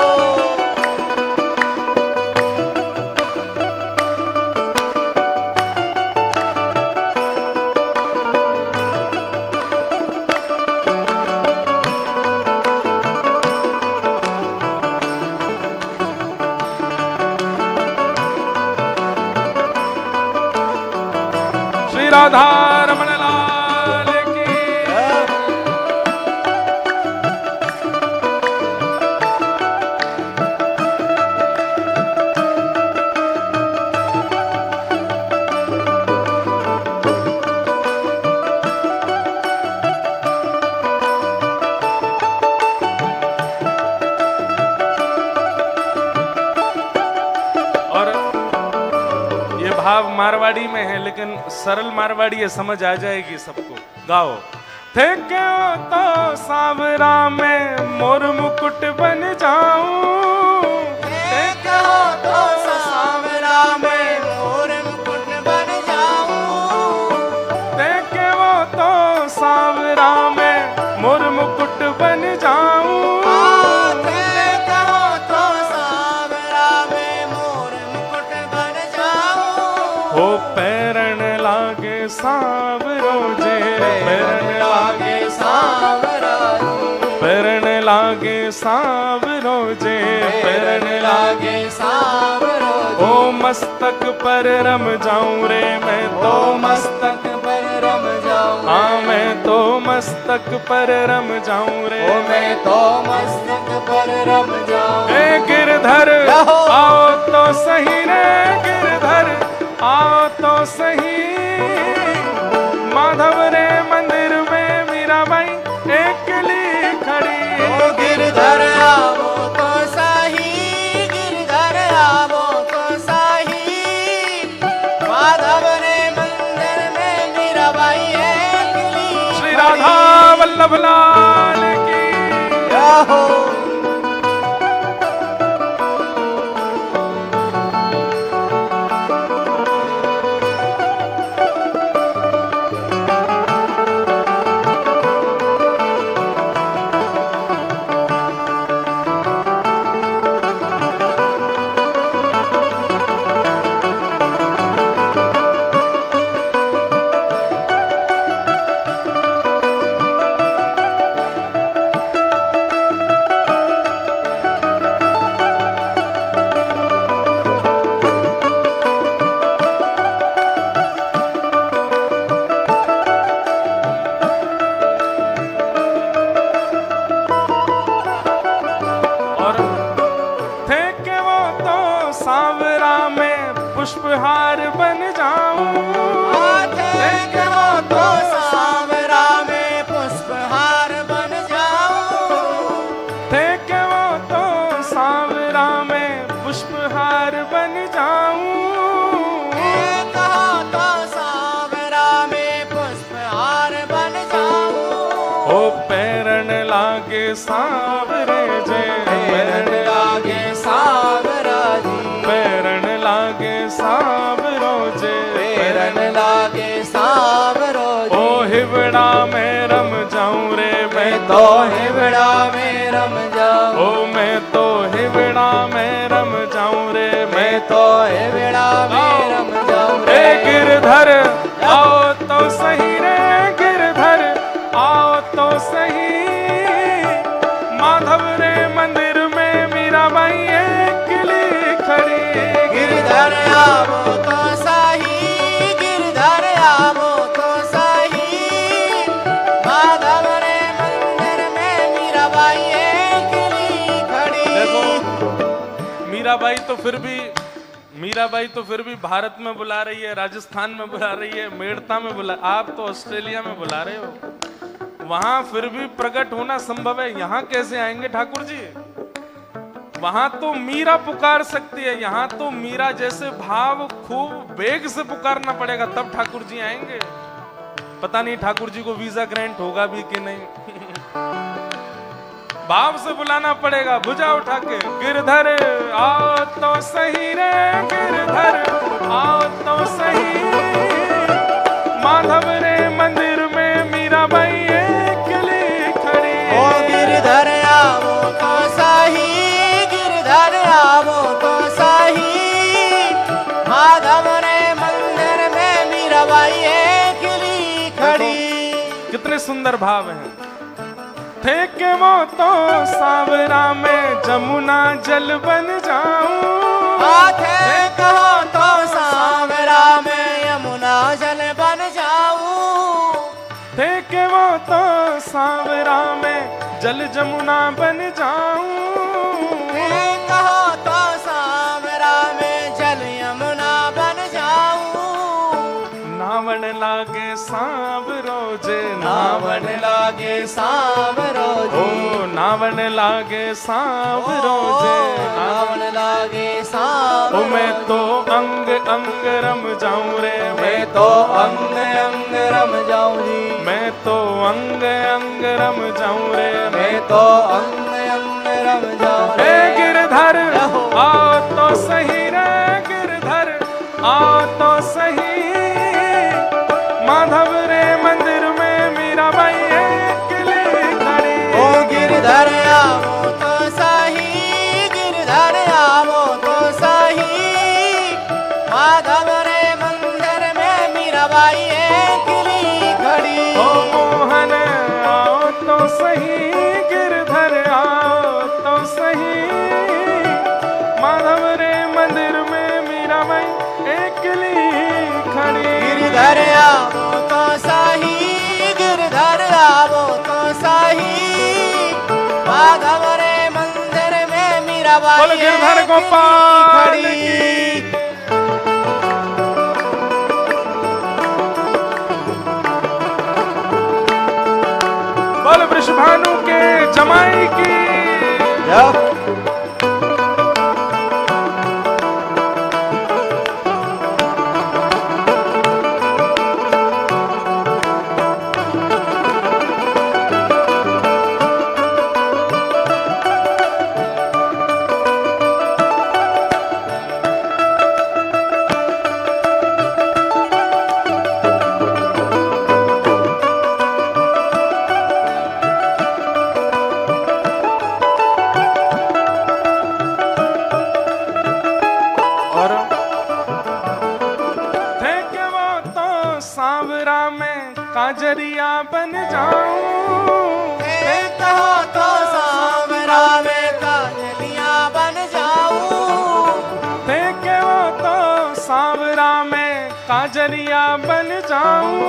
श्री राधा रमण लाल की। और ये भाव मारवाड़ी में है, लेकिन सरल मारवाड़ी है, समझ आ जाएगी सबको। गाओ। थे क्यों तो सांवरा में मोर मुकुट बन जाऊं। थे कहो तो सांवरा में मोर मुकुट बन जाऊं। थे क्यों तो सांवरा में मोर मुकुट बन जाऊं। थे कहो तो सांवरा में मोर मुकुट बन जाऊं। हो पैरण लागे सांवरो जे, पैरण लागे सांवरा। पैरण लागे सांवरो जे, पैरण लागे सांवरो। ओ मस्तक पर रम जाऊं रे मैं तो। ओ मस्तक पर रम जाऊं। हाँ मैं तो मस्तक पर रम जाऊं रे, ओ मैं तो मस्तक पर रम जाऊं। ए गिरधर आओ तो सही रे, गिरधर आओ तो सही, माधव रे मंदिर में मीराबाई अकेली खड़ी। ओ गिरधर आवो तो सही, गिरधर आवो तो सही, माधव रे मंदिर में मीराबाई अकेली। श्री राधा वल्लभ लाल की हो। पुष्पहार बन जाऊं, थे हो तो सांवरा में पुष्पहार बन जाऊं। थे के वो तो सांवरा में पुष्पहार बन जाऊं। कहो तो सांवरा में पुष्पहार बन जाऊं। ओ पैरण लागे सांवरे जे, पैरण लागे सांवरा जी, पैरण लागे सांवरो जे, पैरण लागे सांवरो जी। ओ हिवड़ा में रम जाऊं रे, मैं तो हिवड़ा में रम जाऊं। ओ मैं तो हिवड़ा में रम जाऊं रे, मैं तो हिवड़ा में रम जाऊं रे। गिरधर आओ तो सही रे, गिरधर आओ तो सही, माधव रे मंदिर में मीराबाई अकेली खड़ी। गिरधर आवो तो सही, गिरधर आवो तो सही, माधव रे मंदिर में मीराबाई अकेली खड़ी। देखो मीराबाई तो फिर भी भारत में बुला रही है, राजस्थान में बुला रही है, मेड़ता में बुला, आप तो ऑस्ट्रेलिया में बुला रहे हो। वहां फिर भी प्रकट होना संभव है, यहाँ कैसे आएंगे ठाकुर जी? वहां तो मीरा पुकार सकती है, यहाँ तो मीरा जैसे भाव खूब वेग से पुकारना पड़ेगा तब ठाकुर जी आएंगे। पता नहीं ठाकुर जी को वीजा ग्रांट होगा भी कि नहीं। भाव से बुलाना पड़ेगा, भुजा उठा के, गिरधर आओ तो सही रे, गिरधर आओ तो सही, माधव रे मंदिर में मीराबाई अकेली खड़ी। ओ गिरधर आवो तो सही, गिरधर आवो तो सही, माधव रे मंदिर में मीराबाई अकेली खड़ी। कितने सुंदर भाव हैं। थे के वो तो सांवरा में जमुना जल बन जाऊं। थे कहो तो सांवरा में यमुना जल बन जाऊं। थे के वो तो सांवरा में जल जमुना बन जाऊं। थे कहो तो सांवरा में जल यमुना बन जाऊं। नावण लागे सांवरो जे, नावण लागे सांवरो ओ जी, नावण लागे सांवरो जे, नावण लागे सांवरो। ओ मैं तो अंग अंग रम जाऊं रे, मैं तो अंग अंग रम जाऊं जी, मैं तो अंग अंग रम जाऊं रे, मैं तो अंग अंग रम जाऊं रे। रे। गिरधर आओ तो सही रे, गिरधर आओ तो सही, माधव रे मंदिर में मीराबाई अकेली खड़ी। ओ गिरधर आवो तो सही, गिरधर आवो तो सही, माधव रे मंदिर में मीराबाई अकेली खड़ी। ओ मोहन आओ तो सही, गिरधर आओ तो सही, माधव रे मंदिर में मीराबाई अकेली खड़ी। गिरधर आवो तो सही, गिरधर बोल गिरधर गोपाल की। बोल वृषभानु के जमाई की। काजरिया बन जाऊं, कहो तो सांवरा में काजलिया बन जाऊं, देखे वो तो सांवरा में काजरिया बन जाऊं,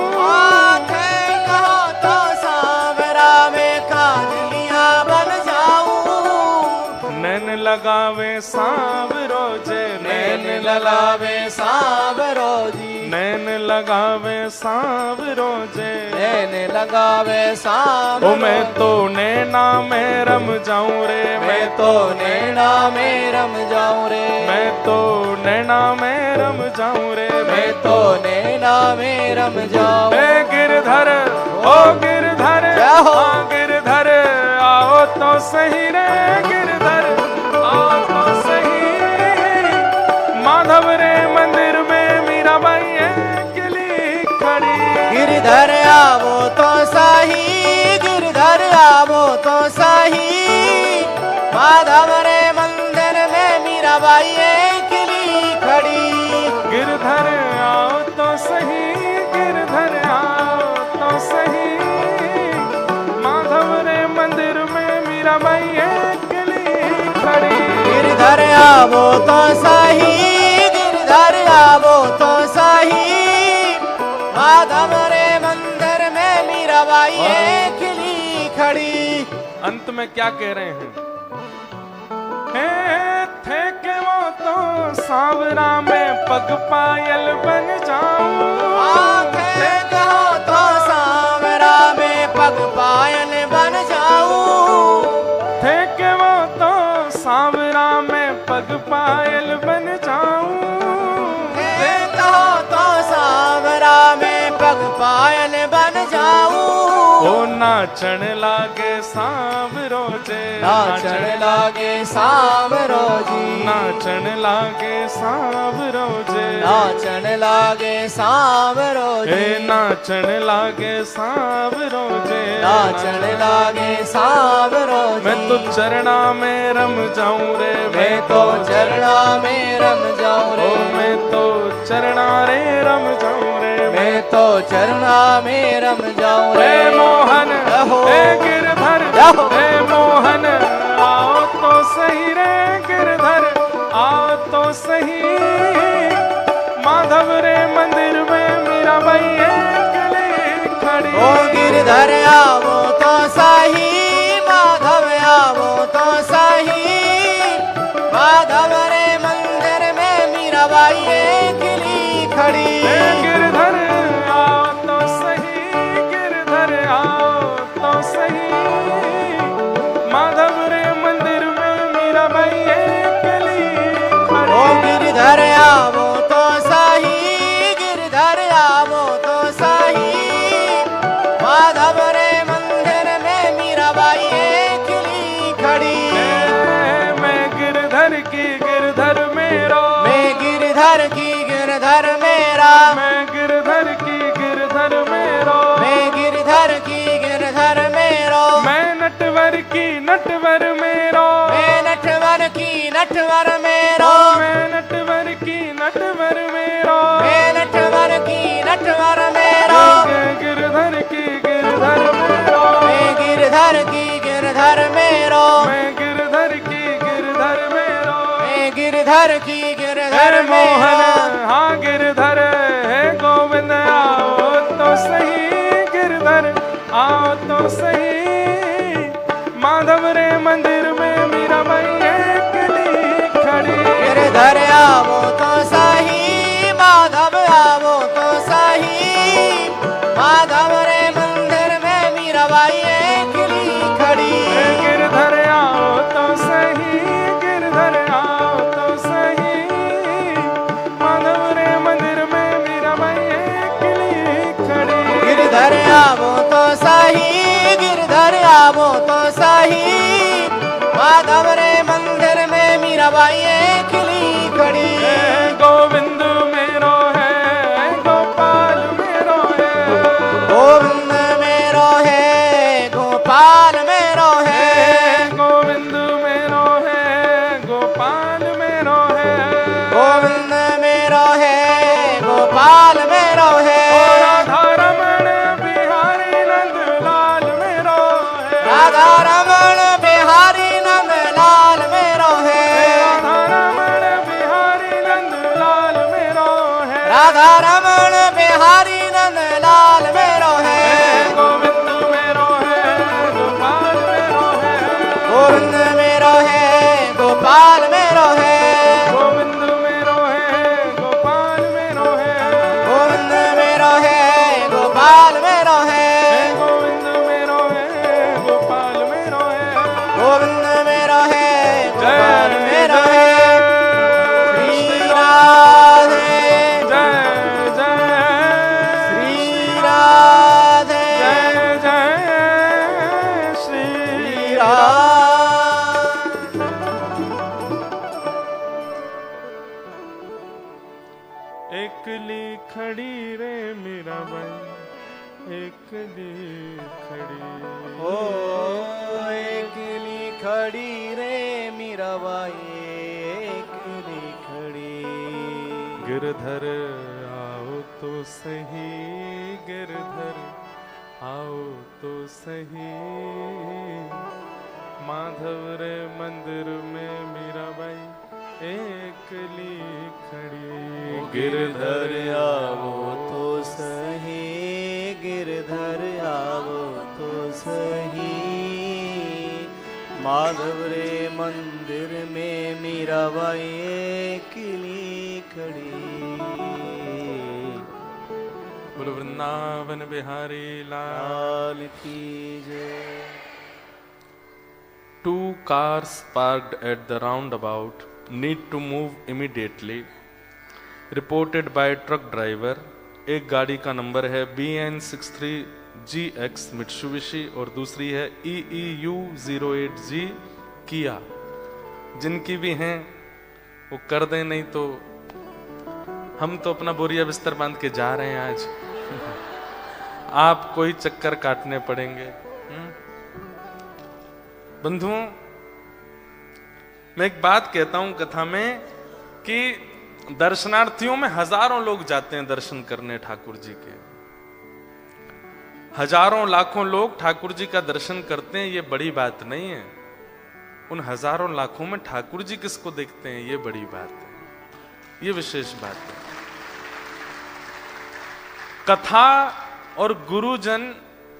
कहो तो सांवरा में काजलिया बन जाऊं, नैन लगावे सांवरो जे, नैन लगावे सांवरो जी, नैन लगावे सांवरो जे, नैन लगावे सांवरो। ओ मैं तो नैना में रम जाऊं रे, मैं तो नैना में रम जाऊं रे, मैं तो नैना में रम जाऊं रे, मैं तो नैना में रम जाऊं। ए गिरधर, ओ गिरधर, हाँ गिरधर, आओ तो सही रे गिरधर, आओ तो सही। माधव रे मंदिर में मीराबाई अकेली खड़ी, गिरधर आवो तो सही, गिरधर आवो तो सही, माधव रे मंदिर में मीराबाई अकेली खड़ी। गिरधर आओ तो सही, गिरधर आओ तो सही, माधव रे मंदिर में मीराबाई अकेली खड़ी। गिरधर आवो तो सही, गिरधर आवो तो सही, माधव रे मंदिर में मीराबाई अकेली खड़ी। अंत में क्या कह रहे हैं? थे के वो तो सांवरा में पग पायल बन जाऊं, थे कहो तो सांवरा में पग पायल बन जाऊं, थे के वो तो सांवरा में पग पायल बन जाऊं, थे कहो तो सांवरा में पग पायल बन जाऊं, ओ नाचन लागे सांवरो जे, नाचन लागे सांवरो जी, नाचन लागे सांवरो जे, नाचन लागे सांवरो जी, नाचन लागे सांवरो जे, नाचन लागे सांवरो जी। मैं तो चरणा में रम जाऊं रे, मैं तो चरणा में रम जाऊं रे, मैं तो चरणा रे रम जाऊं रे, मैं तो चरणा में रम जाऊं रे। मोहन हे गिरधर, हे मोहन, आओ तो सही रे गिरधर, आओ तो सही। माधव रे मंदिर में मीराबाई अकेली खड़ी। ओ गिरधर आवो तो सही, माधव आवो तो सही, माधव रे मंदिर में मीराबाई अकेली खड़ी। गिरधर आओ तो सही, गिरधर आओ तो सही, माधव रे मंदिर में मीराबाई अकेली खड़ी। ओ गिरधर आवो तो सही, गिरधर आवो तो सही, माधव रे मंदिर में मीराबाई अकेली खड़ी। मैं गिरधर की गिरधर मेरो, मैं गिरधर की गिरधर मेरा, मैं गिरधर की गिरधर मेरो, मैं गिरधर की गिरधर मेरो, मैं नटवर की नटवर मेरो, मैं नटवर की नटवर मेरो, मैं नटवर की नटवर मेरो, मैं नटवर की नटवर मेरो, गिरधर की गिरधर मेरो, मैं गिरधर की गिरधर मेरो, मैं गिरधर की गिरधर मेरो, मैं गिरधर की गिरधर हे मोहन, मेरो। हाँ गिरधर, हे गोविंद आओ तो सही गिरधर, आओ तो सही। माधव रे मंदिर में मीराबाई अकेली वो तो सही। माधव रे मंदिर में मीराबाई खिली खड़ी। गोविंद मेरो है गोपाल मेरो है। गोविंद मेरो है गोपाल मेरो है। गोविंद मेरो है गोपाल मेरो है। गोविंद मेरो है गोपाल मेरो है। राधा रमण बिहारी नंदलाल मेरो है। राधा रमण बिहारी नंदलाल मेरो है। राधा रमण बिहारी नंदलाल मेरो है। राधा रमण बिहारी नंदलाल मेरो है। गोविंद मेरो है गोपाल मेरो है। गोविंद मेरो है गोपाल मेरो है। गोविंद मेरो है गोपाल मेरो है। गोविंद मेरो है गोपाल मेरो है। गोविंद मेरो है गोपाल मेरो है। गोविंद मेरो है गोपाल जय मेरो जय है। श्री राधे जय जय श्री राधे जय जय श्री श्री राधे। एकली खड़ी रे मीराबाई एकली खड़ी। ओ एकली खड़ी रे मीराबाई एकली खड़ी। गिरधर आओ तो सही गिरधर आओ तो सही। माधव रे मंदिर में मीराबाई एकली खड़ी। गिरधर आवो तो सही गिरधर आवो तो सही। माधव रे मंदिर में मीराबाई एकली खड़ी। बोलो वृंदावन बिहारी लाल लाल की जय। Two cars parked at the roundabout need to move immediately. Reported by truck driver. एक गाड़ी का नंबर है BN63GX मित्सुबिशी और दूसरी है EEU08G किया। जिनकी भी हैं वो कर दें, नहीं तो हम तो अपना बोरिया बिस्तर बांध के जा रहे हैं आज। आपको ही चक्कर काटने पड़ेंगे। बंधुओं, मैं एक बात कहता हूं कथा में कि दर्शनार्थियों में हजारों लोग जाते हैं दर्शन करने ठाकुर जी के। हजारों लाखों लोग ठाकुर जी का दर्शन करते हैं, ये बड़ी बात नहीं है। उन हजारों लाखों में ठाकुर जी किसको देखते हैं, ये बड़ी बात है, ये विशेष बात है। कथा और गुरुजन,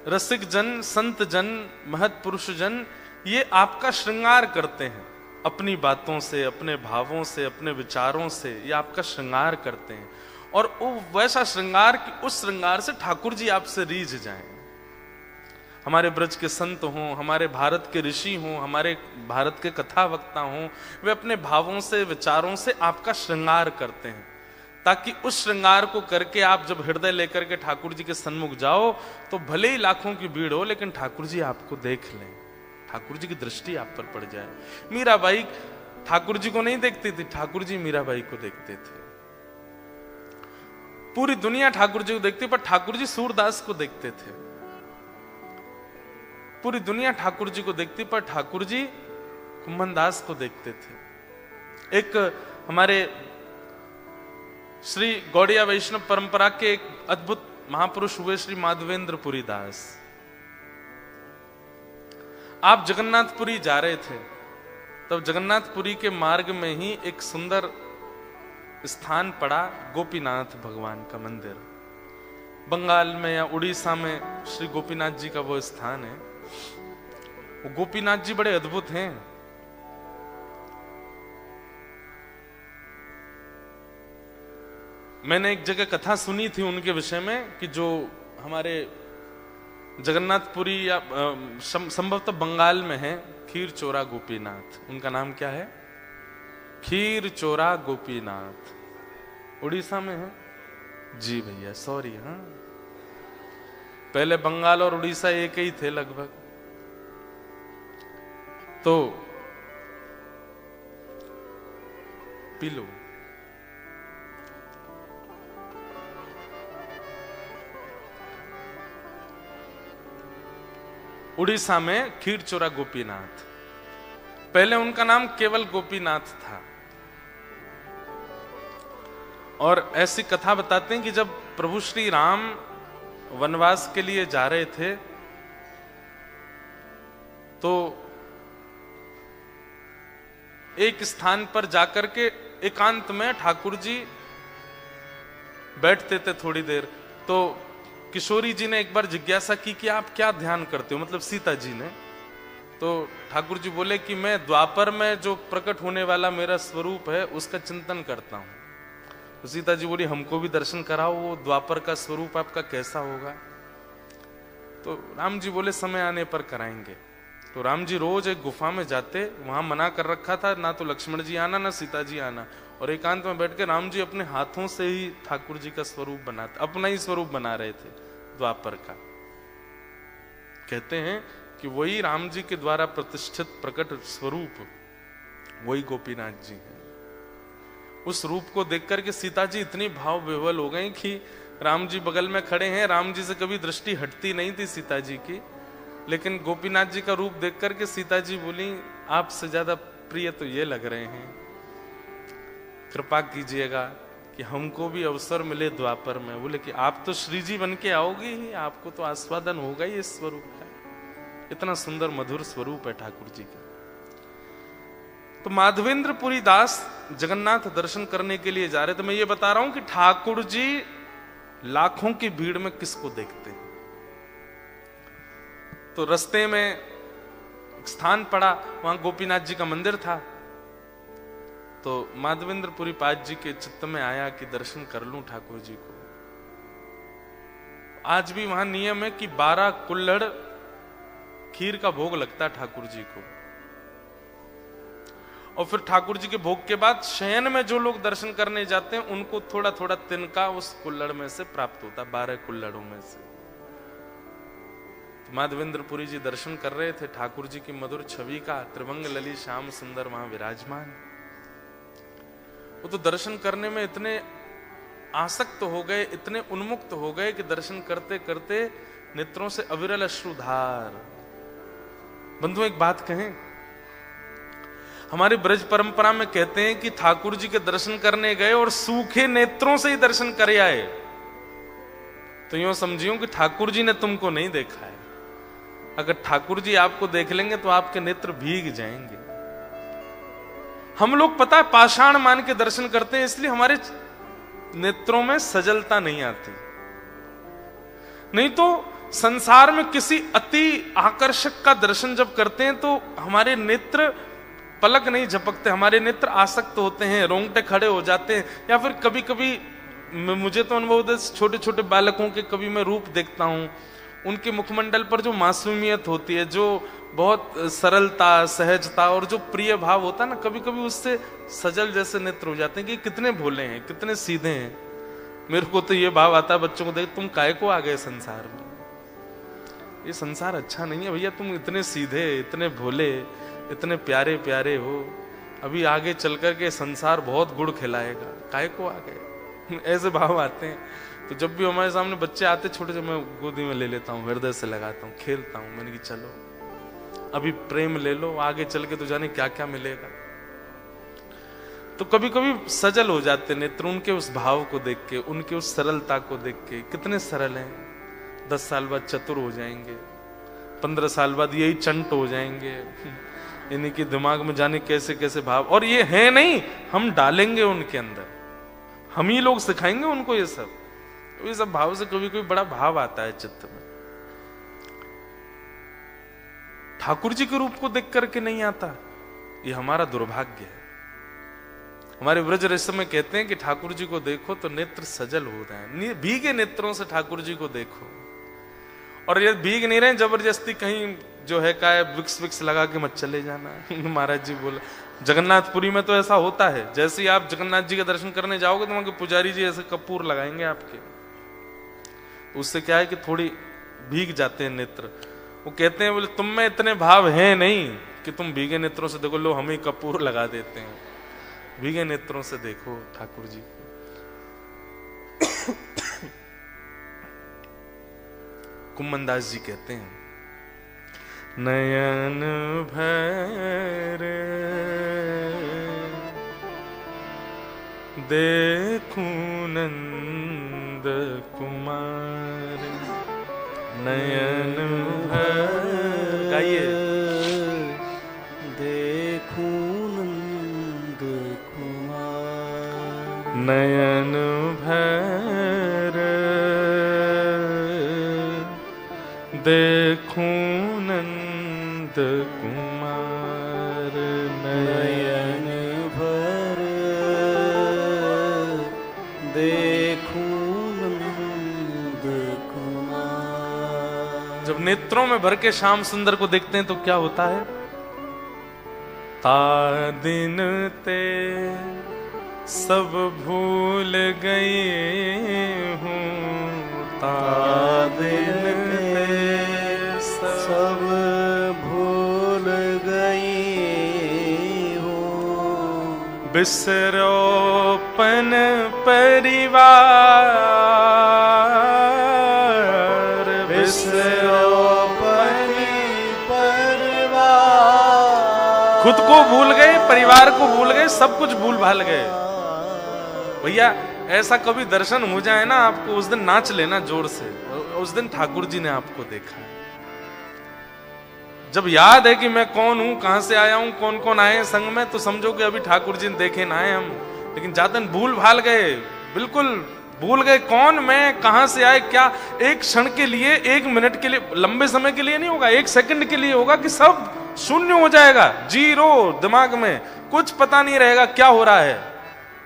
रसिक जन, संत जन, महत पुरुष जन ये आपका श्रृंगार करते हैं अपनी बातों से, अपने भावों से, अपने विचारों से। ये आपका श्रृंगार करते हैं और वो वैसा श्रृंगार कि उस श्रृंगार से ठाकुर जी आपसे रीझ जाएं। हमारे ब्रज के संत हों, हमारे भारत के ऋषि हों, हमारे भारत के कथा वक्ता हों, वे अपने भावों से, विचारों से आपका श्रृंगार करते हैं ताकि उस श्रृंगार को करके आप जब हृदय लेकर के ठाकुर जी के सन्मुख जाओ तो भले ही लाखों की भीड़ हो लेकिन ठाकुर जी आपको देख लें, ठाकुर जी की दृष्टि आप पर पड़ जाए। मीराबाई ठाकुर जी को नहीं देखती थी, ठाकुर जी मीराबाई को देखते थे। पूरी दुनिया ठाकुर जी को देखती पर ठाकुर जी सूरदास को देखते थे। पूरी दुनिया ठाकुर जी को देखती पर ठाकुर जी कुम्भनदास को देखते थे। एक हमारे श्री गौड़िया वैष्णव परंपरा के एक अद्भुत महापुरुष हुए श्री माधवेंद्रपुरी दास। आप जगन्नाथपुरी जा रहे थे, तब जगन्नाथपुरी के मार्ग में ही एक सुंदर स्थान पड़ा, गोपीनाथ भगवान का मंदिर। बंगाल में या उड़ीसा में श्री गोपीनाथ जी का वो स्थान है। वो गोपीनाथ जी बड़े अद्भुत हैं। मैंने एक जगह कथा सुनी थी उनके विषय में कि जो हमारे जगन्नाथपुरी या संभवतः बंगाल में है, खीर चोरा गोपीनाथ, उनका नाम क्या है? खीर चोरा गोपीनाथ। उड़ीसा में है जी भैया, सॉरी। हाँ, पहले बंगाल और उड़ीसा एक ही थे लगभग। तो पी लो। उड़ीसा में खीरचोरा गोपीनाथ, पहले उनका नाम केवल गोपीनाथ था। और ऐसी कथा बताते हैं कि जब प्रभु श्री राम वनवास के लिए जा रहे थे तो एक स्थान पर जाकर के एकांत में ठाकुर जी बैठते थे थोड़ी देर। तो किशोरी जी ने एक बार जिज्ञासा की कि आप क्या ध्यान करते हो, मतलब सीता जी ने। तो ठाकुर जी बोले कि मैं द्वापर में जो प्रकट होने वाला मेरा स्वरूप है उसका चिंतन करता हूं। तो सीता जी बोली हमको भी दर्शन कराओ, वो द्वापर का स्वरूप आपका कैसा होगा। तो राम जी बोले समय आने पर कराएंगे। तो राम जी रोज एक गुफा में जाते, वहां मना कर रखा था ना तो लक्ष्मण जी आना ना सीता जी आना, और एकांत में बैठ के राम जी अपने हाथों से ही ठाकुर जी का स्वरूप बनाते, अपना ही स्वरूप बना रहे थे द्वापर का। कहते हैं कि वही राम जी के द्वारा प्रतिष्ठित प्रकट स्वरूप वही गोपीनाथ जी हैं। उस रूप को देख करके सीता जी इतनी भाव विह्वल हो गई कि राम जी बगल में खड़े हैं, राम जी से कभी दृष्टि हटती नहीं थी सीता जी की, लेकिन गोपीनाथ जी का रूप देख करके सीता जी बोली आपसे ज्यादा प्रिय तो ये लग रहे हैं, कृपा कीजिएगा कि हमको भी अवसर मिले द्वापर में। बोले कि आप तो श्री जी बन के आओगे ही, आपको तो आस्वादन होगा ही इस स्वरूप का। इतना सुंदर मधुर स्वरूप है ठाकुर जी का। तो माधवेंद्रपुरी दास जगन्नाथ दर्शन करने के लिए जा रहे थे। मैं ये बता रहा हूं कि ठाकुर जी लाखों की भीड़ में किसको देखते हैं। तो रास्ते में स्थान पड़ा, वहां गोपीनाथ जी का मंदिर था। तो माधवेंद्रपुरी पाद जी के चित्त में आया कि दर्शन कर लूं ठाकुर जी को। आज भी वहां नियम है कि 12 कुल्हड़ खीर का भोग लगता है ठाकुर जी को। और फिर ठाकुर जी के भोग के बाद शयन में जो लोग दर्शन करने जाते हैं उनको थोड़ा थोड़ा तिनका उस कुल्हड़ में से प्राप्त होता है, 12 कुल्हड़ों में से। तो माधवेंद्रपुरी जी दर्शन कर रहे थे ठाकुर जी की मधुर छवि का, त्रिभंग लली श्याम सुंदर वहां विराजमान। वो तो दर्शन करने में इतने आसक्त हो गए, इतने उन्मुक्त हो गए कि दर्शन करते करते नेत्रों से अविरल अश्रुधार। बंधु एक बात कहें, हमारी ब्रज परंपरा में कहते हैं कि ठाकुर जी के दर्शन करने गए और सूखे नेत्रों से ही दर्शन कर आए, तो यूं समझियो कि ठाकुर जी ने तुमको नहीं देखा है। अगर ठाकुर जी आपको देख लेंगे तो आपके नेत्र भीग जाएंगे। हम लोग पता है पाषाण मान के दर्शन करते हैं, इसलिए हमारे नेत्रों में सजलता नहीं आती। नहीं तो संसार में किसी अति आकर्षक का दर्शन जब करते हैं तो हमारे नेत्र पलक नहीं झपकते, हमारे नेत्र आसक्त होते हैं, रोंगटे खड़े हो जाते हैं। या फिर कभी कभी मुझे तो अनुभव होता है, छोटे छोटे बालकों के कभी मैं रूप देखता हूं, उनके मुखमंडल पर जो मासूमियत होती है, जो बहुत सरलता सहजता और जो प्रिय भाव होता है ना, कभी कभी उससे सजल जैसे नेत्र हो जाते हैं कि कितने भोले हैं, कितने सीधे हैं। मेरे को तो ये भाव आता है बच्चों को देख, तुम काहे को आ गए संसार में, ये संसार अच्छा नहीं है भैया, तुम इतने सीधे इतने भोले इतने प्यारे प्यारे हो, अभी आगे चल कर के संसार बहुत गुड़ खिलाएगा, काहे को आ गए। ऐसे भाव आते हैं। तो जब भी हमारे सामने बच्चे आते छोटे से, मैं गोदी में ले लेता हूँ, हृदय से लगाता हूँ, खेलता हूँ। मैंने कि चलो अभी प्रेम ले लो, आगे चल के तो जाने क्या क्या मिलेगा। तो कभी कभी सजल हो जाते नेत्र उनके उस भाव को देख के, उनके उस सरलता को देख के। कितने सरल हैं, 10 साल बाद चतुर हो जाएंगे, 15 साल बाद यही चंट हो जाएंगे। इन्हीं के दिमाग में जाने कैसे कैसे भाव, और ये है नहीं, हम डालेंगे उनके अंदर, हम ही लोग सिखाएंगे उनको ये सब। ये सब भाव से कभी कभी बड़ा भाव आता है चित्त में। ठाकुर जी के रूप को देख करके नहीं आता, ये हमारा दुर्भाग्य है। हमारे ब्रज रस में कहते हैं कि ठाकुर जी को देखो तो नेत्र सजल हो रहे हैं, भीगे नेत्रों से ठाकुर जी को देखो। और ये भीग नहीं रहे जबरदस्ती कहीं जो है का विक्स विक्स लगा के मत चले जाना। महाराज जी बोले जगन्नाथपुरी में तो ऐसा होता है, जैसे ही आप जगन्नाथ जी के दर्शन करने जाओगे तो वहां के पुजारी जी ऐसे कपूर लगाएंगे आपके, उससे क्या है कि थोड़ी भीग जाते हैं नेत्र। वो कहते हैं बोले तुम में इतने भाव हैं नहीं, कि तुम भीगे नेत्रों से देखो, लो हम ही कपूर लगा देते हैं। भीगे नेत्रों से देखो ठाकुर जी को। कुम्मनदास जी कहते हैं, नयन भर देखूं नंद कुमार, नयन भर गाइए, देखूं नंद कुमार, नयन भर देखूं नंद कुमार, नयन भर देखूं नंद कुमार। जब नेत्रों में भर के श्याम सुंदर को देखते हैं तो क्या होता है? ता दिन ते सब भूल गए हूँ, ता दिन ते सब भूल गई हूँ, बिसरोपन परिवार, बिसरोपन परिवार। खुद को भूल गए, परिवार को भूल गए, सब कुछ भूल भाल गए। भैया ऐसा कभी दर्शन हो जाए ना आपको, उस दिन नाच लेना जोर से, उस दिन ठाकुर जी ने आपको देखा है। जब याद है कि मैं कौन हूं, कहां से आया हूं, कौन कौन आए हैं संग में, तो समझो कि अभी ठाकुर जी ने देखे ना आए हम। लेकिन जाते भूल भाल गए, बिल्कुल भूल गए कौन मैं, कहां से आए, क्या। एक क्षण के लिए, एक मिनट के लिए, लंबे समय के लिए नहीं होगा, एक सेकंड के लिए होगा कि सब शून्य हो जाएगा, जीरो, दिमाग में कुछ पता नहीं रहेगा क्या हो रहा है।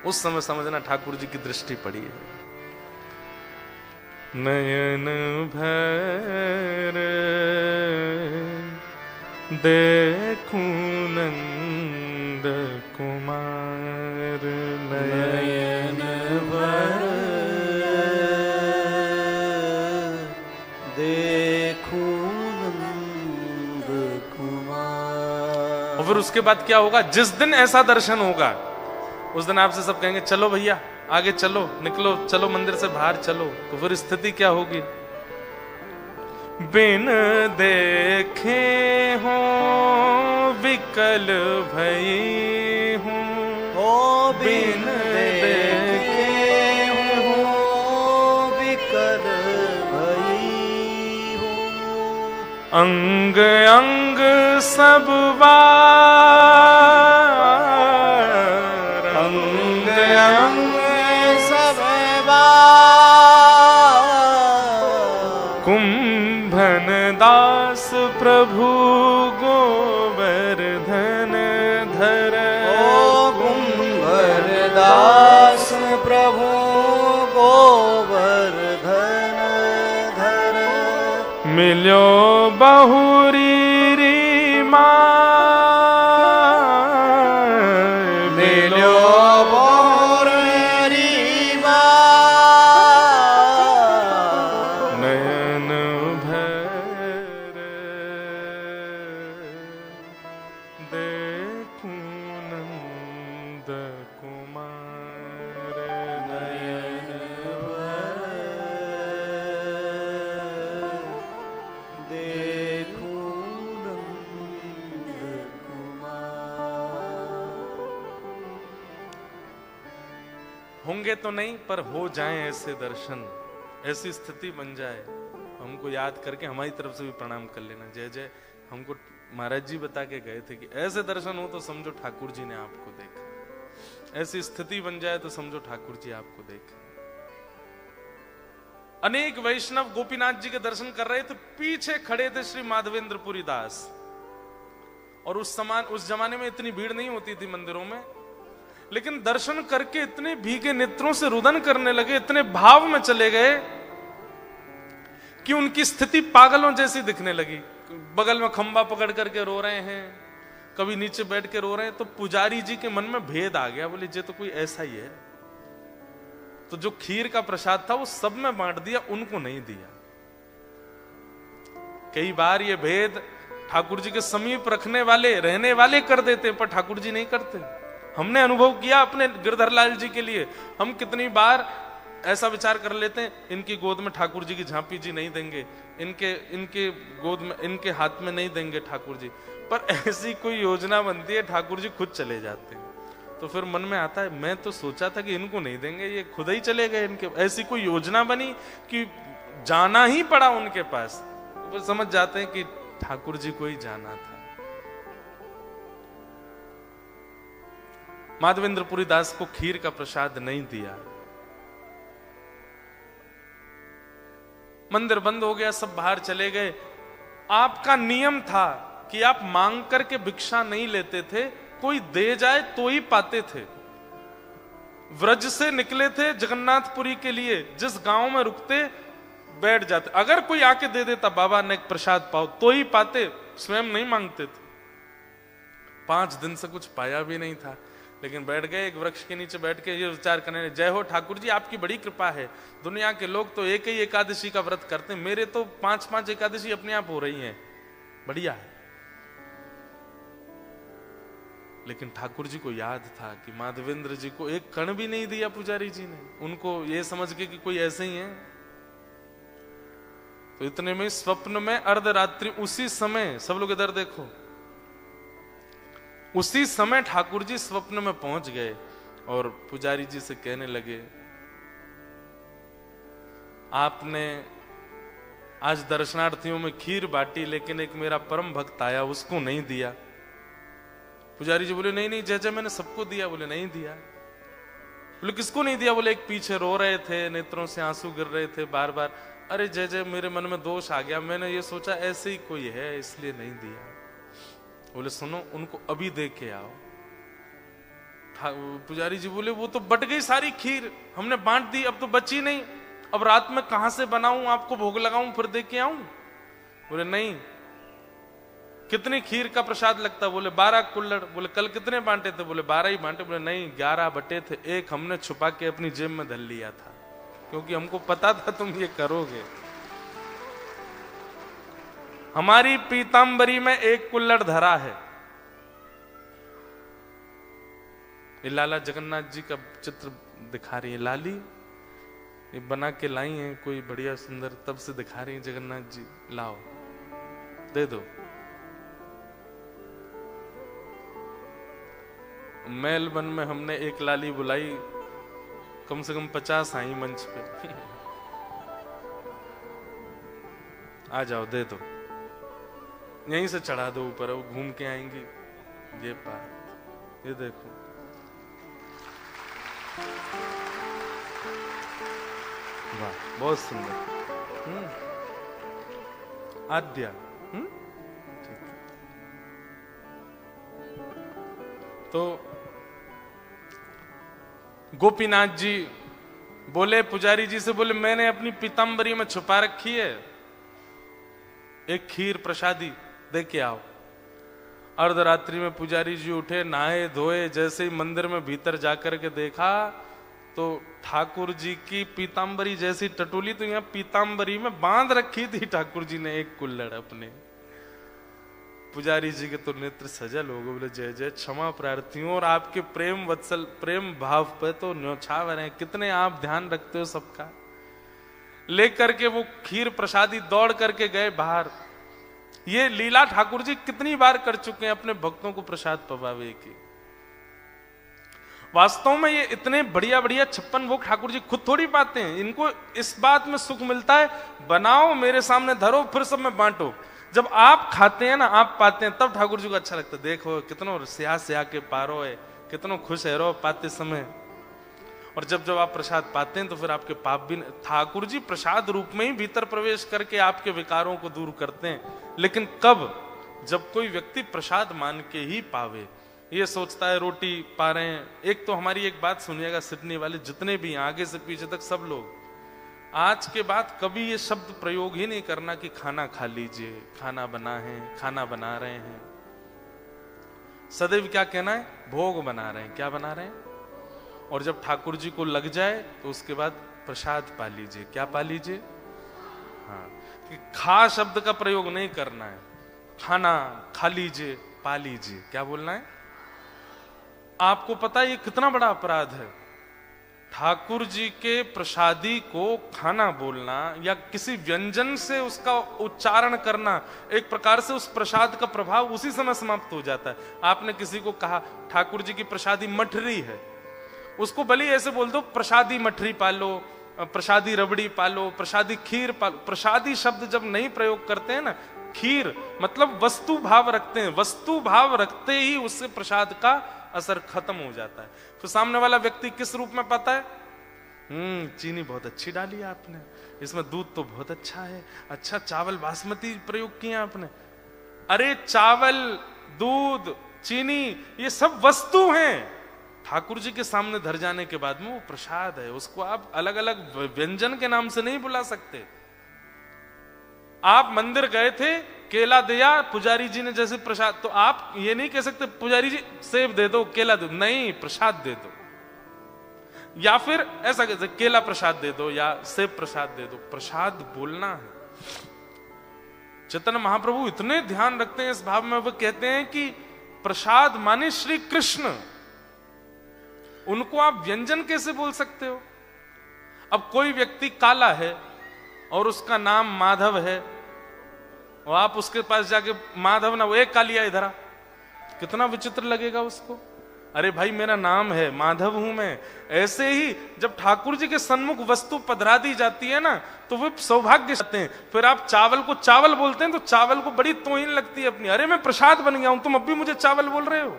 उस समय समझना ठाकुर जी की दृष्टि पड़ी है। नयन भर देखूं नंद कुमार, नयन भर देखूं नंद कुमार। और फिर उसके बाद क्या होगा? जिस दिन ऐसा दर्शन होगा उस दिन आपसे सब कहेंगे चलो भैया आगे चलो, निकलो, चलो मंदिर से बाहर चलो। तो फिर स्थिति क्या होगी? बिन देखे हो विकल भई हूँ, ओ बिन देखे हो विकल भई हूँ, अंग अंग सब बार, अंग अंग सब बार। कुंभन दास प्रभु गोवर्धन धर, ओ कुंभर दास प्रभु गोवर्धन धर, मिलो बहुरी री माँ, मिलो बहुरी माँ। नयन भर देखूं नंद कुमार, नयन भर देखूं नंद कुमार। होंगे तो नहीं पर हो जाएं ऐसे दर्शन, ऐसी स्थिति बन जाए, हमको याद करके हमारी तरफ से भी प्रणाम कर लेना। जय जय। हमको महाराज जी बता के गए थे कि ऐसे दर्शन हो तो समझो ठाकुर जी ने आपको देखा, ऐसी स्थिति बन जाए तो समझो ठाकुर जी आपको देखा। अनेक वैष्णव गोपीनाथ जी के दर्शन कर रहे थे, पीछे खड़े थे श्री माधवेंद्रपुरी दास। और उस जमाने में इतनी भीड़ नहीं होती थी मंदिरों में, लेकिन दर्शन करके इतने भीगे नेत्रों से रुदन करने लगे, इतने भाव में चले गए कि उनकी स्थिति पागलों जैसी दिखने लगी। बगल में खंबा पकड़ करके रो रहे हैं, कभी नीचे बैठ के रो रहे हैं। तो पुजारी जी के मन में भेद आ गया, बोले ये तो कोई ऐसा ही है। तो जो खीर का प्रसाद था वो सब में बांट दिया, उनको नहीं दिया। कई बार ये भेद ठाकुर जी के समीप रखने वाले, रहने वाले कर देते, पर ठाकुर जी नहीं करते। हमने अनुभव किया अपने गिरधर लाल जी के लिए। हम कितनी बार ऐसा विचार कर लेते हैं, इनकी गोद में ठाकुर जी की झांपी जी नहीं देंगे, इनके गोद में, इनके हाथ में नहीं देंगे ठाकुर जी, पर ऐसी कोई योजना बनती है, ठाकुर जी खुद चले जाते हैं। तो फिर मन में आता है, मैं तो सोचा था कि इनको नहीं देंगे, ये खुद ही चले गए। इनके ऐसी कोई योजना बनी कि जाना ही पड़ा उनके पास। तो समझ जाते हैं कि ठाकुर जी को ही जाना था। माधवेंद्रपुरी दास को खीर का प्रसाद नहीं दिया। मंदिर बंद हो गया, सब बाहर चले गए। आपका नियम था कि आप मांग करके भिक्षा नहीं लेते थे, कोई दे जाए तो ही पाते थे। व्रज से निकले थे जगन्नाथपुरी के लिए, जिस गांव में रुकते बैठ जाते, अगर कोई आके दे देता बाबा ने प्रसाद पाओ तो ही पाते, स्वयं नहीं मांगते थे। 5 दिन से कुछ पाया भी नहीं था, लेकिन बैठ गए एक वृक्ष के नीचे, बैठ के ये विचार करने, जय हो ठाकुर जी, आपकी बड़ी कृपा है। दुनिया के लोग तो एक ही एकादशी का व्रत करते हैं, मेरे तो 5-5 एकादशी अपने आप हो रही हैं, बढ़िया है। लेकिन ठाकुर जी को याद था कि माधवेंद्र जी को एक कण भी नहीं दिया पुजारी जी ने, उनको ये समझ के कि कोई ऐसे ही है। तो इतने में स्वप्न में अर्धरात्रि, उसी समय, सब लोग इधर देखो, उसी समय ठाकुर जी स्वप्न में पहुंच गए और पुजारी जी से कहने लगे, आपने आज दर्शनार्थियों में खीर बांटी, लेकिन एक मेरा परम भक्त आया, उसको नहीं दिया। पुजारी जी बोले, नहीं नहीं जय जय, मैंने सबको दिया। बोले नहीं दिया। बोले किसको नहीं दिया? बोले एक पीछे रो रहे थे, नेत्रों से आंसू गिर रहे थे बार बार। अरे जय जय, मेरे मन में दोष आ गया, मैंने ये सोचा ऐसे ही कोई है इसलिए नहीं दिया। बोले सुनो, उनको अभी दे के आओ। पुजारी जी बोले, वो तो बट गई सारी खीर, हमने बांट दी, अब तो बची नहीं, अब रात में कहां से बनाऊं, आपको भोग लगाऊं फिर दे के आऊं? बोले नहीं। कितनी खीर का प्रसाद लगता? बोले 12 कुल्हड़। बोले कल कितने बांटे थे? बोले 12 ही बांटे। बोले नहीं, 11 बटे थे, एक हमने छुपा के अपनी जेब में धर लिया था, क्योंकि हमको पता था तुम ये करोगे। हमारी पीतांबरी में एक कुल्हड़ धरा है। ये लाला जगन्नाथ जी का चित्र दिखा रही है, लाली ये बना के लाई है, कोई बढ़िया सुंदर, तब से दिखा रही है जगन्नाथ जी, लाओ दे दो। मेलबर्न में हमने एक लाली बुलाई, कम से कम 50 आई मंच पे। आ जाओ दे दो, यहीं से चढ़ा दो ऊपर, वो घूम के आएंगी। ये बात, ये देखो, वाह बहुत सुंदर। आद्या। तो गोपीनाथ जी बोले पुजारी जी से, बोले मैंने अपनी पीतांबरी में छुपा रखी है, एक खीर प्रसादी दे के आओ। अर्धरात्रि में पुजारी जी उठे, नहाए धोए, जैसे ही मंदिर में भीतर जाकर के देखा तो ठाकुर जी की पीतांबरी जैसी टटोली, तो यहाँ पीतांबरी में बांध रखी थी ठाकुर जी ने एक कुल्हड़ अपने। पुजारी जी के तो नेत्र सजल हो गए, बोले जय जय, क्षमा प्रार्थी हूं, और आपके प्रेम वत्सल, प्रेम भाव पे तो न्योछावर हैं, कितने आप ध्यान रखते हो सबका। लेकर के वो खीर प्रसादी दौड़ करके गए बाहर। ये लीला ठाकुर जी कितनी बार कर चुके हैं अपने भक्तों को प्रसाद पवावे की। वास्तव में ये इतने बढ़िया बढ़िया 56 भोग ठाकुर जी खुद थोड़ी पाते हैं, इनको इस बात में सुख मिलता है, बनाओ मेरे सामने धरो, फिर सब में बांटो। जब आप खाते हैं ना, आप पाते हैं, तब ठाकुर जी को अच्छा लगता है। देखो कितनों स्या के पारो है, कितनों खुश है रो पाते समय। और जब जब आप प्रसाद पाते हैं तो फिर आपके पाप भी, ठाकुर जी प्रसाद रूप में ही भीतर प्रवेश करके आपके विकारों को दूर करते हैं। लेकिन कब? जब कोई व्यक्ति प्रसाद मान के ही पावे। ये सोचता है रोटी पा रहे हैं। एक तो हमारी एक बात सुनिएगा, सिडनी वाले जितने भी आगे से पीछे तक सब लोग, आज के बाद कभी ये शब्द प्रयोग ही नहीं करना कि खाना खा लीजिए, खाना बना है, खाना बना रहे हैं। सदैव क्या कहना है? भोग बना रहे हैं। क्या बना रहे हैं? और जब ठाकुर जी को लग जाए तो उसके बाद प्रसाद पा लीजिए। क्या पा लीजिए? हाँ, कि खा शब्द का प्रयोग नहीं करना है। खाना खा लीजिए, पा लीजिए। क्या बोलना है? आपको पता है ये कितना बड़ा अपराध है? ठाकुर जी के प्रसादी को खाना बोलना या किसी व्यंजन से उसका उच्चारण करना, एक प्रकार से उस प्रसाद का प्रभाव उसी समय समाप्त हो जाता है। आपने किसी को कहा ठाकुर जी की प्रसादी मठरी है, उसको भले ऐसे बोल दो प्रसादी मठरी पालो, प्रसादी रबड़ी पालो, प्रसादी खीर पालो। प्रसादी शब्द जब नहीं प्रयोग करते हैं ना, खीर मतलब वस्तु भाव रखते हैं, वस्तु भाव रखते ही उससे प्रसाद का असर खत्म हो जाता है। तो सामने वाला व्यक्ति किस रूप में पाता है? चीनी बहुत अच्छी डाली आपने, इसमें दूध तो बहुत अच्छा है, अच्छा चावल बासमती प्रयोग किया आपने। अरे चावल, दूध, चीनी ये सब वस्तु हैं, ठाकुर जी के सामने धर जाने के बाद में वो प्रसाद है। उसको आप अलग अलग व्यंजन के नाम से नहीं बुला सकते। आप मंदिर गए थे, केला दिया पुजारी जी ने जैसे प्रसाद, तो आप ये नहीं कह सकते पुजारी जी सेब दे दो, केला दो, नहीं, प्रसाद दे दो। या फिर ऐसा कहते केला प्रसाद दे दो या सेब प्रसाद दे दो, प्रसाद बोलना है। चैतन्य महाप्रभु इतने ध्यान रखते हैं इस भाव में, वो कहते हैं कि प्रसाद माने श्री कृष्ण, उनको आप व्यंजन कैसे बोल सकते हो? अब कोई व्यक्ति काला है और उसका नाम माधव है और आप उसके पास जाके माधव ना, वो एक कालिया इधर, कितना विचित्र लगेगा उसको। अरे भाई मेरा नाम है, माधव हूं मैं। ऐसे ही जब ठाकुर जी के सन्मुख वस्तु पधरा दी जाती है ना, तो वो सौभाग्य चाहते हैं। फिर आप चावल को चावल बोलते हैं तो चावल को बड़ी तोहिन लगती है अपनी, अरे मैं प्रसाद बन गया हूं, तुम अब भी मुझे चावल बोल रहे हो।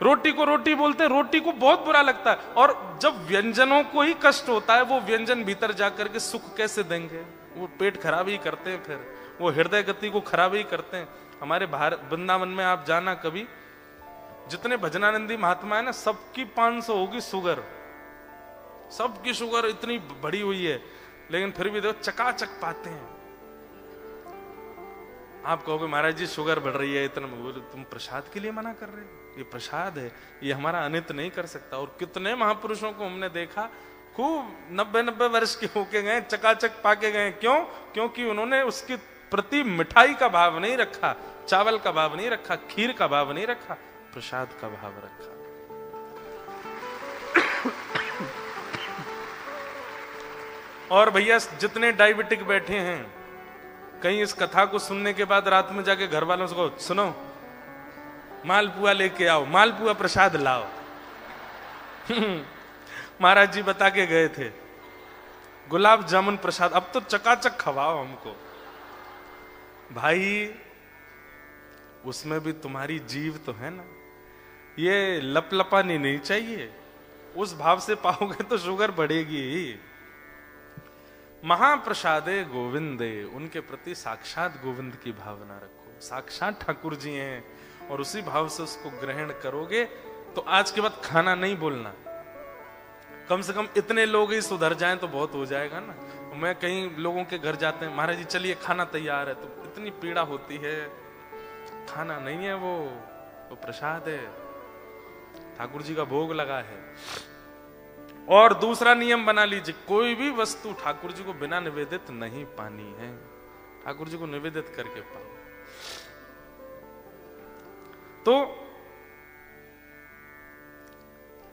रोटी को रोटी बोलते हैं, रोटी को बहुत बुरा लगता है। और जब व्यंजनों को ही कष्ट होता है, वो व्यंजन भीतर जाकर के सुख कैसे देंगे? वो पेट खराब ही करते हैं, फिर वो हृदय गति को खराब ही करते हैं। हमारे वृंदावन में आप जाना कभी, जितने भजनानंदी महात्मा है ना, सबकी 500 होगी शुगर, सबकी शुगर इतनी बढ़ी हुई है, लेकिन फिर भी देखो चकाचक पाते हैं। आप कहोगे महाराज जी शुगर बढ़ रही है इतना, तुम प्रसाद के लिए मना कर रहे हो? ये प्रसाद है, ये हमारा अनित नहीं कर सकता। और कितने महापुरुषों को हमने देखा खूब 90-90 वर्ष के होके गए, चकाचक पाके गए। क्यों? क्योंकि उन्होंने उसके प्रति मिठाई का भाव नहीं रखा, चावल का भाव नहीं रखा, खीर का भाव नहीं रखा, प्रसाद का भाव रखा। और भैया जितने डायबिटिक बैठे हैं, कहीं इस कथा को सुनने के बाद रात में जाके घर वालों से कहो, सुनो मालपुआ लेके आओ, मालपुआ प्रसाद लाओ। महाराज जी बता के गए थे गुलाब जामुन प्रसाद, अब तो चकाचक खवाओ हमको। भाई उसमें भी तुम्हारी जीव तो है ना, ये लपलपानी नहीं चाहिए। उस भाव से पाओगे तो शुगर बढ़ेगी ही। महाप्रसादे गोविंदे, उनके प्रति साक्षात गोविंद की भावना रखो, साक्षात ठाकुर जी हैं, और उसी भाव से उसको ग्रहण करोगे तो आज के बाद खाना नहीं बोलना। कम से कम इतने लोग ही सुधर जाएं तो बहुत हो जाएगा ना। मैं कहीं लोगों के घर जाते हैं, महाराज जी चलिए खाना तैयार है, तो इतनी पीड़ा होती है। खाना नहीं है, वो प्रसाद है, ठाकुर जी का भोग लगा है। और दूसरा नियम बना लीजिए, कोई भी वस्तु ठाकुर जी को बिना निवेदित नहीं पानी है, ठाकुर जी को निवेदित करके पाओ। तो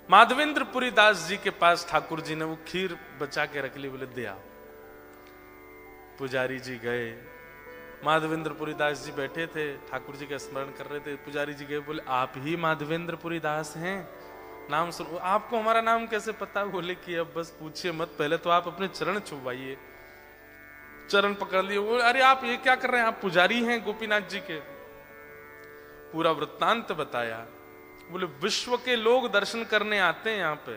माधवेंद्रपुरी दास जी के पास ठाकुर जी ने वो खीर बचा के रख ली, बोले दे आओ। पुजारी जी गए, माधवेंद्रपुरी दास जी बैठे थे, ठाकुर जी का स्मरण कर रहे थे। पुजारी जी गए, बोले आप ही माधवेंद्रपुरी दास हैं? नाम सुनो। आपको हमारा नाम कैसे पता? बोले कि अब बस पूछिए मत, पहले तो आप अपने चरण छुपाइए। चरण पकड़ लिए। वो अरे आप ये क्या कर रहे हैं, आप पुजारी हैं गोपीनाथ जी के। पूरा वृत्तांत बताया। बोले विश्व के लोग दर्शन करने आते हैं यहाँ पे,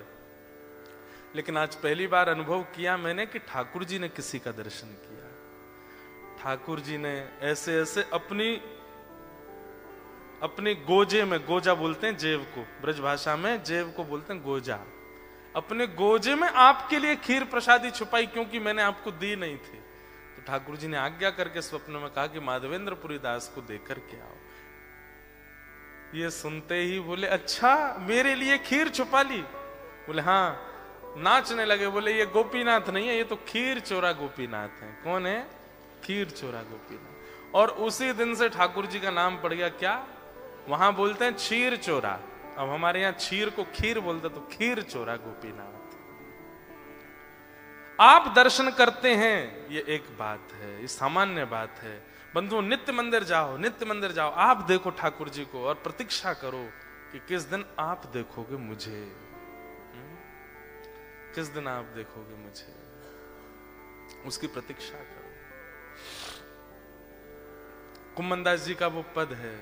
लेकिन आज पहली बार अनुभव किया मैंने कि ठाकुर जी ने किसी का दर्शन किया। ठाकुर जी ने ऐसे ऐसे अपनी गोजे में, गोजा बोलते हैं जेब को, ब्रज भाषा में जेब को बोलते हैं गोजा, अपने गोजे में आपके लिए खीर प्रसादी छुपाई, क्योंकि मैंने आपको दी नहीं थी। तो ठाकुर जी ने आज्ञा करके स्वप्न में कहा कि माधवेंद्रपुरी दास को देकर के आओ। ये सुनते ही बोले अच्छा मेरे लिए खीर छुपा ली? बोले हाँ। नाचने लगे, बोले ये गोपीनाथ नहीं है, ये तो खीर चोरा गोपीनाथ है। कौन है? खीर चोरा गोपीनाथ। और उसी दिन से ठाकुर जी का नाम पड़ गया क्या, वहां बोलते हैं क्षीर चोरा, अब हमारे यहाँ क्षीर को खीर बोलते, तो खीर चोरा गोपीनाथ। आप दर्शन करते हैं ये एक बात है, ये सामान्य बात है। बंधु नित्य मंदिर जाओ, नित्य मंदिर जाओ, आप देखो ठाकुर जी को और प्रतीक्षा करो कि किस दिन आप देखोगे मुझे, किस दिन आप देखोगे मुझे, उसकी प्रतीक्षा करो। कुम्मनदास जी का वो पद है,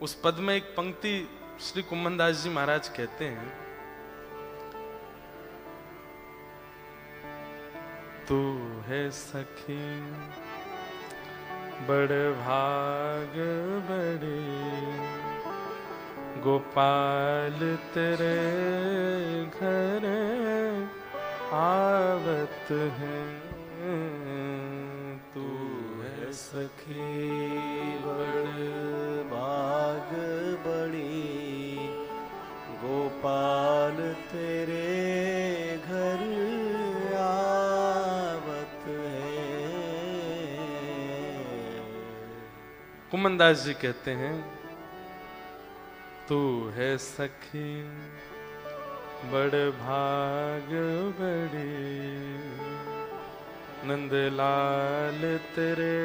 उस पद में एक पंक्ति श्री कुम्मनदास जी महाराज कहते हैं, तू है सखी बड़ भाग बड़ी, गोपाल तेरे घर आवत है। तू है सखी बड़ भाग बड़ी, गोपाल तेरे घर आवत है। कुम्मनदास जी कहते हैं, तू है सखी बड़ भाग बड़ी, नंदलाल तेरे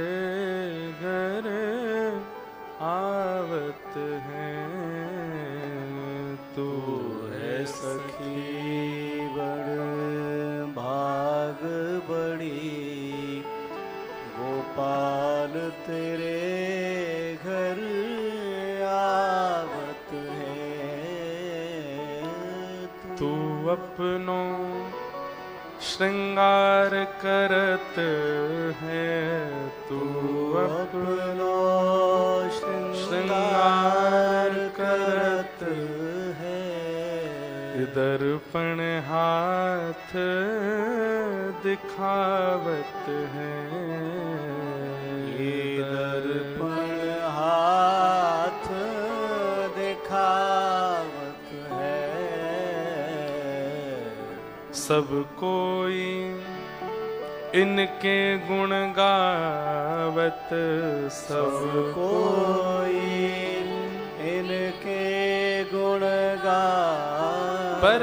घर आवत है। तू है सखी बड़ भाग बड़ी, गोपाल तेरे घर आवत है। तू अपनो श्रृंगार करत है, तू अपनो श्रृंगार करत है। दर्पण हाथ दिखावत है, दर्पण हाथ दिखावत है। सब कोई इनके गुण गावत, सब कोई इनके गुण गावत, पर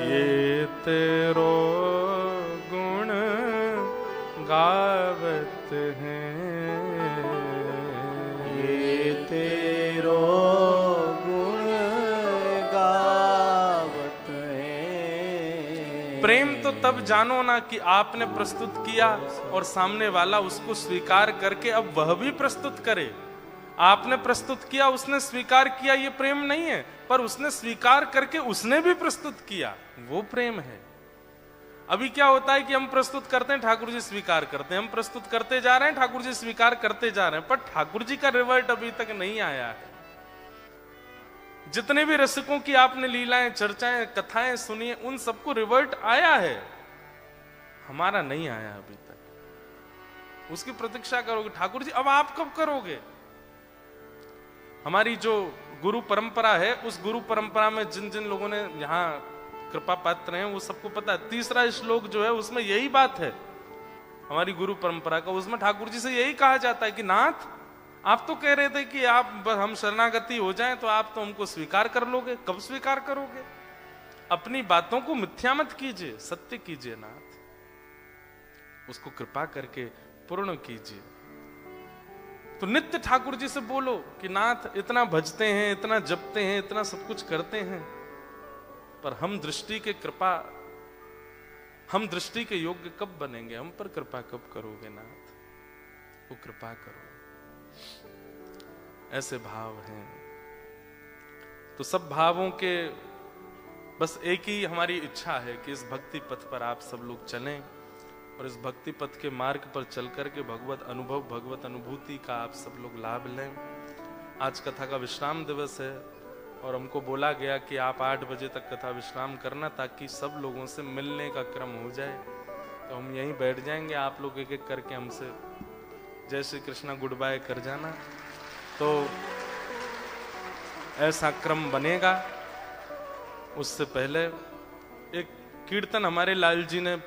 ये तेरो गुण गावत है। ये तेरो गुण गावत है। प्रेम तो तब जानो ना कि आपने प्रस्तुत किया और सामने वाला उसको स्वीकार करके अब वह भी प्रस्तुत करे। आपने प्रस्तुत किया, उसने स्वीकार किया, ये प्रेम नहीं है, पर उसने स्वीकार करके उसने भी प्रस्तुत किया, वो प्रेम है। अभी क्या होता है कि हम प्रस्तुत करते हैं, ठाकुर जी स्वीकार करते हैं, हम प्रस्तुत करते जा रहे हैं, ठाकुर जी स्वीकार करते जा रहे हैं, पर ठाकुर जी का रिवर्ट अभी तक नहीं आया है। जितने भी रसिकों की आपने लीलाएं, चर्चाएं, कथाएं सुनी है, उन सबको रिवर्ट आया है, हमारा नहीं आया अभी तक। उसकी प्रतीक्षा करोगे ठाकुर जी, अब आप कब करोगे? हमारी जो गुरु परंपरा है, उस गुरु परंपरा में जिन जिन लोगों ने यहाँ कृपा पात्र हैं, वो सबको पता है। तीसरा श्लोक जो है उसमें यही बात है हमारी गुरु परंपरा का, उसमें ठाकुर जी से यही कहा जाता है कि नाथ, आप तो कह रहे थे कि आप हम शरणागति हो जाएं तो आप तो हमको स्वीकार कर लोगे, कब स्वीकार करोगे? अपनी बातों को मिथ्या मत कीजिए, सत्य कीजिए नाथ, उसको कृपा करके पूर्ण कीजिए। तो नित्य ठाकुर जी से बोलो कि नाथ, इतना भजते हैं, इतना जपते हैं, इतना सब कुछ करते हैं, पर हम दृष्टि के कृपा, हम दृष्टि के योग्य कब बनेंगे? हम पर कृपा कब करोगे नाथ? वो कृपा करो। ऐसे भाव हैं। तो सब भावों के बस एक ही हमारी इच्छा है कि इस भक्ति पथ पर आप सब लोग चलें और इस भक्ति पथ के मार्ग पर चल करके भगवत अनुभव, भगवत अनुभूति का आप सब लोग लाभ लें। आज कथा का विश्राम दिवस है और हमको बोला गया कि आप 8 बजे तक कथा विश्राम करना, ताकि सब लोगों से मिलने का क्रम हो जाए। तो हम यहीं बैठ जाएंगे, आप लोग एक एक करके हमसे जय श्री कृष्णा गुड बाय कर जाना, तो ऐसा क्रम बनेगा। उससे पहले एक कीर्तन हमारे लाल जी ने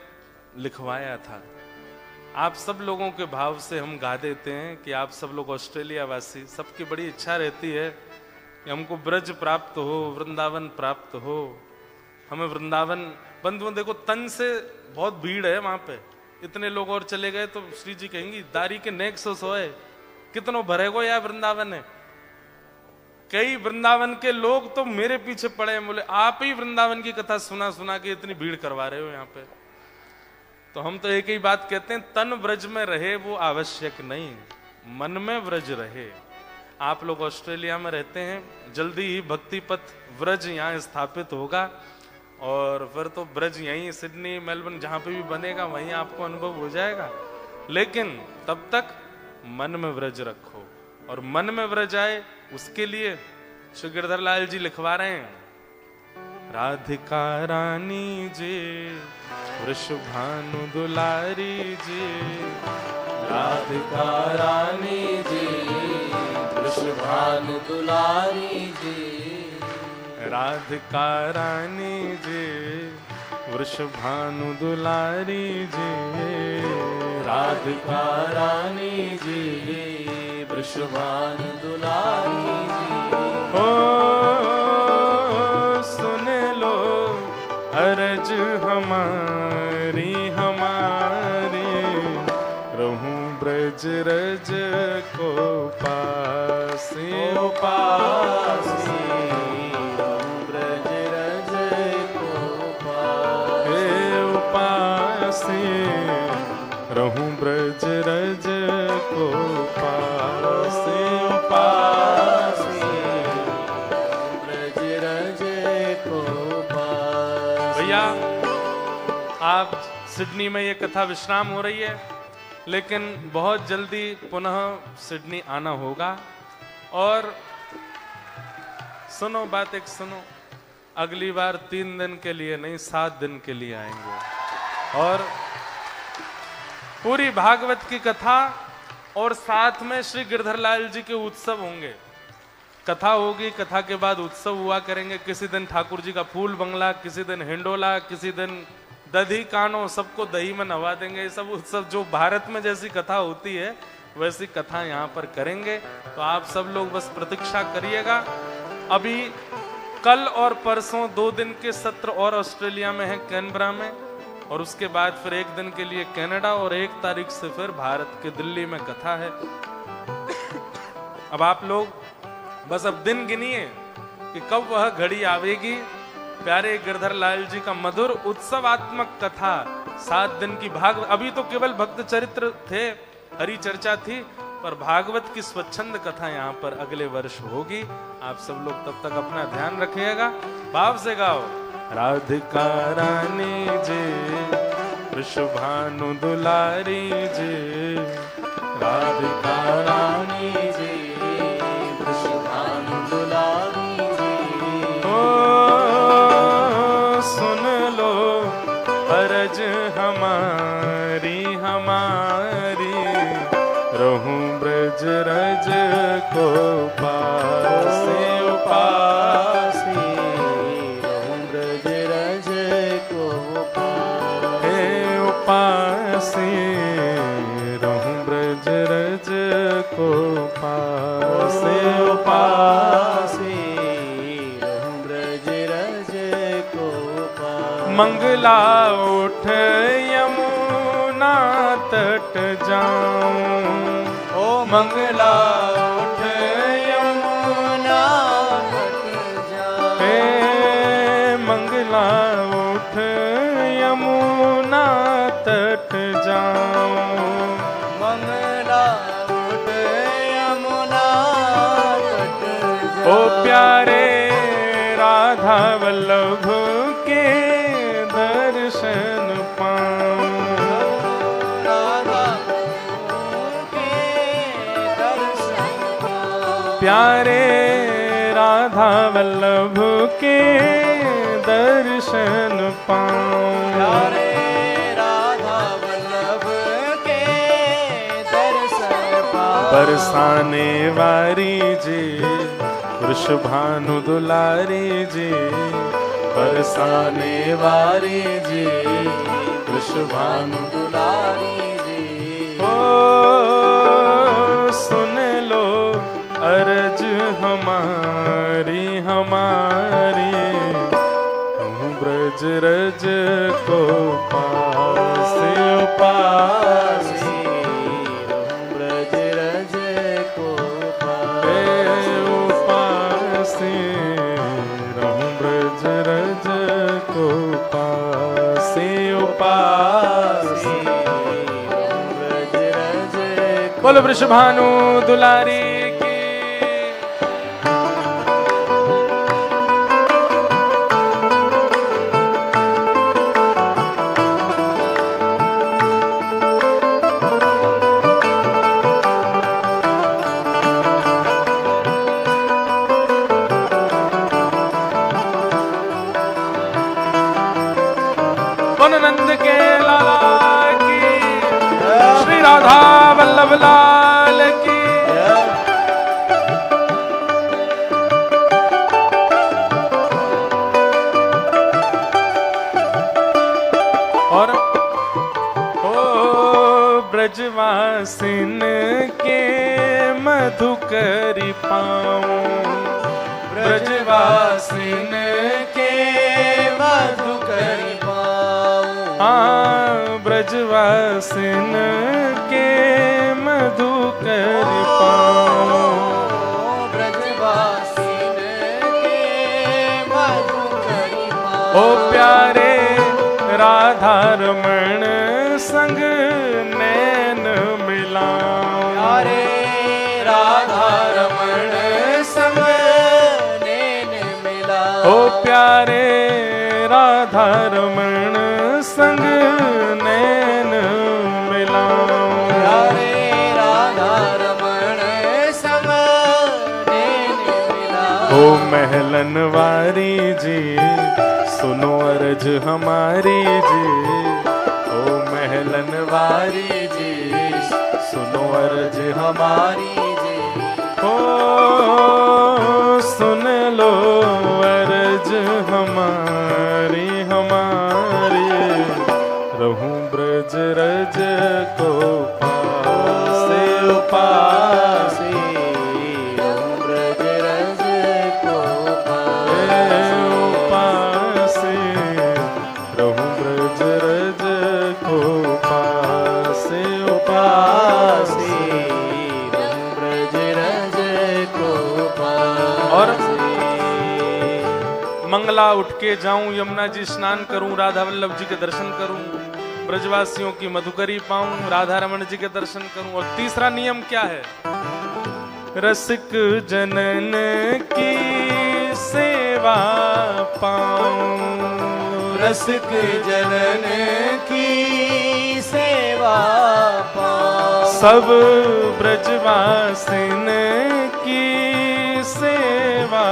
लिखवाया था, आप सब लोगों के भाव से हम गा देते हैं कि आप सब लोग ऑस्ट्रेलिया वासी, सबकी बड़ी इच्छा रहती है कि हमको ब्रज प्राप्त हो, वृंदावन प्राप्त हो। हमें वृंदावन, बंधुओं देखो तन से बहुत भीड़ है वहां पे, इतने लोग और चले गए तो श्री जी कहेंगी दारी के नेक सो सोए, कितनों भरेगो या वृंदावन है। कई वृंदावन के लोग तो मेरे पीछे पड़े हैं, बोले आप ही वृंदावन की कथा सुना सुना के इतनी भीड़ करवा रहे हो यहाँ पे। तो हम तो एक ही बात कहते हैं, तन व्रज में रहे वो आवश्यक नहीं, मन में व्रज रहे। आप लोग ऑस्ट्रेलिया में रहते हैं, जल्दी ही भक्ति पथ व्रज यहाँ स्थापित होगा और फिर तो ब्रज यहीं सिडनी मेलबर्न जहां पे भी बनेगा वहीं आपको अनुभव हो जाएगा। लेकिन तब तक मन में व्रज रखो, और मन में व्रज आए उसके लिए श्री गिरधर लाल जी लिखवा रहे हैं, राधिका रानी जी वृषभानु दुलारी जी, राधिका रानी जी वृषभानु दुलारी जी, राधिका रानी जी वृषभानु दुलारी जी, राधिका रानी जी वृषभानु दुलारी जी। ओ सुन लो अरज हमारी हमारी, रहूं ब्रज रज को पासी पासी, ब्रज रज को पासी, रहूं ब्रज रज को पासी पासी, ब्रज रज को पासी। भैया आप सिडनी में ये कथा विश्राम हो रही है, लेकिन बहुत जल्दी पुनः सिडनी आना होगा। और सुनो बात एक सुनो, अगली बार 3 दिन के लिए नहीं 7 दिन के लिए आएंगे, और पूरी भागवत की कथा और साथ में श्री गिरधर लाल जी के उत्सव होंगे। कथा होगी, कथा के बाद उत्सव हुआ करेंगे। किसी दिन ठाकुर जी का फूल बंगला, किसी दिन हिंडोला, किसी दिन दधी कानो, सबको दही में नवा देंगे। ये सब उत्सव जो भारत में जैसी कथा होती है वैसी कथा यहाँ पर करेंगे। तो आप सब लोग बस प्रतीक्षा करिएगा। अभी कल और परसों 2 दिन के सत्र और ऑस्ट्रेलिया में है, कैनबरा में, और उसके बाद फिर 1 दिन के लिए कनाडा, और 1 तारीख से फिर भारत के दिल्ली में कथा है। अब आप लोग बस अब दिन गिनिए कि कब वह घड़ी आवेगी। प्यारे गिरधर लाल जी का मधुर उत्सवात्मक कथा 7 दिन की अभी तो केवल भक्त चरित्र थे, हरि चर्चा थी, पर भागवत की स्वच्छंद कथा यहाँ पर अगले वर्ष होगी। आप सब लोग तब तक अपना ध्यान रखिएगा। भाव से गाओ, राधिका रानी जी वृषभानु दुलारी जी, राधिका रानी जी वृषभानु दुलारी जी। ओ सुन लो अरज हमारी हमारी, रहूं ब्रज रज को पासे पासी, रहूं ब्रज रज को पासी, रहूं ब्रज रज को पासे पासी, रहूं ब्रज रज को पासी। मंगला उठ यमुना तट जाऊं, ओ मंगला उठ यमुना तट जाऊं, हे मंगला उठ यमुना तट जाऊं, मंगला उठ यमुना तट जाऊं। ओ प्यारे राधा वल्लभ के दर्शन पाऊं, राधा के दर्शन पाऊं। प्यारे राधा वल्लभ के दर्शन पाऊं, प्यारे राधा वल्लभ के दर्शन पाऊं। बरसाने वारी जी वृषभानु दुलारी जी, बरसाने वारी जी वृषभानु दुलारी जी, सुन लो अर्ज हमारी हमारी, कहूँ ब्रज रज को पास पास, ब्रज रज को पास रहूं ब्रज रज को पास उपास। ब्रज रज बोल वृषभानु दुलारी की। नंद के लाला की, श्री राधा वल्लभ लाल की। और ओ ब्रजवासिन के मधुकरी पाऊं, ब्रजवासिन के मधुकरी ब्रजवासिन के मधुकर पाऊं, ब्रजवासिन के मधुकर पाऊं। ओ प्यारे राधा रमण संग नैन मिलाऊं, प्यारे राधा रमण संग नैन मिलाऊं। ओ प्यारे राधा रमण संग नैन मिलाऊं, प्यारे राधा रमण संग नैन मिलाऊं। ओ महलन वारी जी सुनो अर्ज हमारी जी, ओ महलन वारी जी सुनो अर्ज हमारी जी। ओ सुन लो अर्ज हमारी हमारी, रहूं ब्रज रज को पास पास, ब्रज रज को पास, रहूं ब्रज रज को पास पास, ब्रज रज को पास। और मंगला उठ के जाऊं, यमुना जी स्नान करूं, राधा वल्लभ जी के दर्शन करूं, ब्रजवासियों की मधुकरी पाऊं, राधा रमण जी के दर्शन करूं। और तीसरा नियम क्या है? रसिक जनन की सेवा पाऊं, रसिक जनन की सेवा पाऊं। सब ब्रजवासिन की सेवा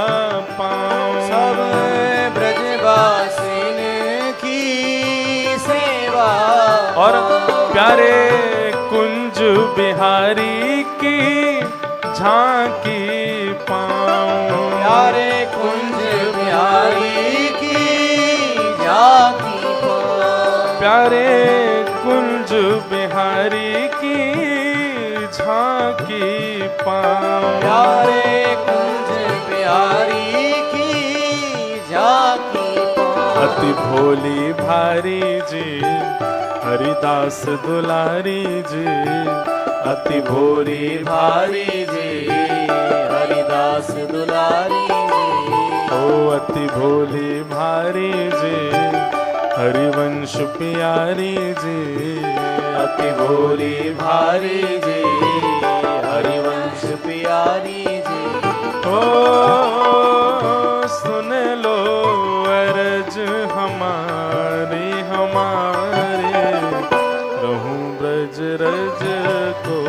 पाऊं, सब ब्रजवासिन की सेवा। और प्यारे कुंज बिहारी की झांकी पाऊं, प्यारे कुंज बिहारी की झांकी पाऊं। प्यारे कुंज बिहारी की झांकी पाऊं, प्यारे कुंज बिहारी की झांकी पाऊं। अति भोली भारी जी हरिदास दुलारी जी, अति भोली भारी जी हरिदास दुलारी जी। ओ अति भोली भारी जी हरिवंश प्यारी जी, अति भोली भारी जी हरिवंश प्यारी जी। ओ सुन लो अर्ज हमारी हमारी, रहूं ब्रज रज को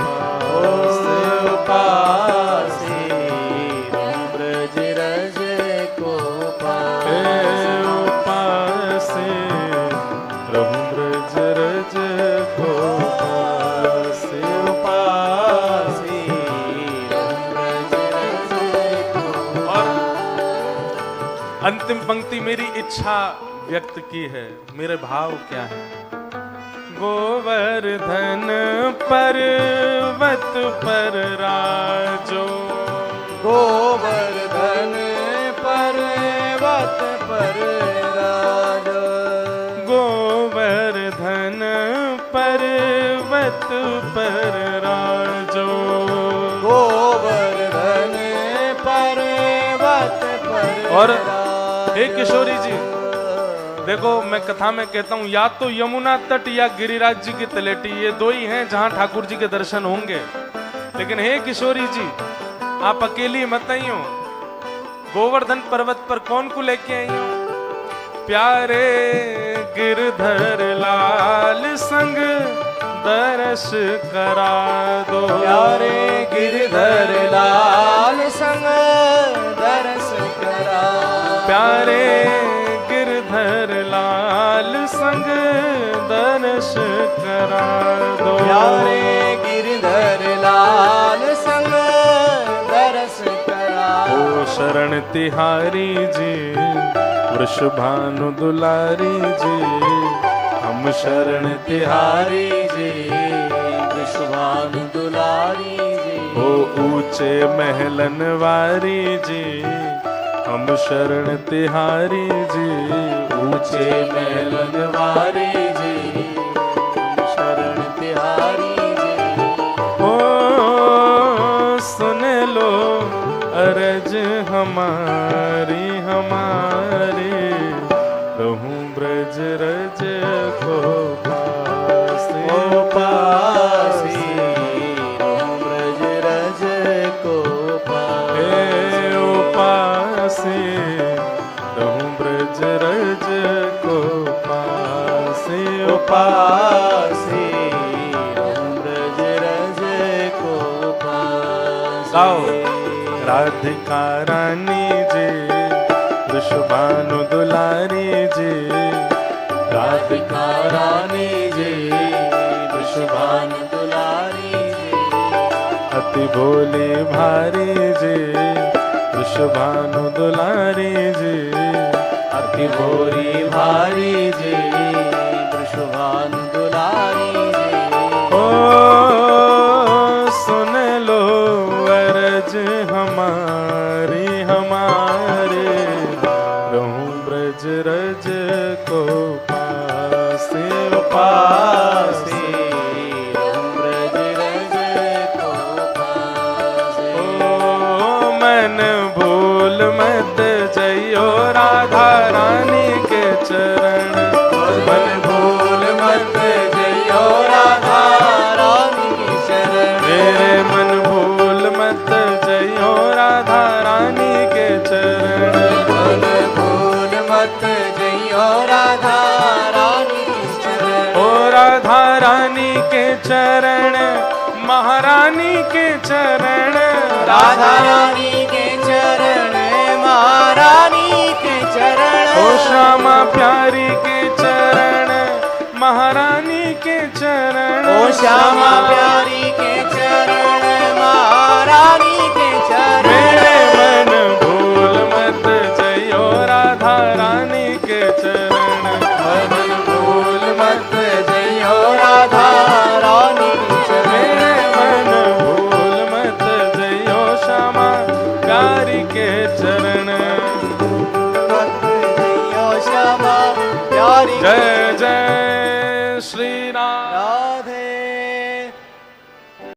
पास पास, ब्रज रज को पास रहूं ब्रज रज को पास और अंतिम पंक्ति मेरी इच्छा व्यक्त की है। मेरे भाव क्या है? गोवर्धन पर्वत पर राजो, गोवर्धन पर्वत पर राजो, गोवर्धन पर्वत पर राजो, गोवर्धन पर्वत पर। और हे किशोरी जी, देखो मैं कथा में कहता हूं, या तो यमुना तट या गिरिराज जी की तलेटी, ये दो ही हैं जहां ठाकुर जी के दर्शन होंगे। लेकिन हे किशोरी जी, आप अकेली मत आई हो, गोवर्धन पर्वत पर कौन को लेके आई हो? प्यारे गिरधर लाल संग दर्श करा दो, प्यारे गिरधर लाल संग दर्श करा, प्यारे गिरधर लाल संग दर्श करा दो, प्यारे गिरधर लाल संग दर्श करा। ओ शरण तिहारी जी, वृषभानु दुलारी जी, हम शरण तिहारी जी, वृषभानु दुलारी जी, ओ ऊंचे महलन वारी जी, हम शरण तिहारी जी, ऊंचे महलन वारी जी, शरण तिहारी जी। ओ सुन लो अरज हमारी हमारी, रहूं ब्रज रज को पासी, ओ पासी, रहूं ब्रज रज को पासी, ओ पासी, रहूं ब्रज रज को पासी, ओ पासी, रहूं ब्रज रज को पासी। गाओ राधिका रानी जी, वृषभानु दुलारी जी, राधिका रानी जी, वृषभानु दुलारी जी, अति भोली भारी जी, वृषभानु दुलारी जी, अति भोरी भारी जी, वृषभानु दुलारी जी। ओ सुन लो अरज हमारी हमारे, रहूं ब्रज रज को पासे, पासी, रहूं ब्रज रज को पासी। ओ मन भूल मत जइयो राधा रानी के चरण, मन भूल मत जइयो राधा रानी के चरण, मेरे मन भूल मत जइयो राधा रानी के चरण, मन भूल मत जइयो राधा रानी के चरण, ओ राधा रानी के चरण, महारानी के चरण, राधा रानी के चरण, महारानी के चरण, ओ श्यामा प्यारी के चरण, महारानी के चरण, ओ श्यामा प्यारी के चरण, महारानी के चरण। मेरे मन भूल मत जइयो राधा रानी के चरण, मन भूल मत जइयो राधा रानी के चरण, मेरे मन भूल मत जइयो श्यामा प्यारी के चरण। मत जइयो श्यामा प्यारी। जय जय श्री राम।